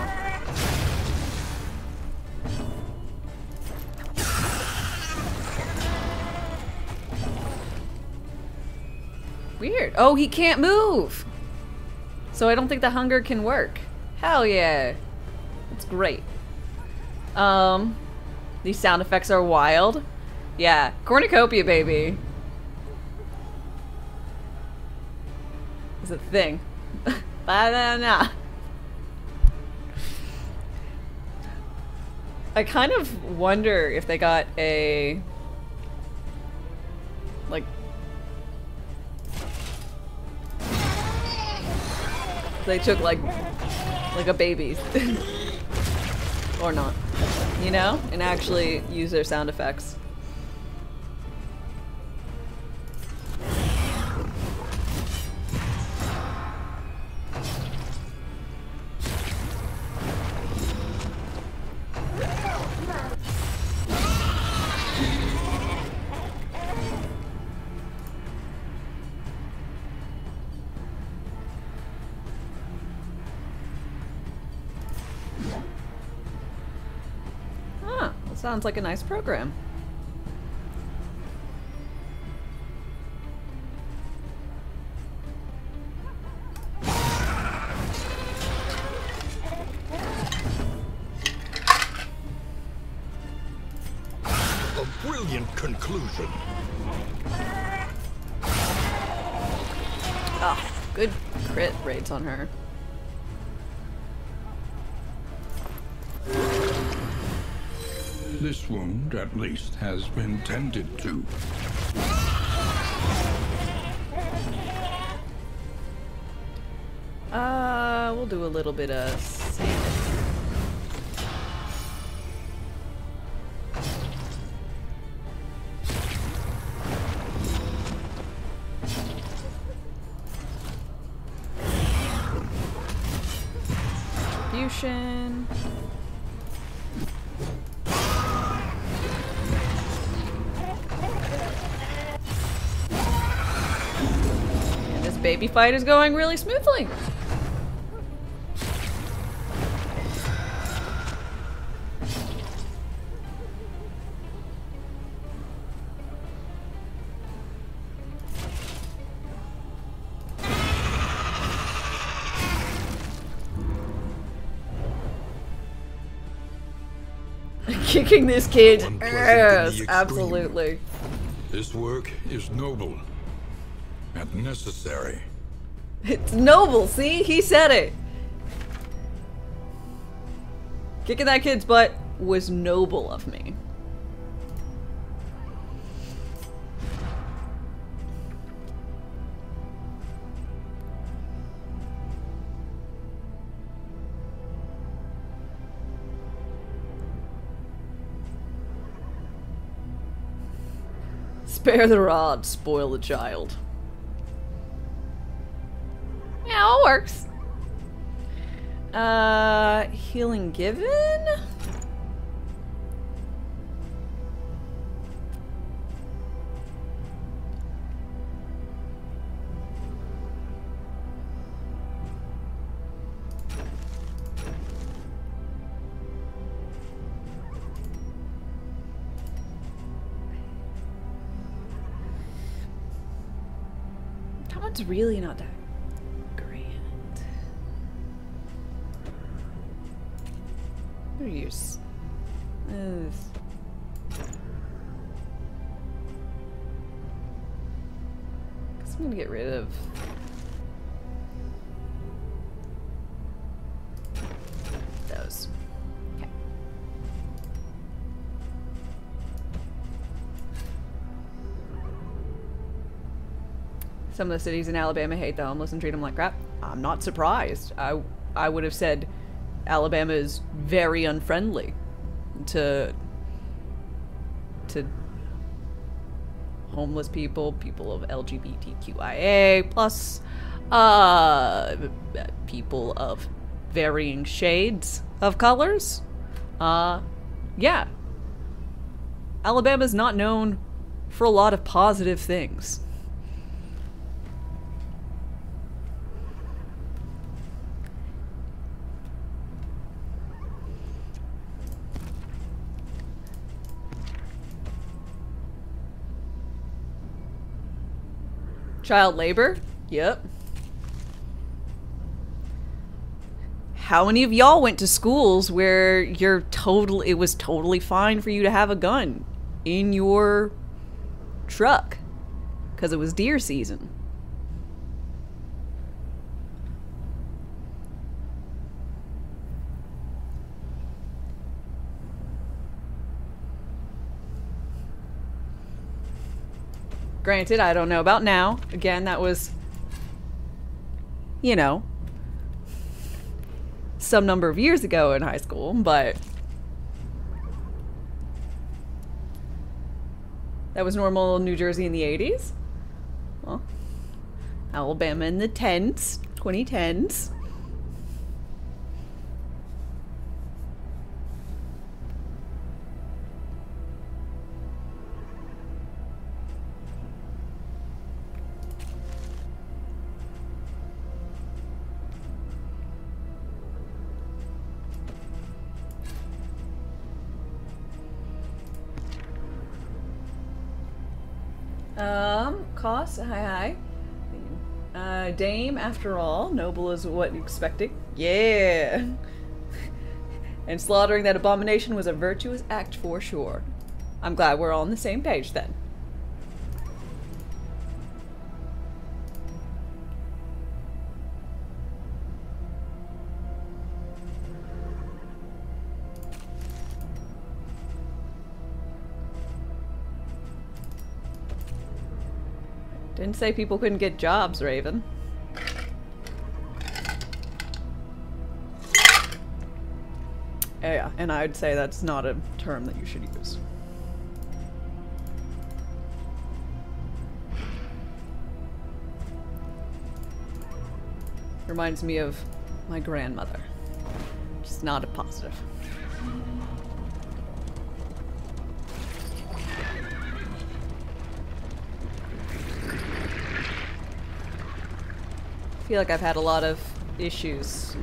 [SPEAKER 1] Weird. Oh, he can't move. So I don't think the hunger can work. Hell yeah. That's great. These sound effects are wild. Yeah, cornucopia, baby. It's a thing. Banana. I kind of wonder if they got a like they took like a baby or not, you know, and actually use their sound effects. Sounds like a nice program.
[SPEAKER 3] A brilliant conclusion.
[SPEAKER 1] Oh, good crit rates on her.
[SPEAKER 3] This wound, at least, has been tended to.
[SPEAKER 1] We'll do a little bit of sanity. Distribution. And this baby fight is going really smoothly. Kicking this kid's ass, absolutely.
[SPEAKER 2] This work is noble and necessary.
[SPEAKER 1] It's noble, see? He said it. Kicking that kid's butt was noble of me. Spare the rod, spoil the child. Yeah, it works. Healing given? It's really not that grand. No use. Guess I'm gonna get rid of those. Okay. Some of the cities in Alabama hate the homeless and treat them like crap. I'm not surprised. I would have said Alabama is very unfriendly to homeless people, people of LGBTQIA plus, people of varying shades of colors. Yeah. Alabama's not known for a lot of positive things. Child labor? Yep. How many of y'all went to schools where it was totally fine for you to have a gun in your truck because it was deer season? Granted, I don't know about now. Again, that was, you know, some number of years ago in high school, but that was normal in New Jersey in the 80s. Well, Alabama in the 2010s. Cost, hi. Dame, after all, noble is what you expected. Yeah. And slaughtering that abomination was a virtuous act for sure. I'm glad we're all on the same page then. Didn't say people couldn't get jobs, Raven. Yeah, and I'd say that's not a term that you should use. Reminds me of my grandmother. Just not a positive. I feel like I've had a lot of issues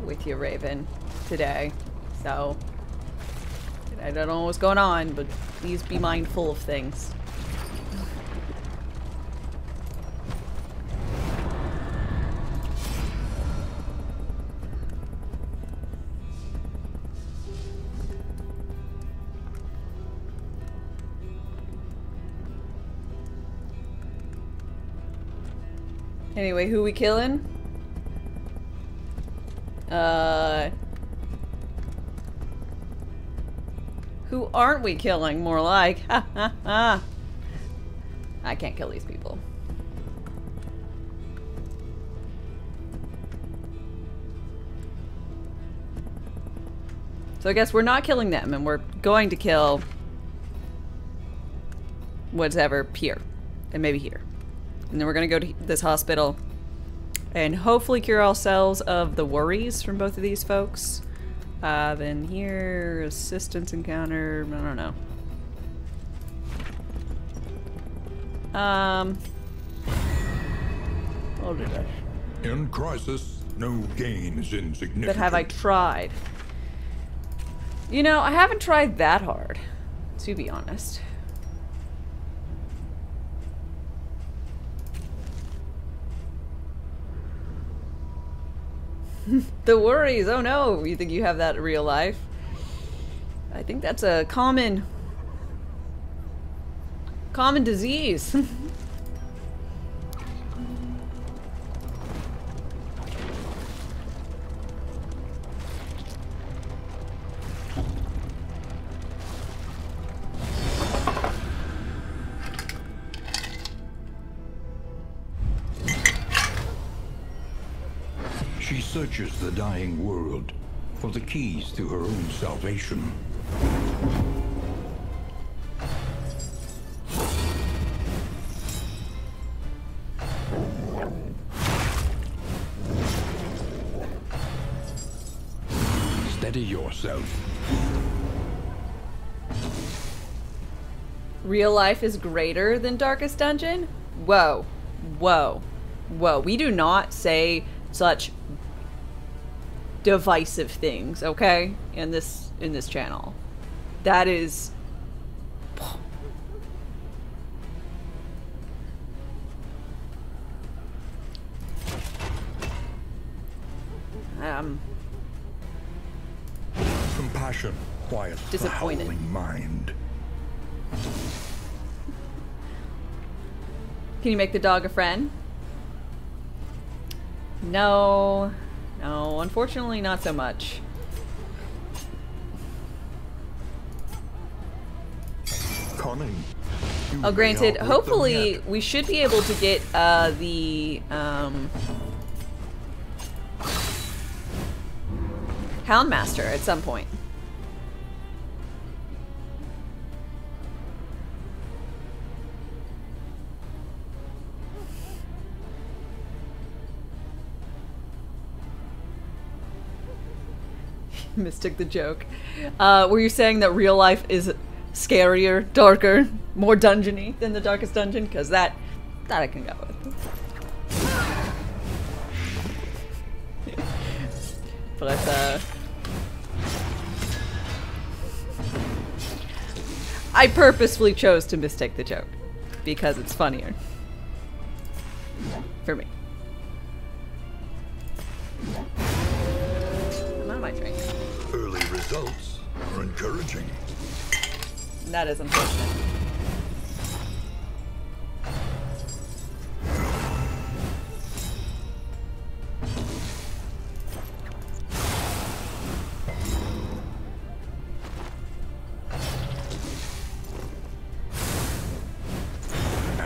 [SPEAKER 1] with you, Raven, today. So, I don't know what's going on, but please be mindful of things. Anyway, who we killing? Who aren't we killing? More like, ha ha ha. I can't kill these people. So I guess we're not killing them, and we're going to kill whatever here, and maybe here. And then we're gonna go to this hospital and hopefully cure ourselves of the worries from both of these folks. Then here, assistance encounter, I don't know. What did I?
[SPEAKER 3] In crisis, no gain is insignificant.
[SPEAKER 1] But have I tried? You know, I haven't tried that hard, to be honest. The worries, oh no, you think you have that in real life? I think that's a common disease.
[SPEAKER 3] She searches the dying world for the keys to her own salvation. Steady yourself.
[SPEAKER 1] Real life is greater than Darkest Dungeon? Whoa. Whoa. Whoa. We do not say such divisive things, okay? In this channel. That is
[SPEAKER 3] Compassion, quiet,
[SPEAKER 1] disappointed.
[SPEAKER 3] the howling mind.
[SPEAKER 1] Can you make the dog a friend? No. No, unfortunately not so much.
[SPEAKER 3] Conning.
[SPEAKER 1] Oh, granted, hopefully we should be able to get the Houndmaster at some point. Mistook the joke. Were you saying that real life is scarier, darker, more dungeony than the Darkest Dungeon? Because that I can go with. But I purposefully chose to mistake the joke because it's funnier for me. I'm out of my drink.
[SPEAKER 3] Early results are encouraging.
[SPEAKER 1] That is unfortunate.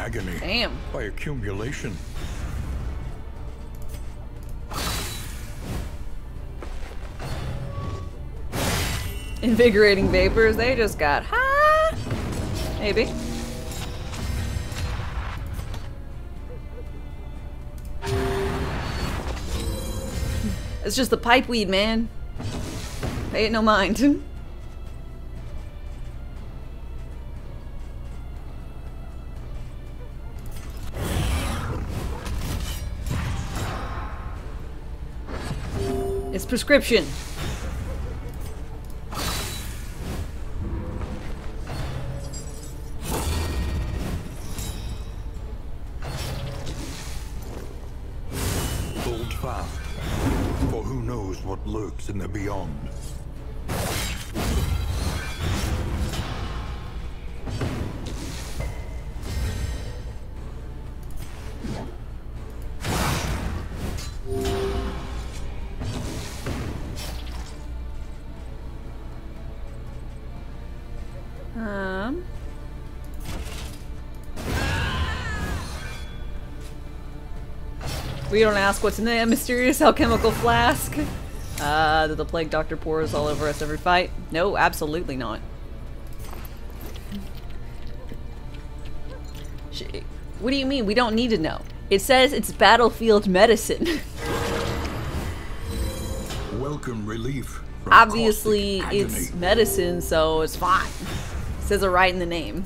[SPEAKER 3] agony.
[SPEAKER 1] Damn.
[SPEAKER 3] By accumulation.
[SPEAKER 1] Invigorating vapors, they just got high. Maybe. It's just the pipe weed, man. Pay it no mind. It's prescription.
[SPEAKER 2] Hold fast, for who knows what lurks in the beyond.
[SPEAKER 1] We don't ask what's in the mysterious alchemical flask. That the plague doctor pours all over us every fight. No, absolutely not. What do you mean? We don't need to know. It says it's battlefield medicine.
[SPEAKER 3] Welcome relief. From
[SPEAKER 1] Obviously,
[SPEAKER 3] caustic
[SPEAKER 1] it's
[SPEAKER 3] agony.
[SPEAKER 1] medicine, so it's fine. It says it right in the name.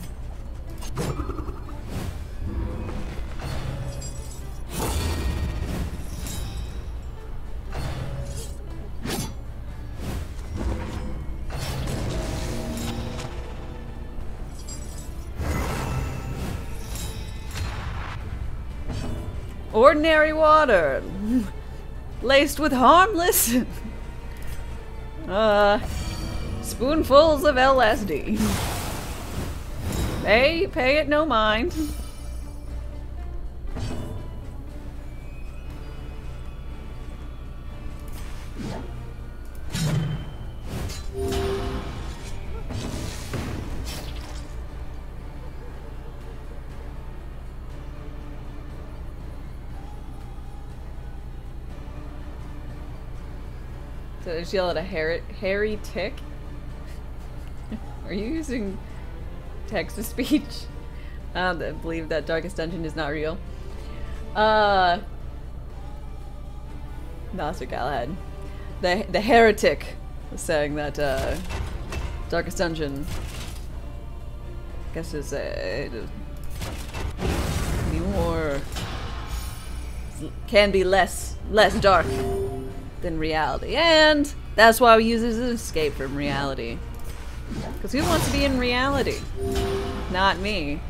[SPEAKER 1] Ordinary water, laced with harmless, spoonfuls of LSD. Pay it no mind. So I just yell at a hairy tick? Are you using text-to-speech? I believe that Darkest Dungeon is not real. Master Galahad. The heretic was saying that Darkest Dungeon, I guess, is can be less dark than reality, and that's why we use it as an escape from reality. Because who wants to be in reality? Not me.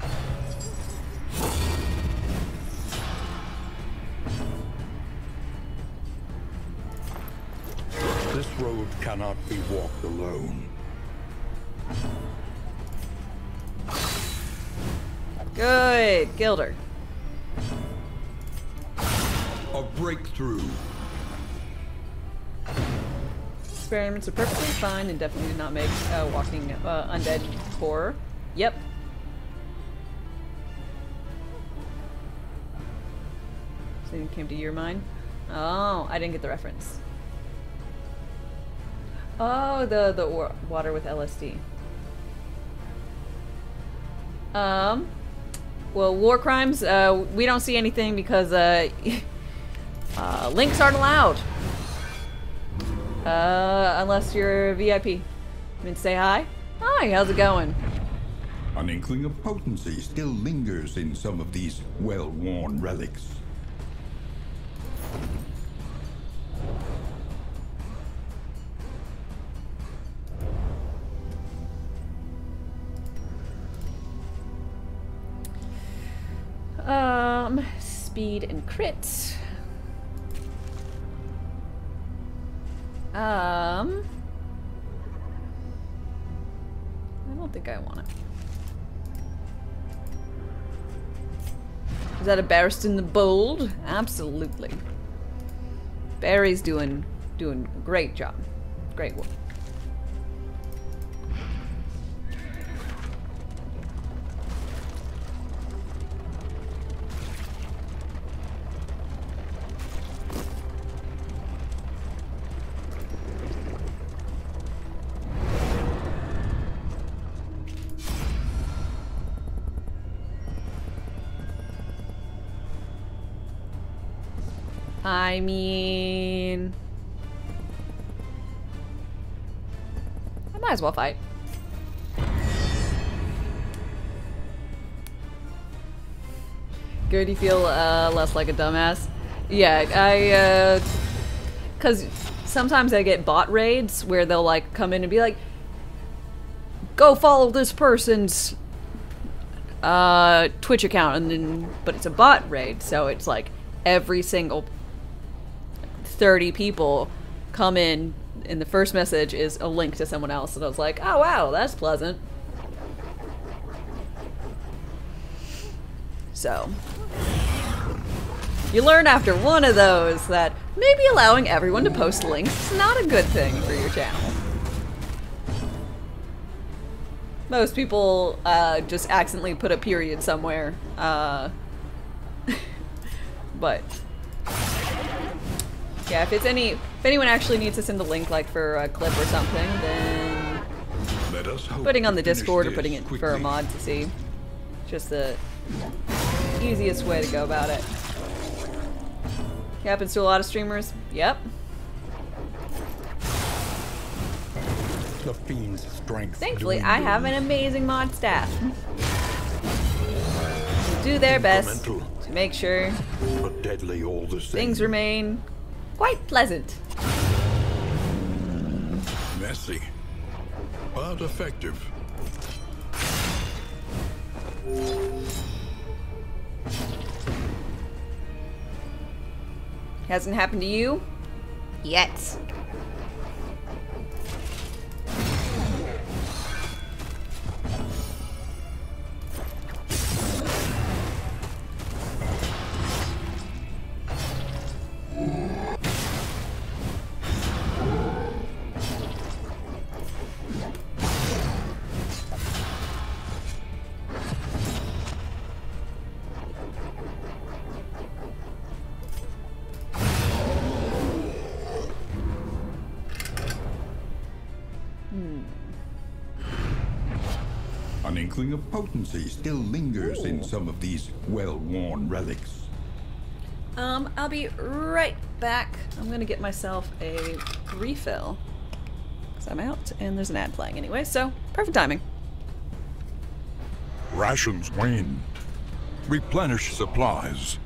[SPEAKER 2] This road cannot be walked alone.
[SPEAKER 1] Good, Gilder.
[SPEAKER 3] A breakthrough.
[SPEAKER 1] Experiments are perfectly fine and definitely do not make walking undead horror. Yep. Something came to your mind? Oh, I didn't get the reference. Oh, the water with LSD. Well, war crimes, we don't see anything because links aren't allowed. Unless you're a VIP. I mean, say hi. Hi, how's it going?
[SPEAKER 3] An inkling of potency still lingers in some of these well-worn relics.
[SPEAKER 1] Speed and crits. I don't think I want it. Is that a Barristan the Bold? Absolutely. Barry's doing a great job. Great work. I mean... I might as well fight. Good, you feel less like a dumbass? Yeah, cause sometimes I get bot raids where they'll like come in and be like, go follow this person's Twitch account, and then, but it's a bot raid, so it's like every single 30 people come in, and the first message is a link to someone else, and I was like, oh wow, that's pleasant. So, you learn after one of those that maybe allowing everyone to post links is not a good thing for your channel. Most people just accidentally put a period somewhere, but yeah, if anyone actually needs to send a link, like for a clip or something, then putting on the Discord or putting it for a mod to see, just the easiest way to go about it. It happens to a lot of streamers. Yep.
[SPEAKER 2] The fiend's strength.
[SPEAKER 1] Thankfully, I have an amazing mod staff who do their best to make sure
[SPEAKER 2] but deadly all the same.
[SPEAKER 1] things remain quite pleasant.
[SPEAKER 3] Messy, but effective.
[SPEAKER 1] Hasn't happened to you? Yet.
[SPEAKER 3] An inkling of potency still lingers in some of these well-worn relics.
[SPEAKER 1] I'll be right back. I'm gonna get myself a refill, because I'm out and there's an ad playing anyway, so perfect timing.
[SPEAKER 3] Rations wane. Replenish supplies.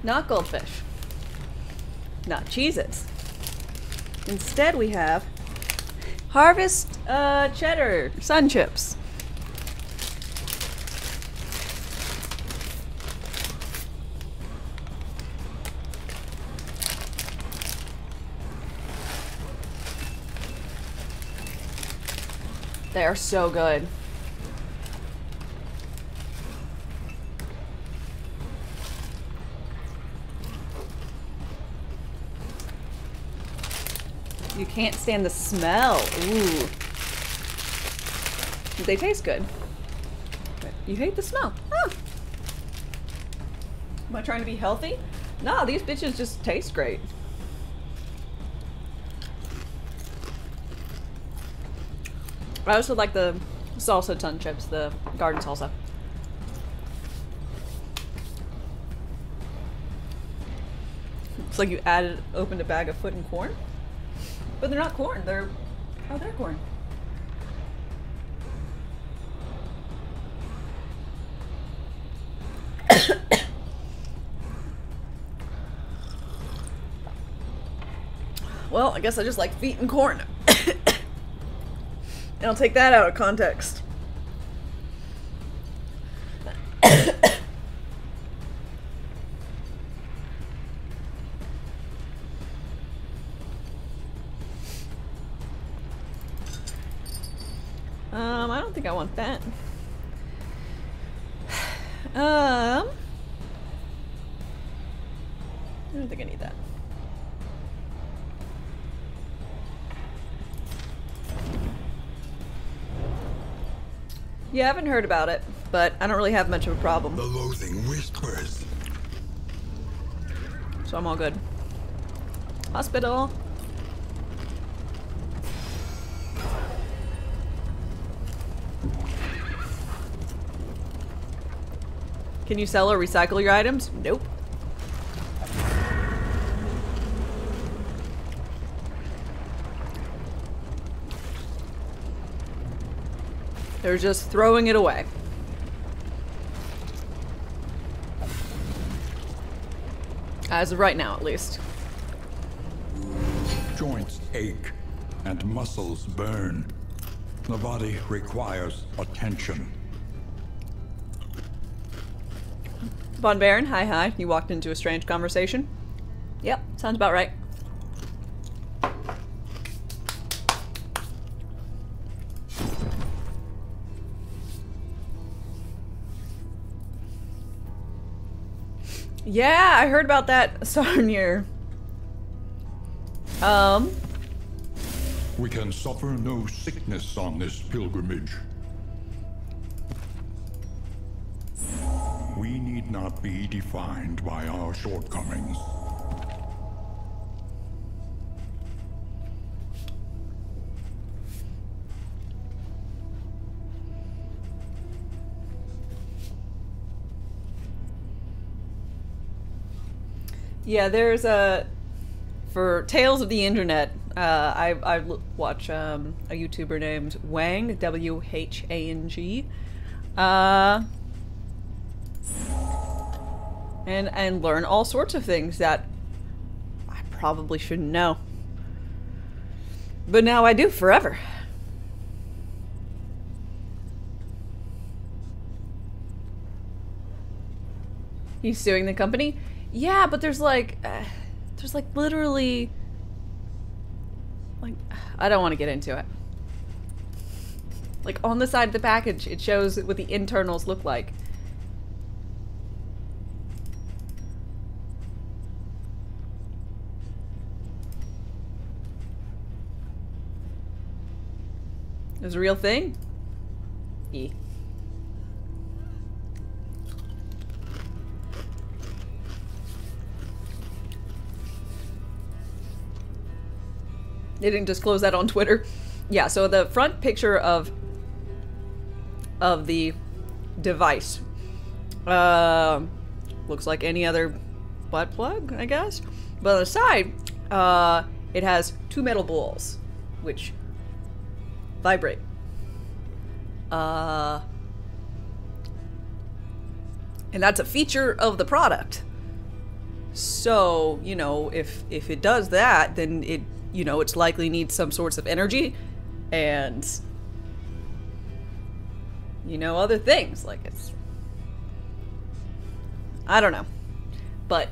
[SPEAKER 1] Not goldfish. Not Cheez-Its. Instead we have Harvest cheddar sun chips. They are so good. You can't stand the smell. Ooh. They taste good. But you hate the smell. Oh. Am I trying to be healthy? No, these bitches just taste great. I also like the salsa ton chips, the garden salsa. It's like you opened a bag of foot and corn. But they're not corn, they're corn. Well, I guess I just like feet and corn. And I'll take that out of context. I don't think I want that. I don't think I need that. Yeah, I haven't heard about it, but I don't really have much of a problem.
[SPEAKER 2] The loathing whispers.
[SPEAKER 1] So I'm all good. Hospital. Can you sell or recycle your items? Nope. They're just throwing it away. As of right now, at least.
[SPEAKER 3] Joints ache and muscles burn. The body requires attention.
[SPEAKER 1] Von Baron, hi. You walked into a strange conversation. Yep, sounds about right. Yeah, I heard about that, Sarnir.
[SPEAKER 3] We can suffer no sickness on this pilgrimage. We need not be defined by our shortcomings.
[SPEAKER 1] Yeah, there's for Tales of the Internet, I watch a YouTuber named Whang, W-H-A-N-G, and learn all sorts of things that I probably shouldn't know. But now I do, forever. He's suing the company? Yeah, but there's like literally, like, I don't want to get into it. Like, on the side of the package, it shows what the internals look like. It was a real thing? E. They didn't disclose that on Twitter. Yeah, so the front picture of the device looks like any other butt plug, I guess. But on the side, it has two metal balls, which vibrate. And that's a feature of the product. So, you know, if it does that, then it, you know, it's likely needs some sorts of energy and, you know, other things. Like, it's, I don't know. But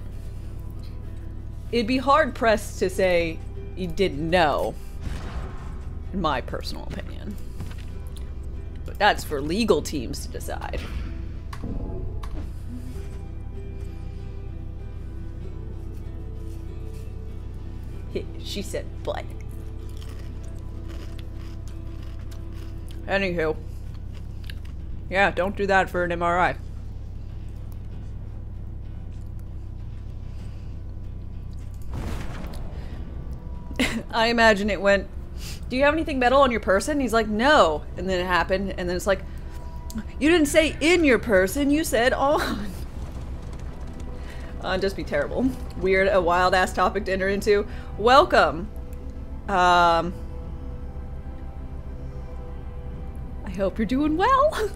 [SPEAKER 1] it'd be hard pressed to say you didn't know, in my personal opinion. But that's for legal teams to decide. She said, but. Anywho. Yeah, don't do that for an MRI. I imagine it went, do you have anything metal on your person? He's like, no. And then it happened, and then it's like, you didn't say in your person, you said on. Just be terrible. Weird, a wild ass topic to enter into. Welcome. I hope you're doing well.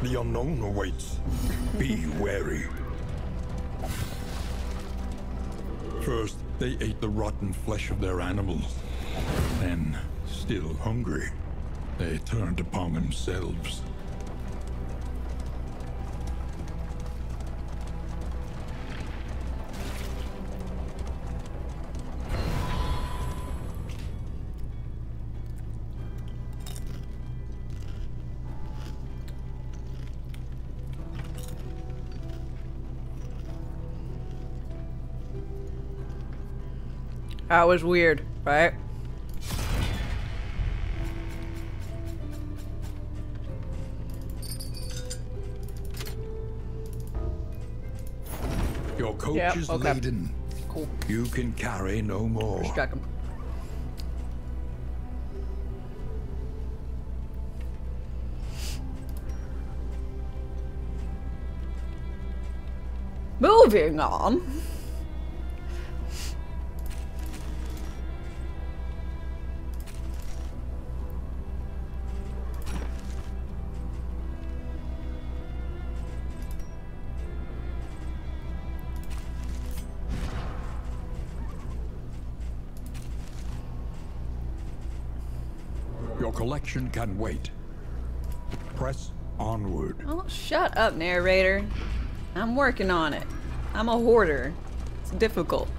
[SPEAKER 3] The unknown awaits. Be wary. First, they ate the rotten flesh of their animals. Then, still hungry, they turned upon themselves.
[SPEAKER 1] That was weird, right?
[SPEAKER 3] Your coach is laden.
[SPEAKER 1] Cool.
[SPEAKER 3] You can carry no more.
[SPEAKER 1] Distract him. Moving on.
[SPEAKER 3] Your collection can wait. Press onward.
[SPEAKER 1] Oh, shut up, narrator. I'm working on it. I'm a hoarder. It's difficult.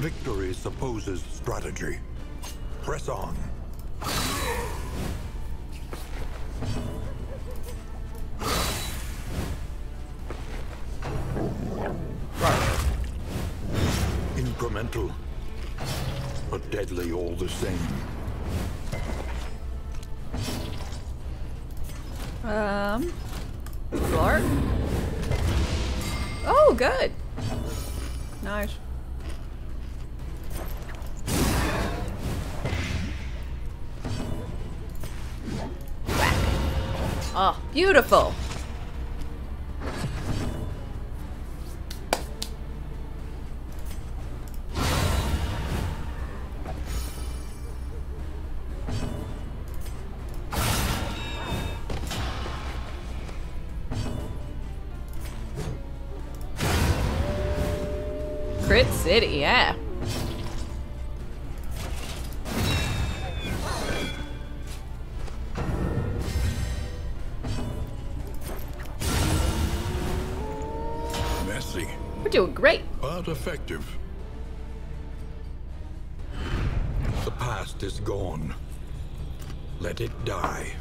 [SPEAKER 3] Victory supposes strategy. Press on. Incremental, but deadly all the same.
[SPEAKER 1] Clark? Oh, good. Nice. Oh, beautiful. Crit City, yeah.
[SPEAKER 3] Messy,
[SPEAKER 1] We're doing great.
[SPEAKER 3] but effective. The past is gone. Let it die.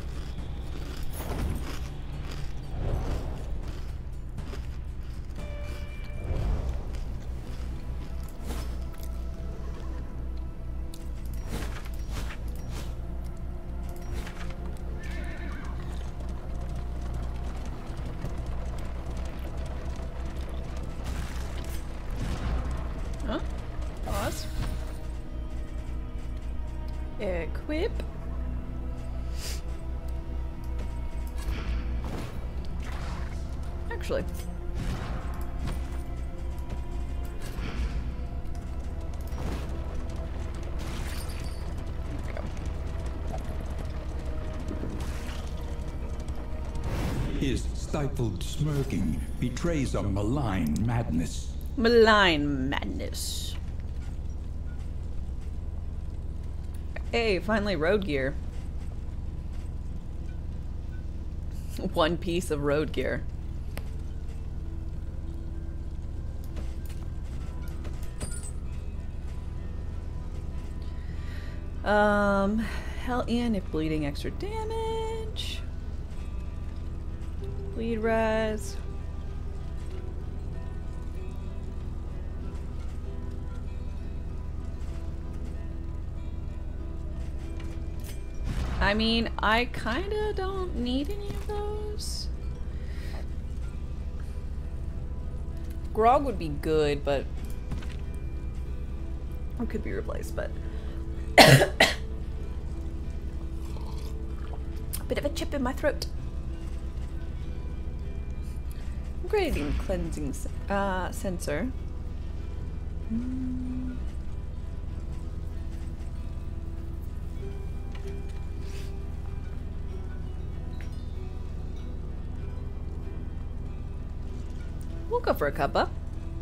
[SPEAKER 1] Huh? Pause. Equip. Actually. There we go.
[SPEAKER 3] His stifled smirking betrays a malign madness.
[SPEAKER 1] Malign madness. Hey, finally road gear. One piece of road gear. Hellion if bleeding extra damage. Bleed res. I mean, I kinda don't need any of those. Grog would be good, but it could be replaced, but a bit of a chip in my throat. Upgrading cleansing sensor. We'll go for a cuppa.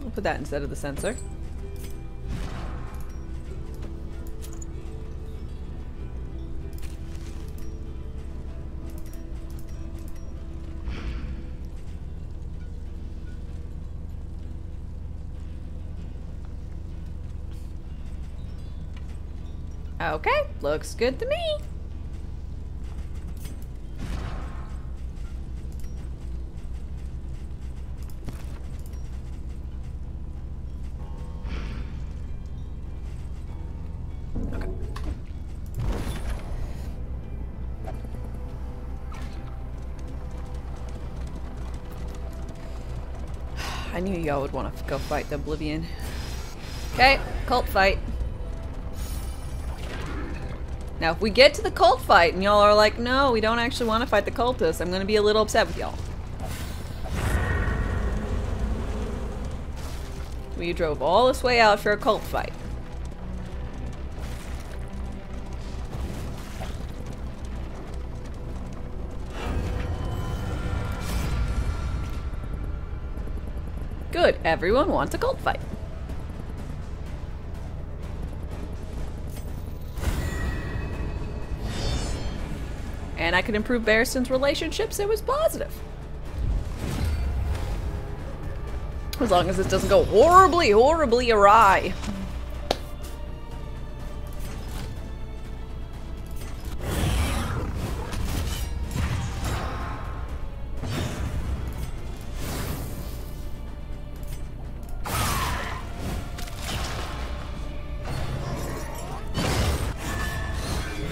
[SPEAKER 1] We'll put that instead of the sensor. Okay, looks good to me. Okay. I knew y'all would want to go fight the Oblivion. Okay, cult fight. Now, if we get to the cult fight and y'all are like, no, we don't actually want to fight the cultists, I'm going to be a little upset with y'all. We drove all this way out for a cult fight. Good, everyone wants a cult fight. And I could improve Barristan's relationships, it was positive. As long as this doesn't go horribly, horribly awry.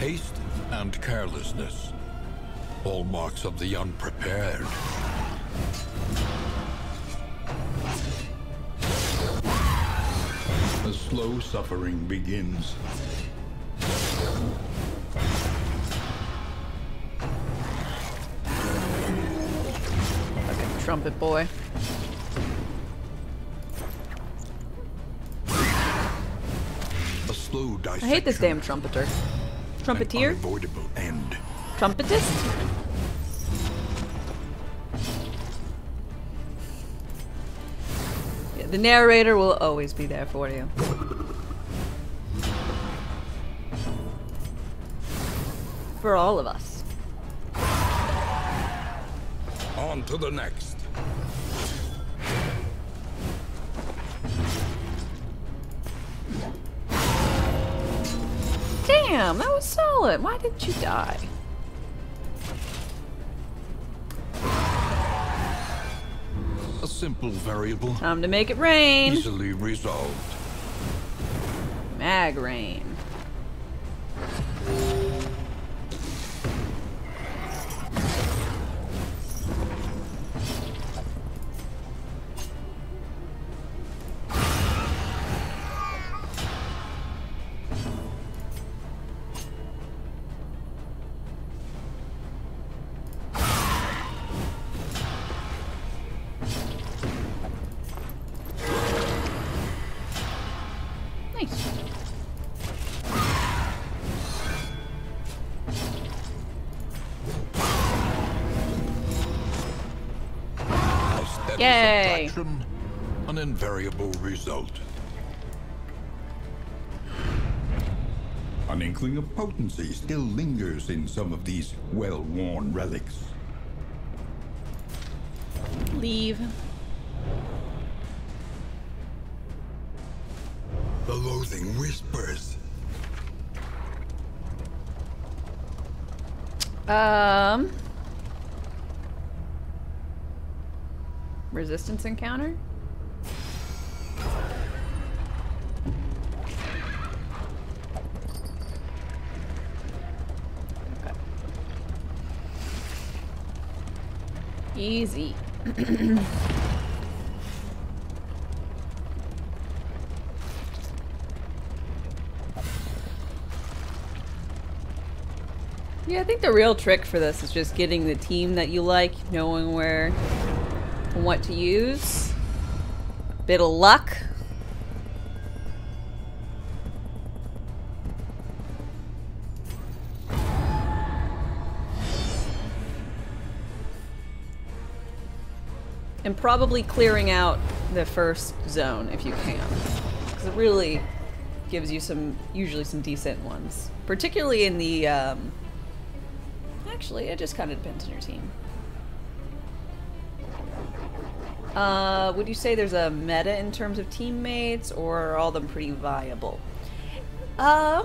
[SPEAKER 2] Haste and carelessness. Hallmarks of the unprepared.
[SPEAKER 3] The slow suffering begins.
[SPEAKER 1] Fucking trumpet boy.
[SPEAKER 2] A slow
[SPEAKER 1] I hate this damn trumpeter. Trumpeteer?
[SPEAKER 2] Unavoidable end.
[SPEAKER 1] Trumpetist? Yeah, the narrator will always be there for you. For all of us.
[SPEAKER 2] On to the next.
[SPEAKER 1] Damn, that was solid. Why didn't you die?
[SPEAKER 2] A simple variable.
[SPEAKER 1] Time to make it rain.
[SPEAKER 2] Easily resolved.
[SPEAKER 1] Mag rain. Nice.
[SPEAKER 2] A steady
[SPEAKER 1] Yay.
[SPEAKER 2] subtraction, an invariable result.
[SPEAKER 3] An inkling of potency still lingers in some of these well-worn relics.
[SPEAKER 1] Leave.
[SPEAKER 2] The loathing whispers.
[SPEAKER 1] Resistance encounter? Okay. Easy. Yeah, I think the real trick for this is just getting the team that you like, knowing where and what to use. A bit of luck. And probably clearing out the first zone if you can. Because it really gives you usually some decent ones. Particularly in the, actually, it just kind of depends on your team. Would you say there's a meta in terms of teammates, or are all of them pretty viable? I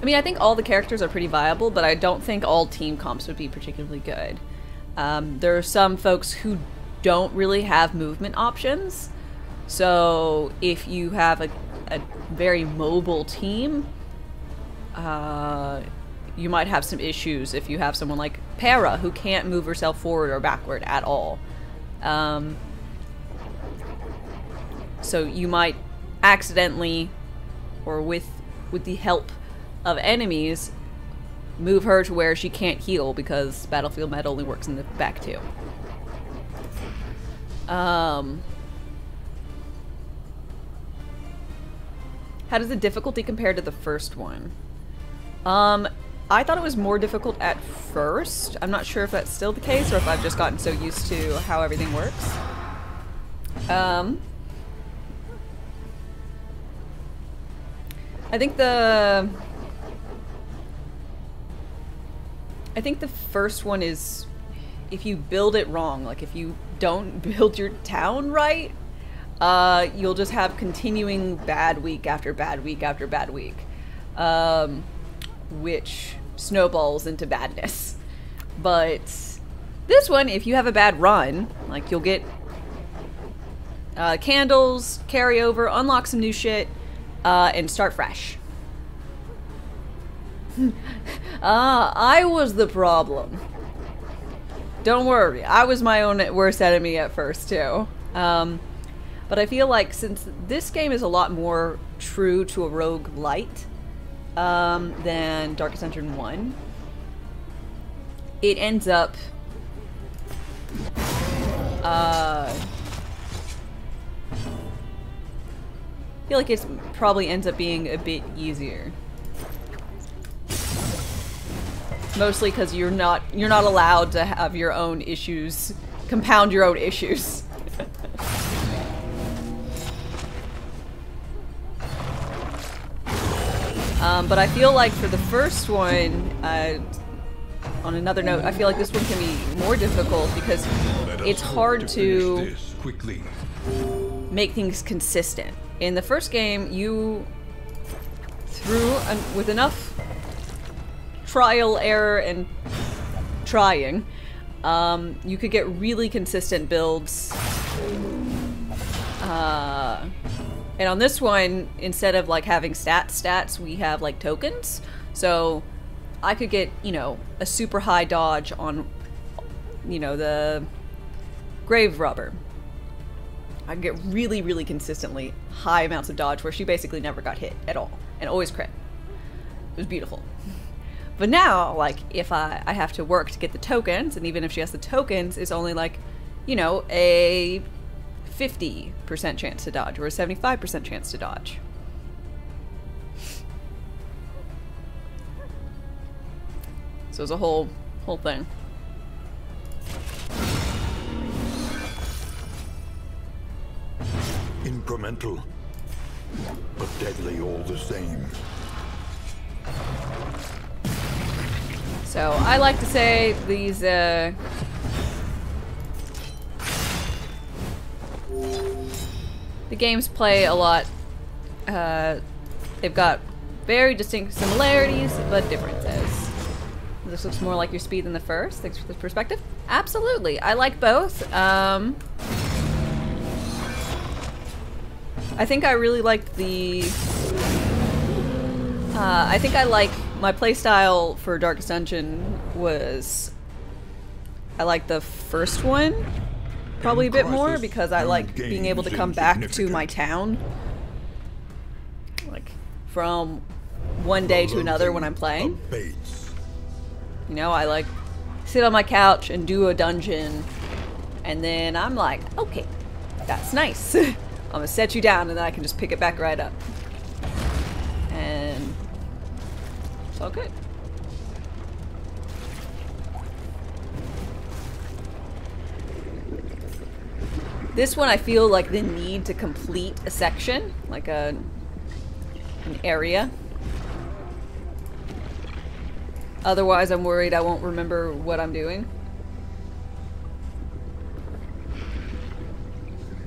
[SPEAKER 1] mean, I think all the characters are pretty viable, but I don't think all team comps would be particularly good. There are some folks who don't really have movement options, so if you have a very mobile team, you might have some issues if you have someone like Para who can't move herself forward or backward at all. So you might accidentally, or with the help of enemies, move her to where she can't heal because Battlefield Med only works in the back too. How does the difficulty compare to the first one? I thought it was more difficult at first. I'm not sure if that's still the case or if I've just gotten so used to how everything works. I think the first one is, if you build it wrong, like if you don't build your town right, you'll just have continuing bad week after bad week after bad week. Which snowballs into badness. But this one, if you have a bad run, like you'll get candles, carry over, unlock some new shit, and start fresh. I was the problem. Don't worry, I was my own worst enemy at first too. But I feel like since this game is a lot more true to a roguelite than Darkest Dungeon 1, it ends up I feel like it probably ends up being a bit easier. Mostly because you're not allowed to have your own issues, compound your own issues. But I feel like for the first one, on another note, I feel like this one can be more difficult because it's hard to...
[SPEAKER 3] Quickly.
[SPEAKER 1] make things consistent. In the first game, you with enough trial, error, and trying, you could get really consistent builds. And on this one, instead of like having stats, we have like tokens. So I could get, you know, a super high dodge on, you know, the grave robber. I could get really, really consistently high amounts of dodge where she basically never got hit at all and always crit. It was beautiful. But now, like, if I have to work to get the tokens, and even if she has the tokens, it's only like, you know, a 50% chance to dodge or a 75% chance to dodge. So it's a whole thing.
[SPEAKER 3] Incremental, but deadly all the same.
[SPEAKER 1] So I like to say these the games play a lot. They've got very distinct similarities, but differences. This looks more like your speed than the first. Thanks for this perspective. Absolutely, I like both. I think I really liked the. I think I like my playstyle for Darkest Dungeon was. I like the first one probably a bit more because I like being able to come back to my town, like from one day to another when I'm playing. You know, I like sit on my couch and do a dungeon, and then I'm like, okay, that's nice. I'm gonna set you down, and then I can just pick it back right up. And it's all good. This one I feel like the need to complete a section, like an area. Otherwise I'm worried I won't remember what I'm doing.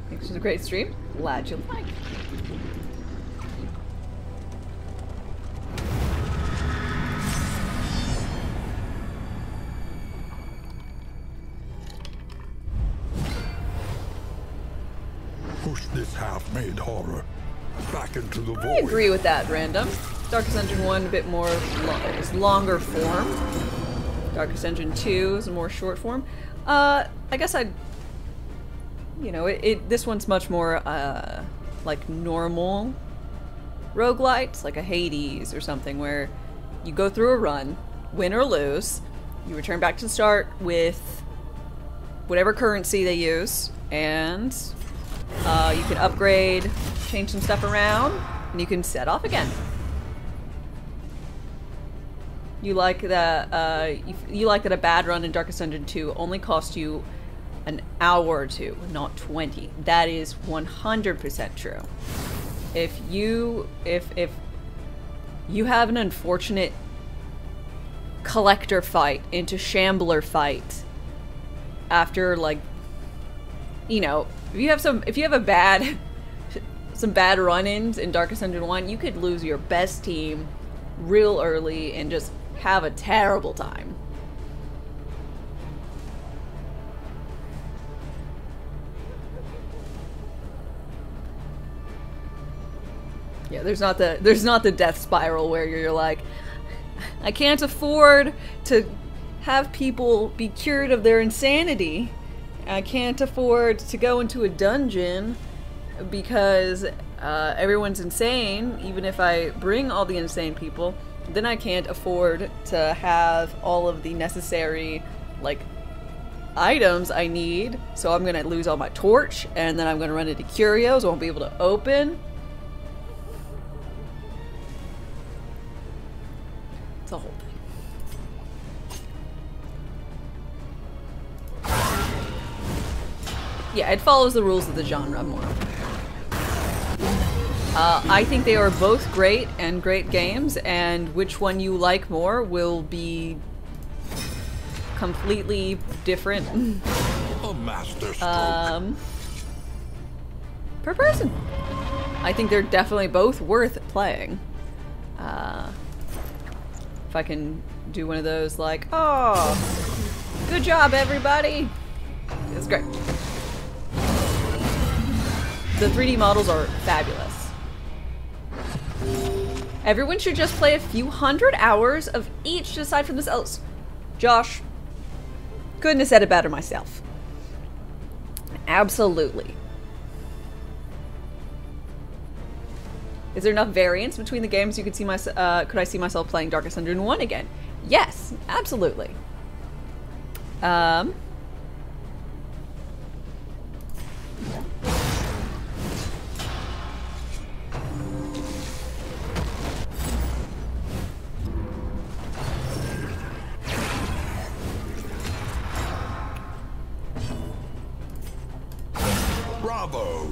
[SPEAKER 1] This was a great stream. Glad you like.
[SPEAKER 3] Push this half-made horror back into the void.
[SPEAKER 1] I agree with that, Random. Darkest Dungeon 1 a bit more is longer form. Darkest Dungeon 2 is a more short form. I guess I'd, you know, this one's much more like normal roguelites, like a Hades or something, where you go through a run, win or lose, you return back to the start with whatever currency they use, and you can upgrade, change some stuff around, and you can set off again. You like that? You like that a bad run in Darkest Dungeon 2 only cost you an hour or two, not 20. That is 100% true. If you have an unfortunate collector fight into shambler fight after, like, you know, if you have a bad some bad run-ins in Darkest Dungeon 1, you could lose your best team real early and just have a terrible time. Yeah, there's not the death spiral where you're like, I can't afford to have people be cured of their insanity. I can't afford to go into a dungeon because everyone's insane, even if I bring all the insane people. Then I can't afford to have all of the necessary, like, items I need, so I'm gonna lose all my torch, and then I'm gonna run into curios I won't be able to open. It's a whole thing. Yeah, it follows the rules of the genre more. I think they are both great and great games, and which one you like more will be completely different.
[SPEAKER 3] A master stroke.
[SPEAKER 1] per person. I think they're definitely both worth playing. If I can do one of those like, oh, good job everybody. It's great. The 3D models are fabulous. Everyone should just play a few hundred hours of each to decide for themselves. Josh, couldn't have said it better myself. Absolutely. Is there enough variance between the games you could see could I see myself playing Darkest Dungeon 1 again? Yes, absolutely.
[SPEAKER 3] Bravo!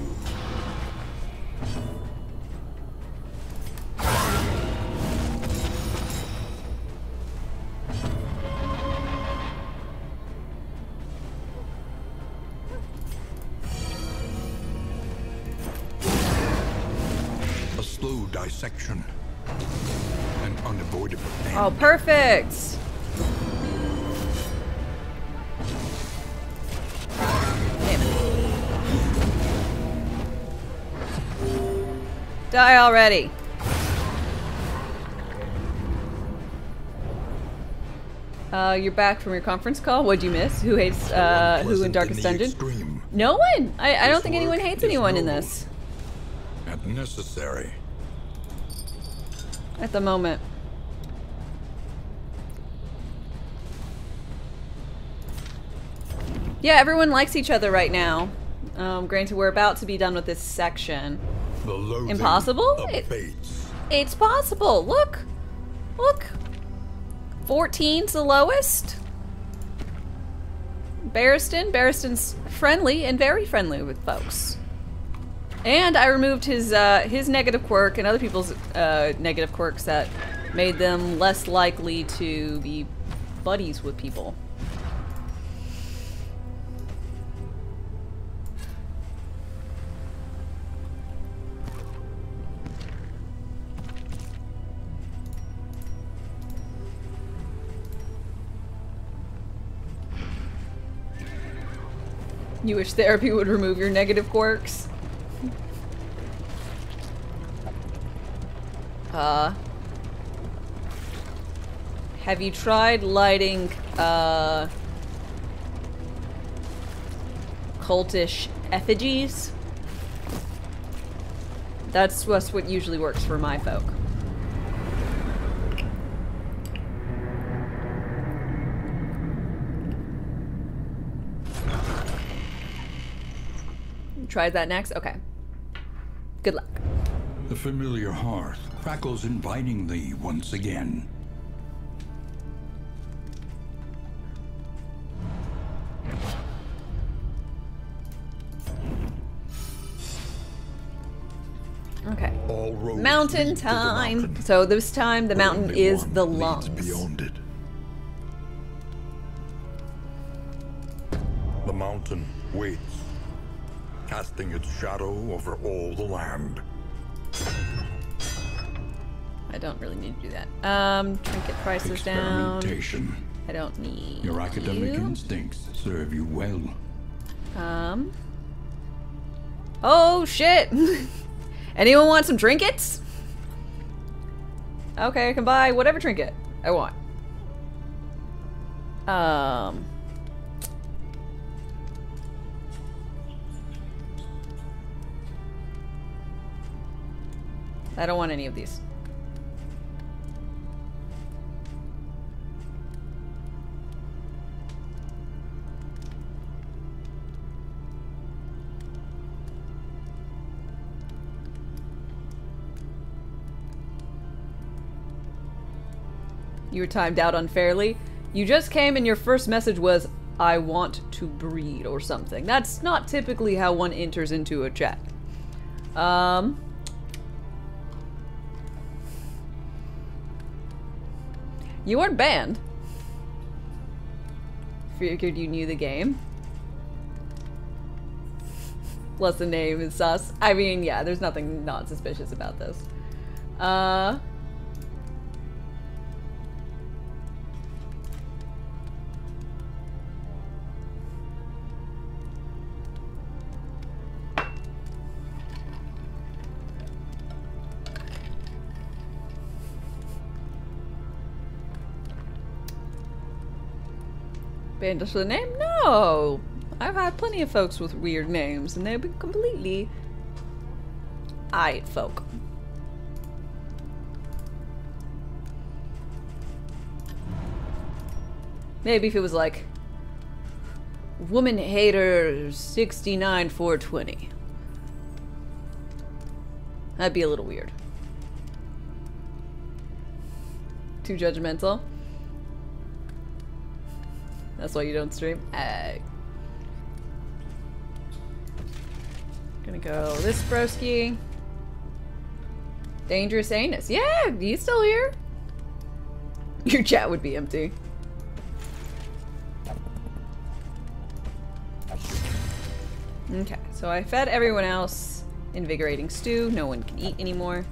[SPEAKER 3] A slow dissection. An unavoidable end.
[SPEAKER 1] Oh, perfect! Damn it. Die already! You're back from your conference call? What'd you miss? Who hates, who in Darkest Dungeon?
[SPEAKER 3] Extreme.
[SPEAKER 1] No one! I don't think
[SPEAKER 3] This
[SPEAKER 1] anyone
[SPEAKER 3] work
[SPEAKER 1] hates
[SPEAKER 3] is
[SPEAKER 1] anyone in
[SPEAKER 3] noble
[SPEAKER 1] this.
[SPEAKER 3] And necessary.
[SPEAKER 1] At the moment. Yeah, everyone likes each other right now. Granted, we're about to be done with this section.
[SPEAKER 3] The loathing
[SPEAKER 1] Impossible?
[SPEAKER 3] abates.
[SPEAKER 1] It's possible. Look. Look. 14's the lowest. Barriston's friendly and very friendly with folks. And I removed his negative quirk and other people's negative quirks that made them less likely to be buddies with people. You wish therapy would remove your negative quirks? Have you tried lighting, cultish effigies? That's what usually works for my folk. Tried that next? Okay. Good luck.
[SPEAKER 3] The familiar hearth crackles invitingly once again.
[SPEAKER 1] Okay.
[SPEAKER 3] All roads
[SPEAKER 1] Mountain
[SPEAKER 3] lead to the
[SPEAKER 1] time.
[SPEAKER 3] mountain.
[SPEAKER 1] So this time the mountain
[SPEAKER 3] Only
[SPEAKER 1] is
[SPEAKER 3] one
[SPEAKER 1] the
[SPEAKER 3] leads
[SPEAKER 1] lungs.
[SPEAKER 3] beyond it. The mountain waits, casting its shadow over all the land.
[SPEAKER 1] I don't really need to do that. Trinket prices down.
[SPEAKER 3] Experimentation.
[SPEAKER 1] I don't need
[SPEAKER 3] Your academic
[SPEAKER 1] you.
[SPEAKER 3] instincts serve you well.
[SPEAKER 1] Oh shit! Anyone want some trinkets? Okay, I can buy whatever trinket I want. I don't want any of these. You were timed out unfairly. You just came and your first message was, I want to breed or something. That's not typically how one enters into a chat. You weren't banned. Figured you knew the game. Plus the name is sus. I mean, yeah, there's nothing not suspicious about this. Bandage for the name? No! I've had plenty of folks with weird names, and they've been completely aight folk. Maybe if it was like Woman Hater 69420. That'd be a little weird. Too judgmental. That's why you don't stream? Gonna go this broski. Dangerous Anus. Yeah, he's still here. Your chat would be empty. Okay, so I fed everyone else invigorating stew. No one can eat anymore.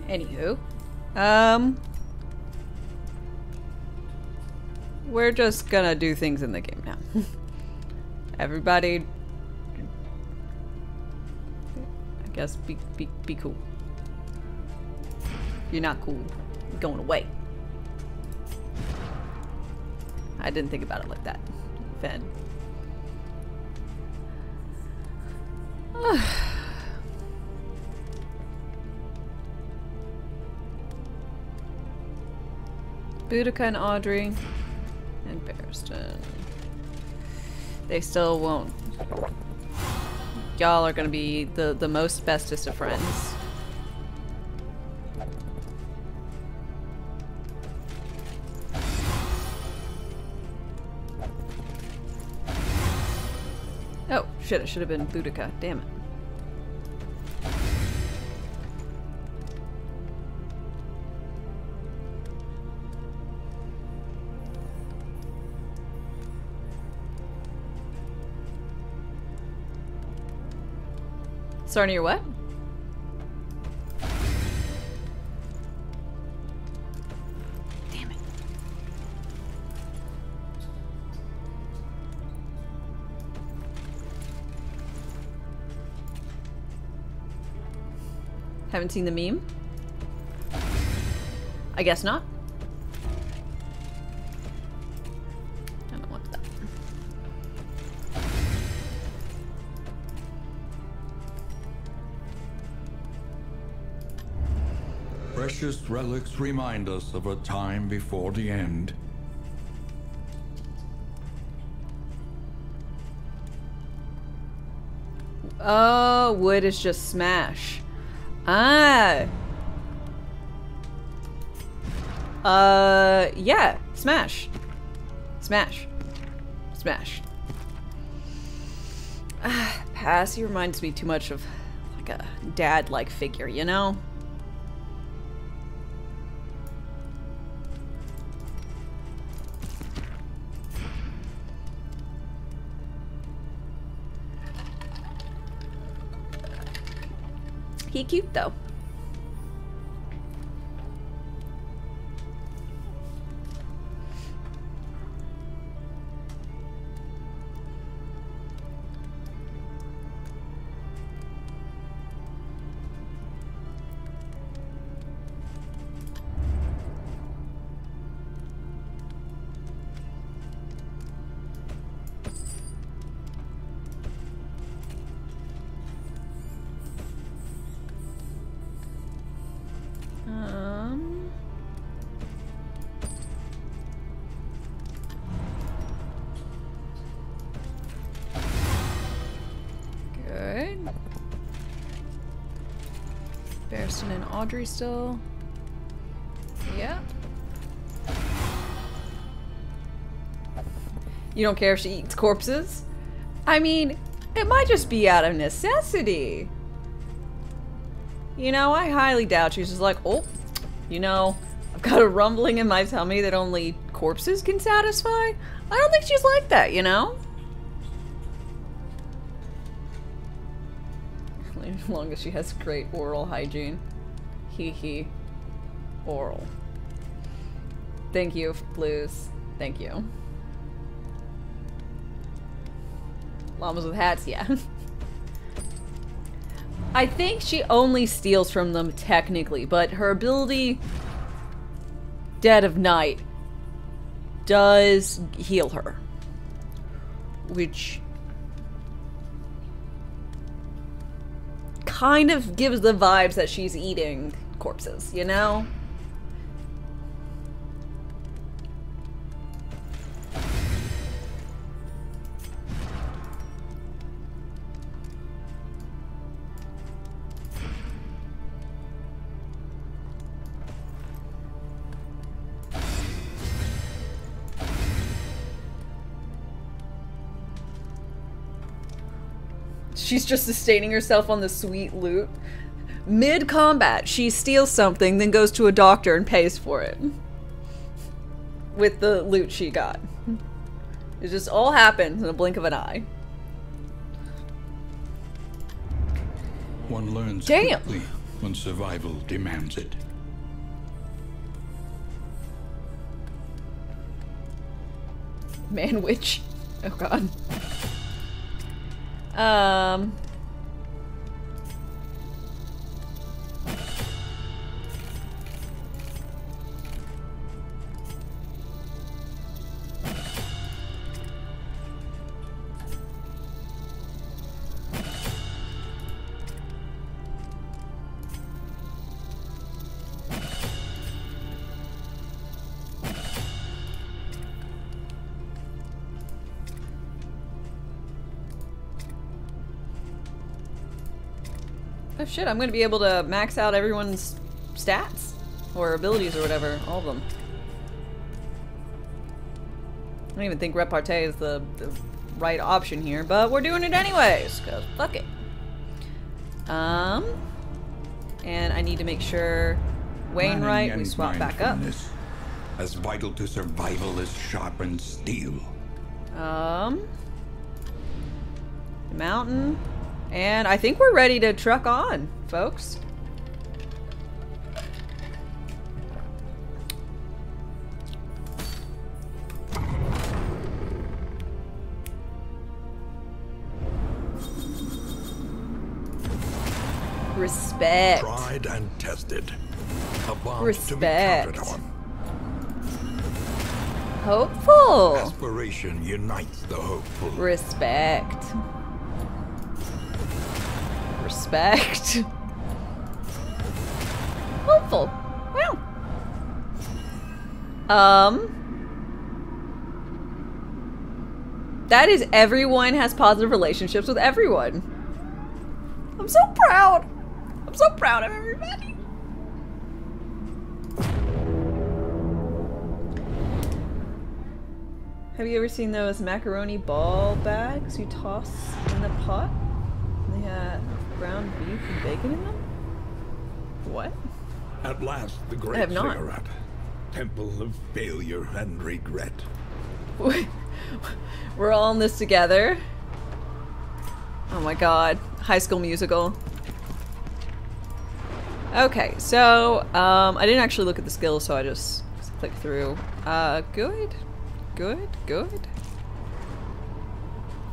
[SPEAKER 1] Anywho, we're just gonna do things in the game now. Everybody, I guess, be cool. If you're not cool, you're going away. I didn't think about it like that. Fen. Boudica and Audrey and Barristan. They still won't. Y'all are gonna be the most bestest of friends. Oh shit, it should have been Boudica. Damn it. Starting your what? Damn it. Haven't seen the meme? I guess not. I don't want that.
[SPEAKER 3] Precious relics remind us of a time before the end.
[SPEAKER 1] Oh, wood is just smash. Ah. Yeah, smash. Smash. Smash. Pass, he reminds me too much of like a dad-like figure, you know? He cute though. Barristan and Audrey still. Yeah. You don't care if she eats corpses? I mean, it might just be out of necessity. You know, I highly doubt she's just like, oh, you know, I've got a rumbling in my tummy that only corpses can satisfy. I don't think she's like that, you know? As long as she has great oral hygiene. Hee hee. Oral. Thank you, Blues. Thank you. Llamas with hats, yeah. I think she only steals from them technically, but her ability, Dead of Night, does heal her. Which kind of gives the vibes that she's eating corpses, you know? She's just sustaining herself on the sweet loot. Mid-combat, she steals something, then goes to a doctor and pays for it. With the loot she got. It just all happens in a blink of an eye.
[SPEAKER 3] One learns
[SPEAKER 1] Damn.
[SPEAKER 3] quickly when survival demands it.
[SPEAKER 1] Man witch. Oh god. Oh shit, I'm gonna be able to max out everyone's stats. Or abilities or whatever. All of them. I don't even think repartee is the right option here, but we're doing it anyways, because fuck it. And I need to make sure Wainwright, we swap back up.
[SPEAKER 3] As vital to survival as sharpened steel.
[SPEAKER 1] The mountain. And I think we're ready to truck on, folks. Respect.
[SPEAKER 2] Tried and tested. A bomb
[SPEAKER 1] Respect.
[SPEAKER 2] to be counted on.
[SPEAKER 1] Hopeful.
[SPEAKER 2] Aspiration unites the hopeful.
[SPEAKER 1] Respect. Respect. Hopeful. Wow. That is everyone has positive relationships with everyone. I'm so proud. I'm so proud of everybody. Have you ever seen those macaroni ball bags you toss in the pot? They have ground beef and bacon in them? What?
[SPEAKER 3] At last, the
[SPEAKER 1] I
[SPEAKER 3] great
[SPEAKER 1] have not.
[SPEAKER 3] cigarette. Temple of failure and regret.
[SPEAKER 1] We're all in this together. Oh my god. High School Musical. Okay, so, I didn't actually look at the skills, so I just clicked through. Good. Good, good.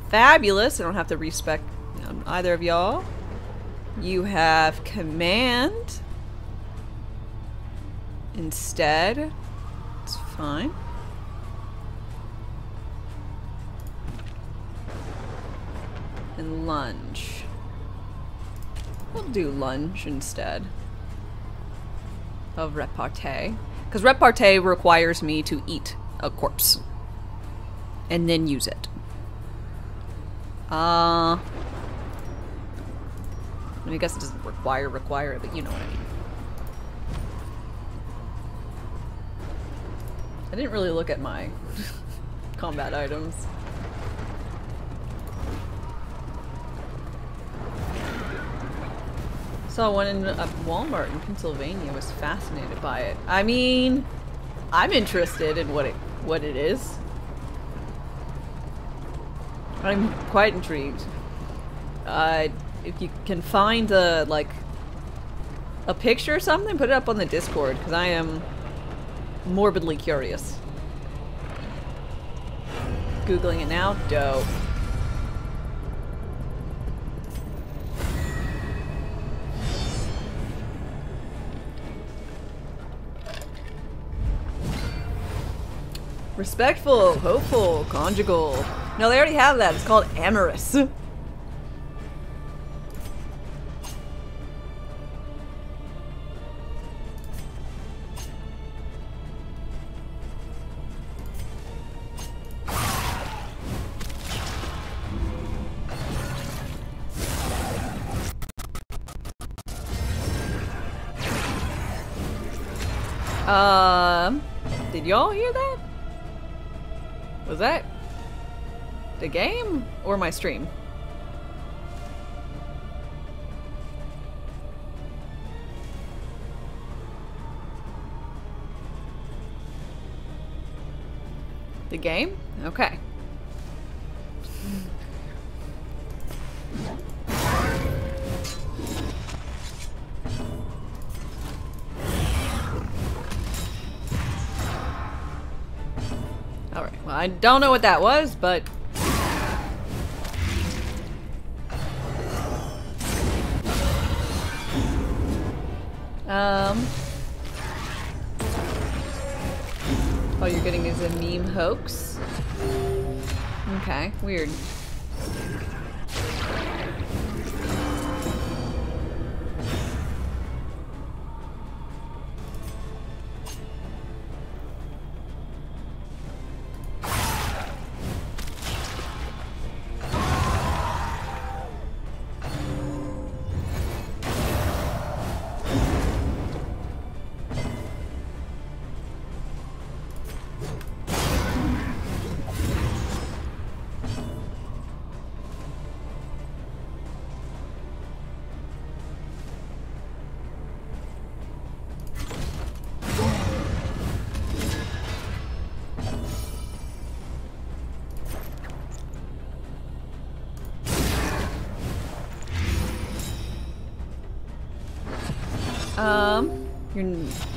[SPEAKER 1] Fabulous. I don't have to respec either of y'all. You have command instead. It's fine. And lunge. We'll do lunge instead of repartee. Because repartee requires me to eat a corpse. And then use it. I mean, I guess it doesn't require it, but you know what I mean. I didn't really look at my combat items. Saw one in a Walmart in Pennsylvania, was fascinated by it. I mean, I'm interested in what it is. I'm quite intrigued. If you can find a picture or something, put it up on the Discord, because I am morbidly curious. Googling it now. Dope. Respectful, hopeful, conjugal. No, they already have that. It's called amorous. Did y'all hear that? Was that the game or my stream? The game? Okay. Alright, well, I don't know what that was, but... all you're getting is a meme hoax? Okay, weird.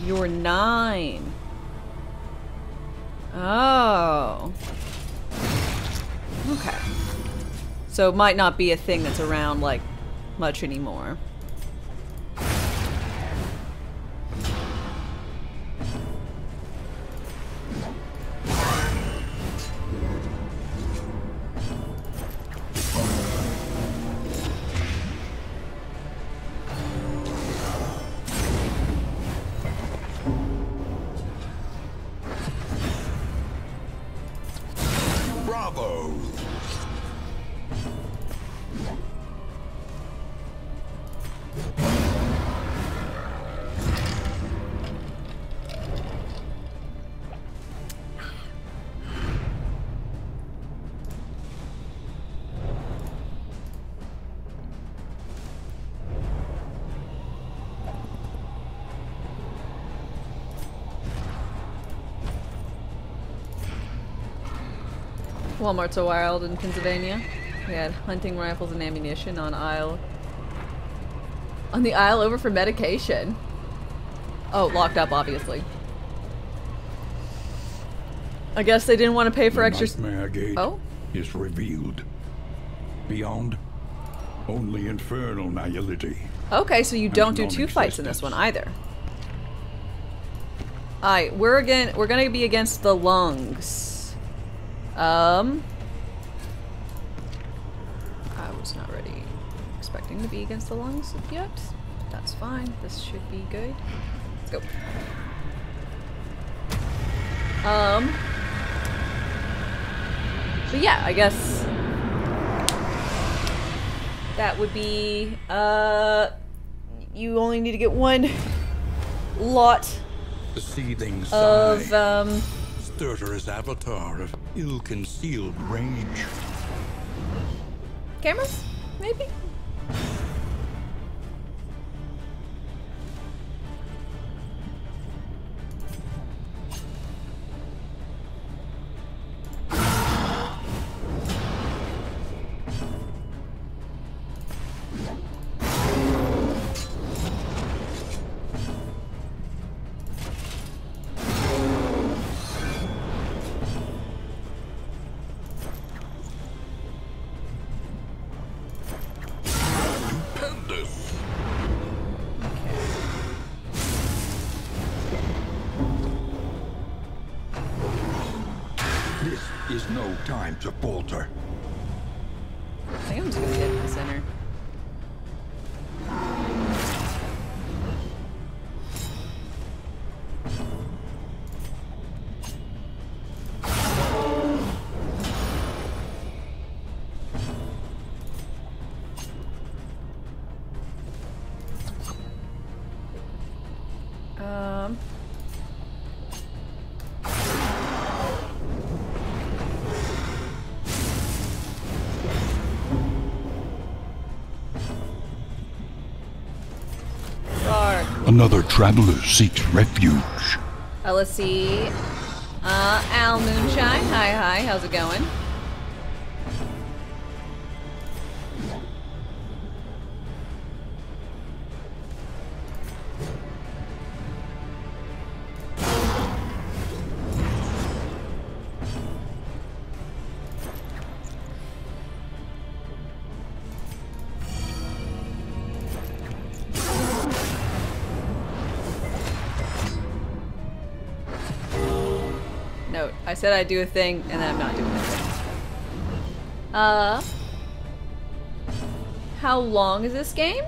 [SPEAKER 1] You're 9. Oh. Okay. So it might not be a thing that's around, like, much anymore. Walmart's so wild in Pennsylvania. We had hunting rifles and ammunition on the aisle over for medication. Oh, locked up, obviously. I guess they didn't want to pay for extra.
[SPEAKER 3] Nightmare Gate is revealed. Beyond, only infernal nihility.
[SPEAKER 1] Okay, so you don't do 2 fights in this one either. Alright, we're gonna be against the lungs. I was not ready expecting to be against the lungs yet. That's fine. This should be good. Let's go. But yeah, I guess That would be, you only need to get one lot
[SPEAKER 2] The seething
[SPEAKER 1] of,
[SPEAKER 2] sigh. Stertorous avatar of ill-concealed rage.
[SPEAKER 1] cameras? Maybe?
[SPEAKER 3] This is no time to falter.
[SPEAKER 1] I think I'm just gonna get in the center.
[SPEAKER 3] Another traveler seeks refuge.
[SPEAKER 1] Let's see. Al Moonshine. Hi, how's it going? Note, I said I'd do a thing, and then I'm not doing a thing. How long is this game?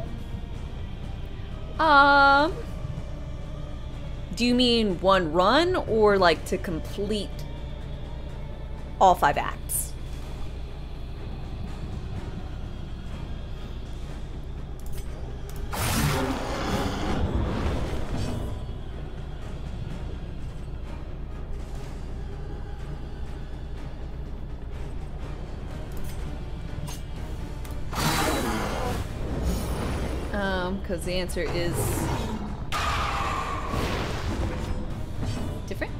[SPEAKER 1] Do you mean one run, or like to complete all 5 acts? Because the answer is different.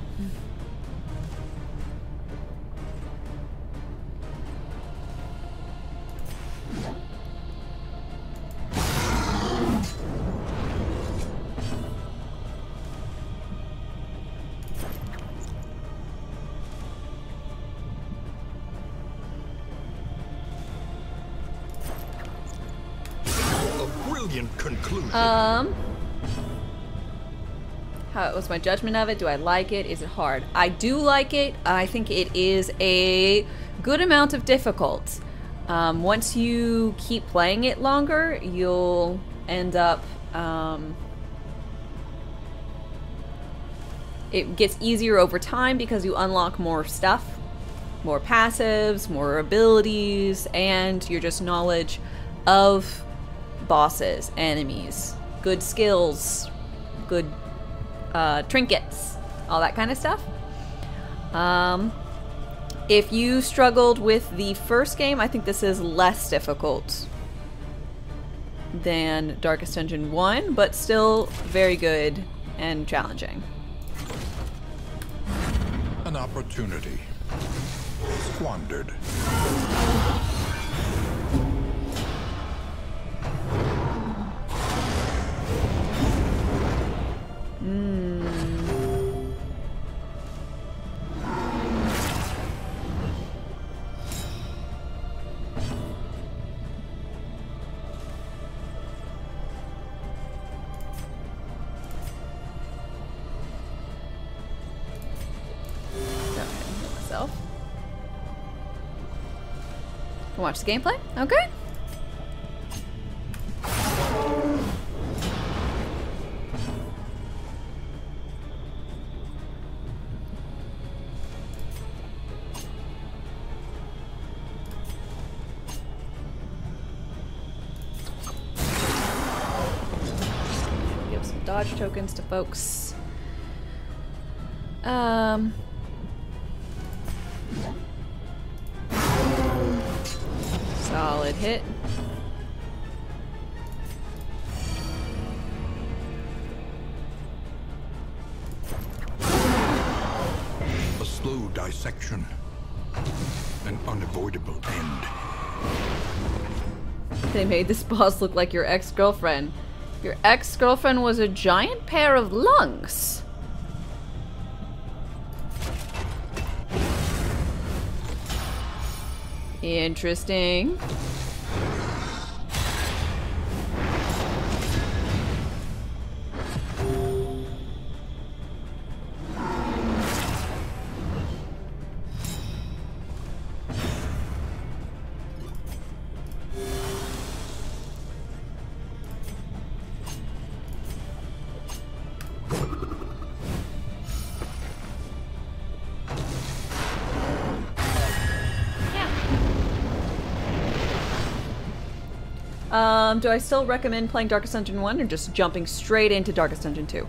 [SPEAKER 2] Conclusion.
[SPEAKER 1] How was my judgment of it? Do I like it? Is it hard? I do like it. I think it is a good amount of difficult. Once you keep playing it longer, you'll end up it gets easier over time because you unlock more stuff, more passives, more abilities, and your just knowledge of bosses, enemies, good skills, good trinkets, all that kind of stuff. If you struggled with the first game, I think this is less difficult than Darkest Dungeon 1, but still very good and challenging.
[SPEAKER 2] An opportunity squandered.
[SPEAKER 1] Watch the gameplay? Okay. dodge tokens to folks. Solid hit.
[SPEAKER 3] A slow dissection. An unavoidable end.
[SPEAKER 1] They made this boss look like your ex-girlfriend. Your ex-girlfriend was a giant pair of lungs. Interesting. Do I still recommend playing Darkest Dungeon 1 or just jumping straight into Darkest Dungeon 2?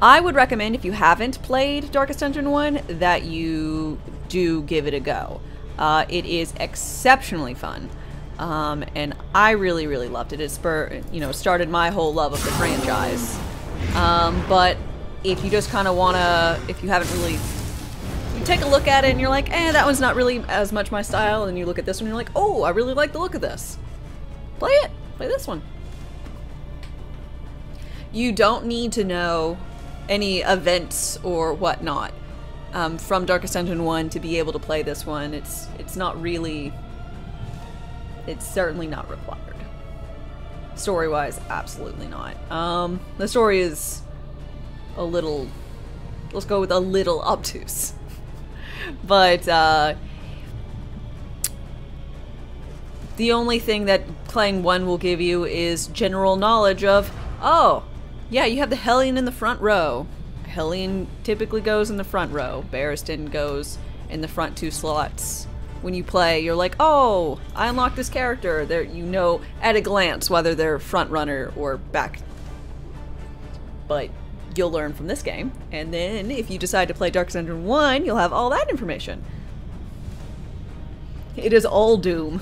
[SPEAKER 1] I would recommend, if you haven't played Darkest Dungeon 1, that you do give it a go. It is exceptionally fun. And I really, really loved it. It started my whole love of the franchise. But if you just kind of want to, if you haven't really, you take a look at it and you're like, that one's not really as much my style, and you look at this one and you're like, oh, I really like the look of this. Play it. Play this one. You don't need to know any events or whatnot from Darkest Dungeon 1 to be able to play this one. It's not really... It's certainly not required. Story-wise, absolutely not. The story is a little... Let's go with a little obtuse. But, the only thing that playing 1 will give you is general knowledge of, oh, yeah, you have the Hellion in the front row. Hellion typically goes in the front row. Barristan goes in the front 2 slots. When you play, you're like, oh, I unlocked this character. There, you know at a glance whether they're front runner or back. But you'll learn from this game. And then if you decide to play Darkest Dungeon 1, you'll have all that information. It is all Doom.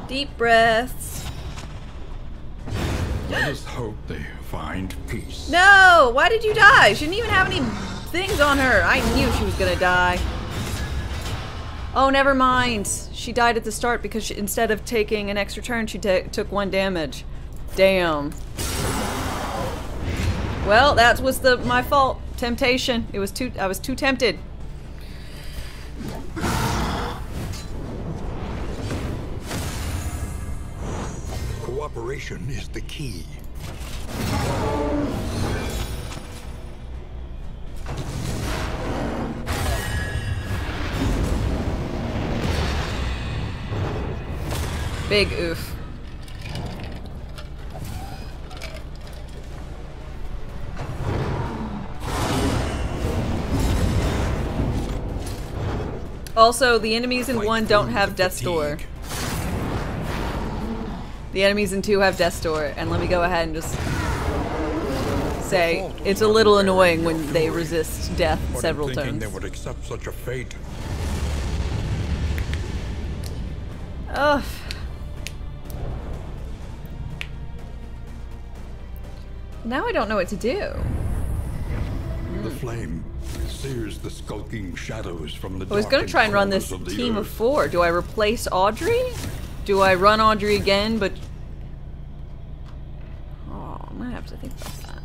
[SPEAKER 1] Deep breaths.
[SPEAKER 3] Let us hope they find peace.
[SPEAKER 1] No! Why did you die? She didn't even have any things on her. I knew she was gonna die. Oh, never mind. She died at the start because instead of taking an extra turn, she took 1 damage. Damn. Well, that was my fault. Temptation. I was too tempted.
[SPEAKER 3] Cooperation is the key.
[SPEAKER 1] Big oof. Also, the enemies in 1 don't have Death's Door. The enemies in 2 have Death's Door, and let me go ahead and just say it's a little annoying when they resist death several turns.
[SPEAKER 3] They would accept such a fate.
[SPEAKER 1] Ugh. Now I don't know what to do.
[SPEAKER 3] The flame sears the skulking shadows from the
[SPEAKER 1] I was gonna try and run this team of 4. Do I replace Audrey? Do I run Audrey again, but... Oh, I'm gonna have to think about that.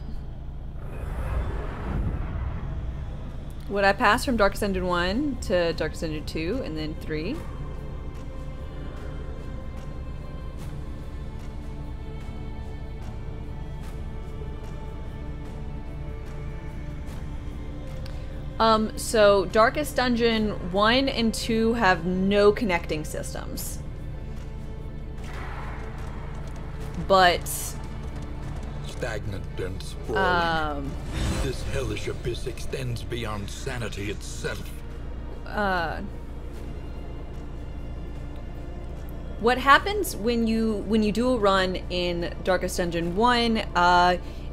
[SPEAKER 1] Would I pass from Darkest Dungeon 1 to Darkest Dungeon 2 and then 3? So Darkest Dungeon 1 and 2 have no connecting systems. But
[SPEAKER 2] Stagnant and sprawling. This hellish abyss extends beyond sanity itself.
[SPEAKER 1] what happens when you do a run in Darkest Dungeon 1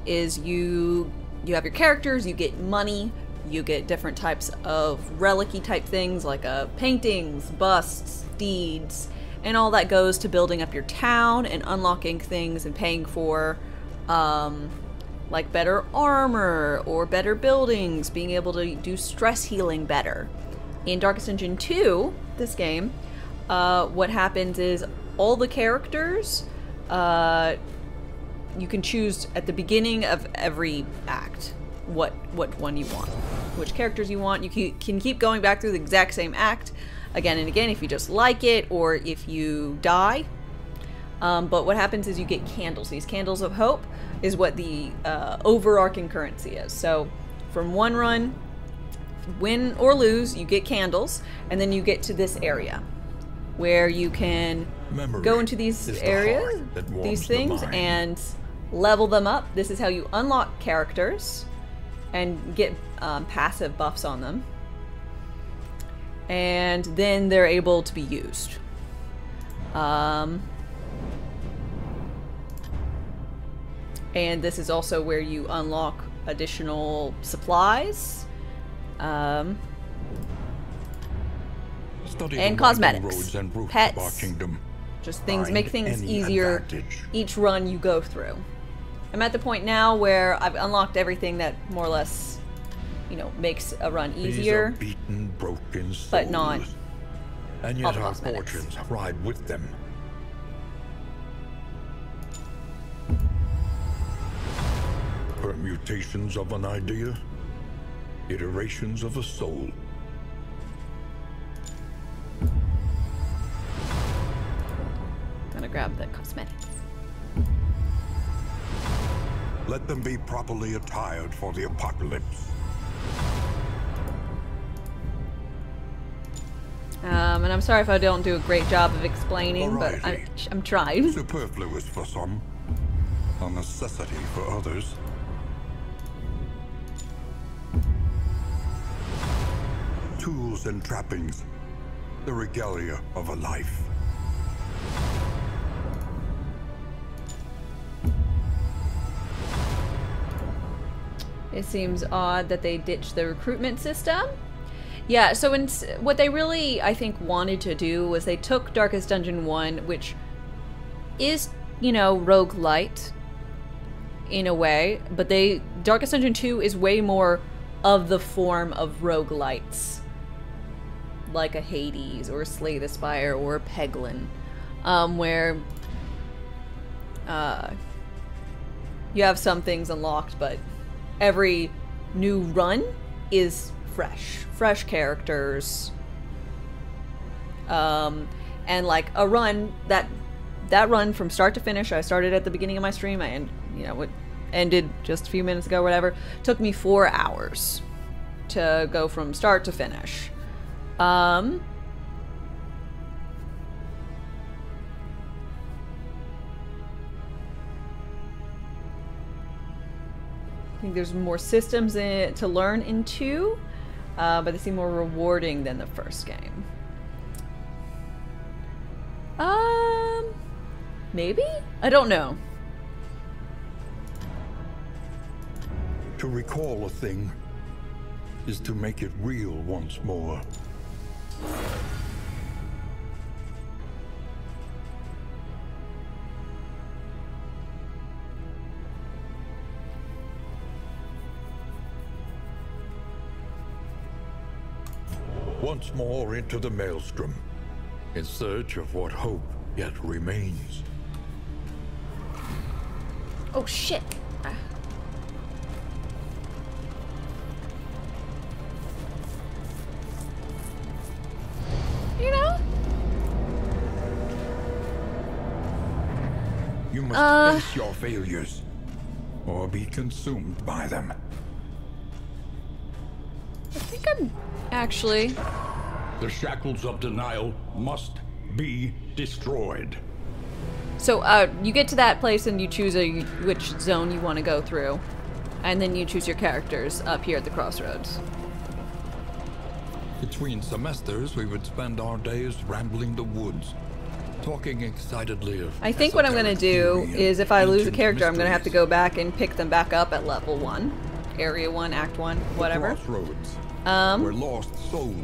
[SPEAKER 1] is you have your characters, you get money, you get different types of relic-y type things like paintings, busts, deeds, and all that goes to building up your town and unlocking things and paying for like better armor or better buildings, being able to do stress healing better. In Darkest Dungeon 2, this game, what happens is all the characters, you can choose at the beginning of every act what one you want, which characters you want. You can keep going back through the exact same act again and again if you just like it or if you die. But what happens is you get candles. These candles of hope is what the overarching currency is. So from one run, win or lose, you get candles, and then you get to this area where you can go into these areas, these things, and level them up. This is how you unlock characters and get passive buffs on them. And then they're able to be used. And this is also where you unlock additional supplies. And cosmetics, pets, just things, make things easier each run you go through. I'm at the point now where I've unlocked everything that more or less, you know, makes a run easier,
[SPEAKER 3] These are beaten, broken souls,
[SPEAKER 1] but not
[SPEAKER 3] and
[SPEAKER 1] all
[SPEAKER 3] yet
[SPEAKER 1] the
[SPEAKER 3] our
[SPEAKER 1] cosmetics.
[SPEAKER 3] fortunes ride with them. Permutations of an idea, iterations of a soul.
[SPEAKER 1] Gonna grab the cosmetics.
[SPEAKER 3] Let them be properly attired for the apocalypse.
[SPEAKER 1] And I'm sorry if I don't do a great job of explaining, but I'm trying.
[SPEAKER 3] Superfluous for some, a necessity for others. Tools and trappings, the regalia of a life.
[SPEAKER 1] It seems odd that they ditched the recruitment system. Yeah, so what they really, I think, wanted to do was they took Darkest Dungeon 1, which is, you know, roguelite in a way, but Darkest Dungeon 2 is way more of the form of roguelites, like a Hades or Slay the Spire or a Peglin, where you have some things unlocked, but every new run is fresh characters, and like a run that run from start to finish. I started at the beginning of my stream, and you know, it ended just a few minutes ago, whatever. Took me 4 hours to go from start to finish. I think there's more systems to learn in 2, but they seem more rewarding than the first game. Maybe? I don't know.
[SPEAKER 3] To recall a thing is to make it real once more. Once more into the maelstrom, in search of what hope yet remains.
[SPEAKER 1] Oh shit. You know?
[SPEAKER 3] You must face your failures, or be consumed by them.
[SPEAKER 1] I think I'm actually...
[SPEAKER 3] The shackles of denial must be destroyed.
[SPEAKER 1] So, you get to that place and you choose which zone you want to go through. And then you choose your characters up here at the crossroads.
[SPEAKER 2] Between semesters, we would spend our days rambling the woods, talking excitedly of
[SPEAKER 1] I think what I'm going to do is if I lose a
[SPEAKER 2] ancient
[SPEAKER 1] character, I'm going to have to
[SPEAKER 2] mysteries.
[SPEAKER 1] go back and pick them back up at level 1. Area 1, Act 1, whatever.
[SPEAKER 3] Crossroads, where lost souls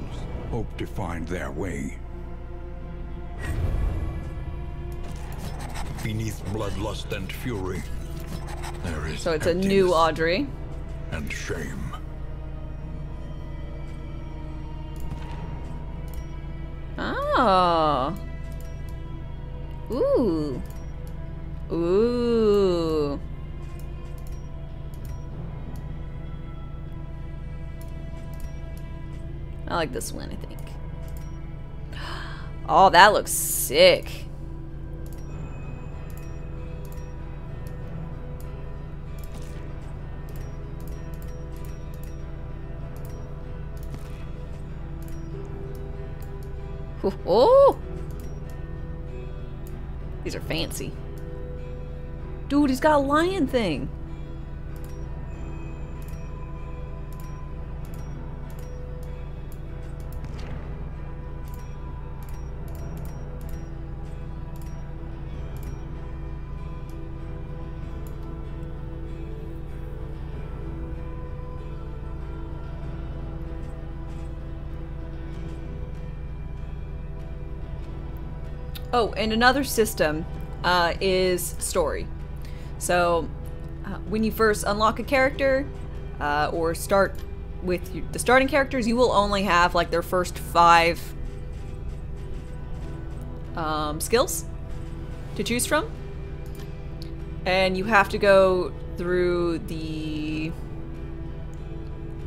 [SPEAKER 3] hope to find their way.
[SPEAKER 2] Beneath bloodlust and fury, there is
[SPEAKER 1] So it's a new
[SPEAKER 2] emptiness
[SPEAKER 1] Audrey.
[SPEAKER 3] And shame.
[SPEAKER 1] Oh. Ooh. Ooh. I like this one, I think. Oh, that looks sick. Oh! These are fancy. Dude, he's got a lion thing. Oh, and another system is story. So, when you first unlock a character, or start with the starting characters, you will only have like their first 5 skills to choose from. And you have to go through the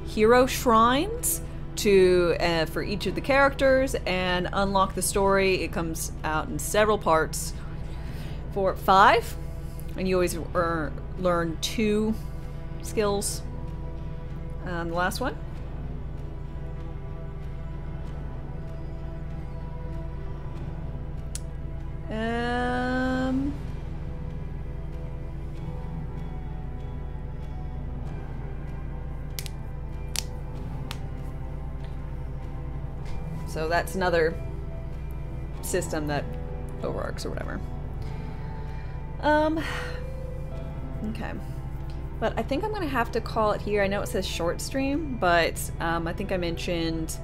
[SPEAKER 1] hero shrines to for each of the characters and unlock the story. It comes out in several parts for 5, and you always learn 2 skills. The last one. So that's another system that overarcs or whatever. Okay. But I think I'm gonna have to call it here. I know it says short stream, but I think I mentioned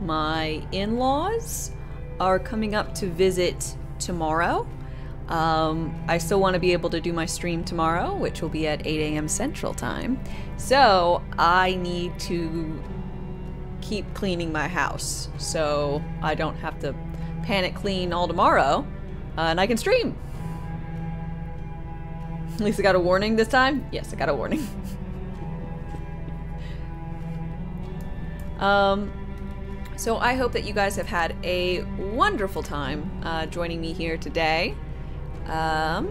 [SPEAKER 1] my in-laws are coming up to visit tomorrow. I still want to be able to do my stream tomorrow, which will be at 8 a.m. Central Time. So I need to keep cleaning my house so I don't have to panic clean all tomorrow, and I can stream. At least I got a warning this time. Yes, I got a warning. So I hope that you guys have had a wonderful time joining me here today. Let's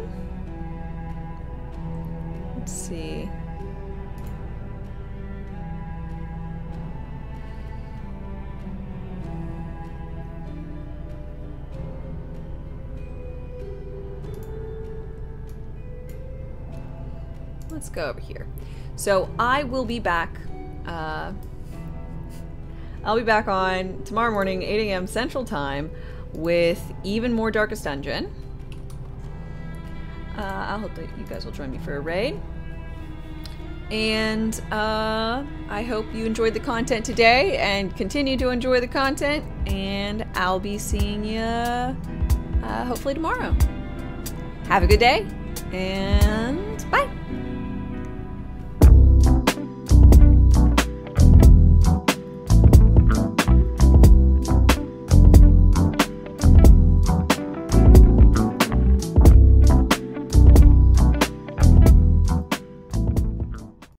[SPEAKER 1] see. Let's go over here. So I will be back. I'll be back on tomorrow morning, 8 a.m. Central Time, with even more Darkest Dungeon. I hope that you guys will join me for a raid. And I hope you enjoyed the content today and continue to enjoy the content. And I'll be seeing you hopefully tomorrow. Have a good day, and bye.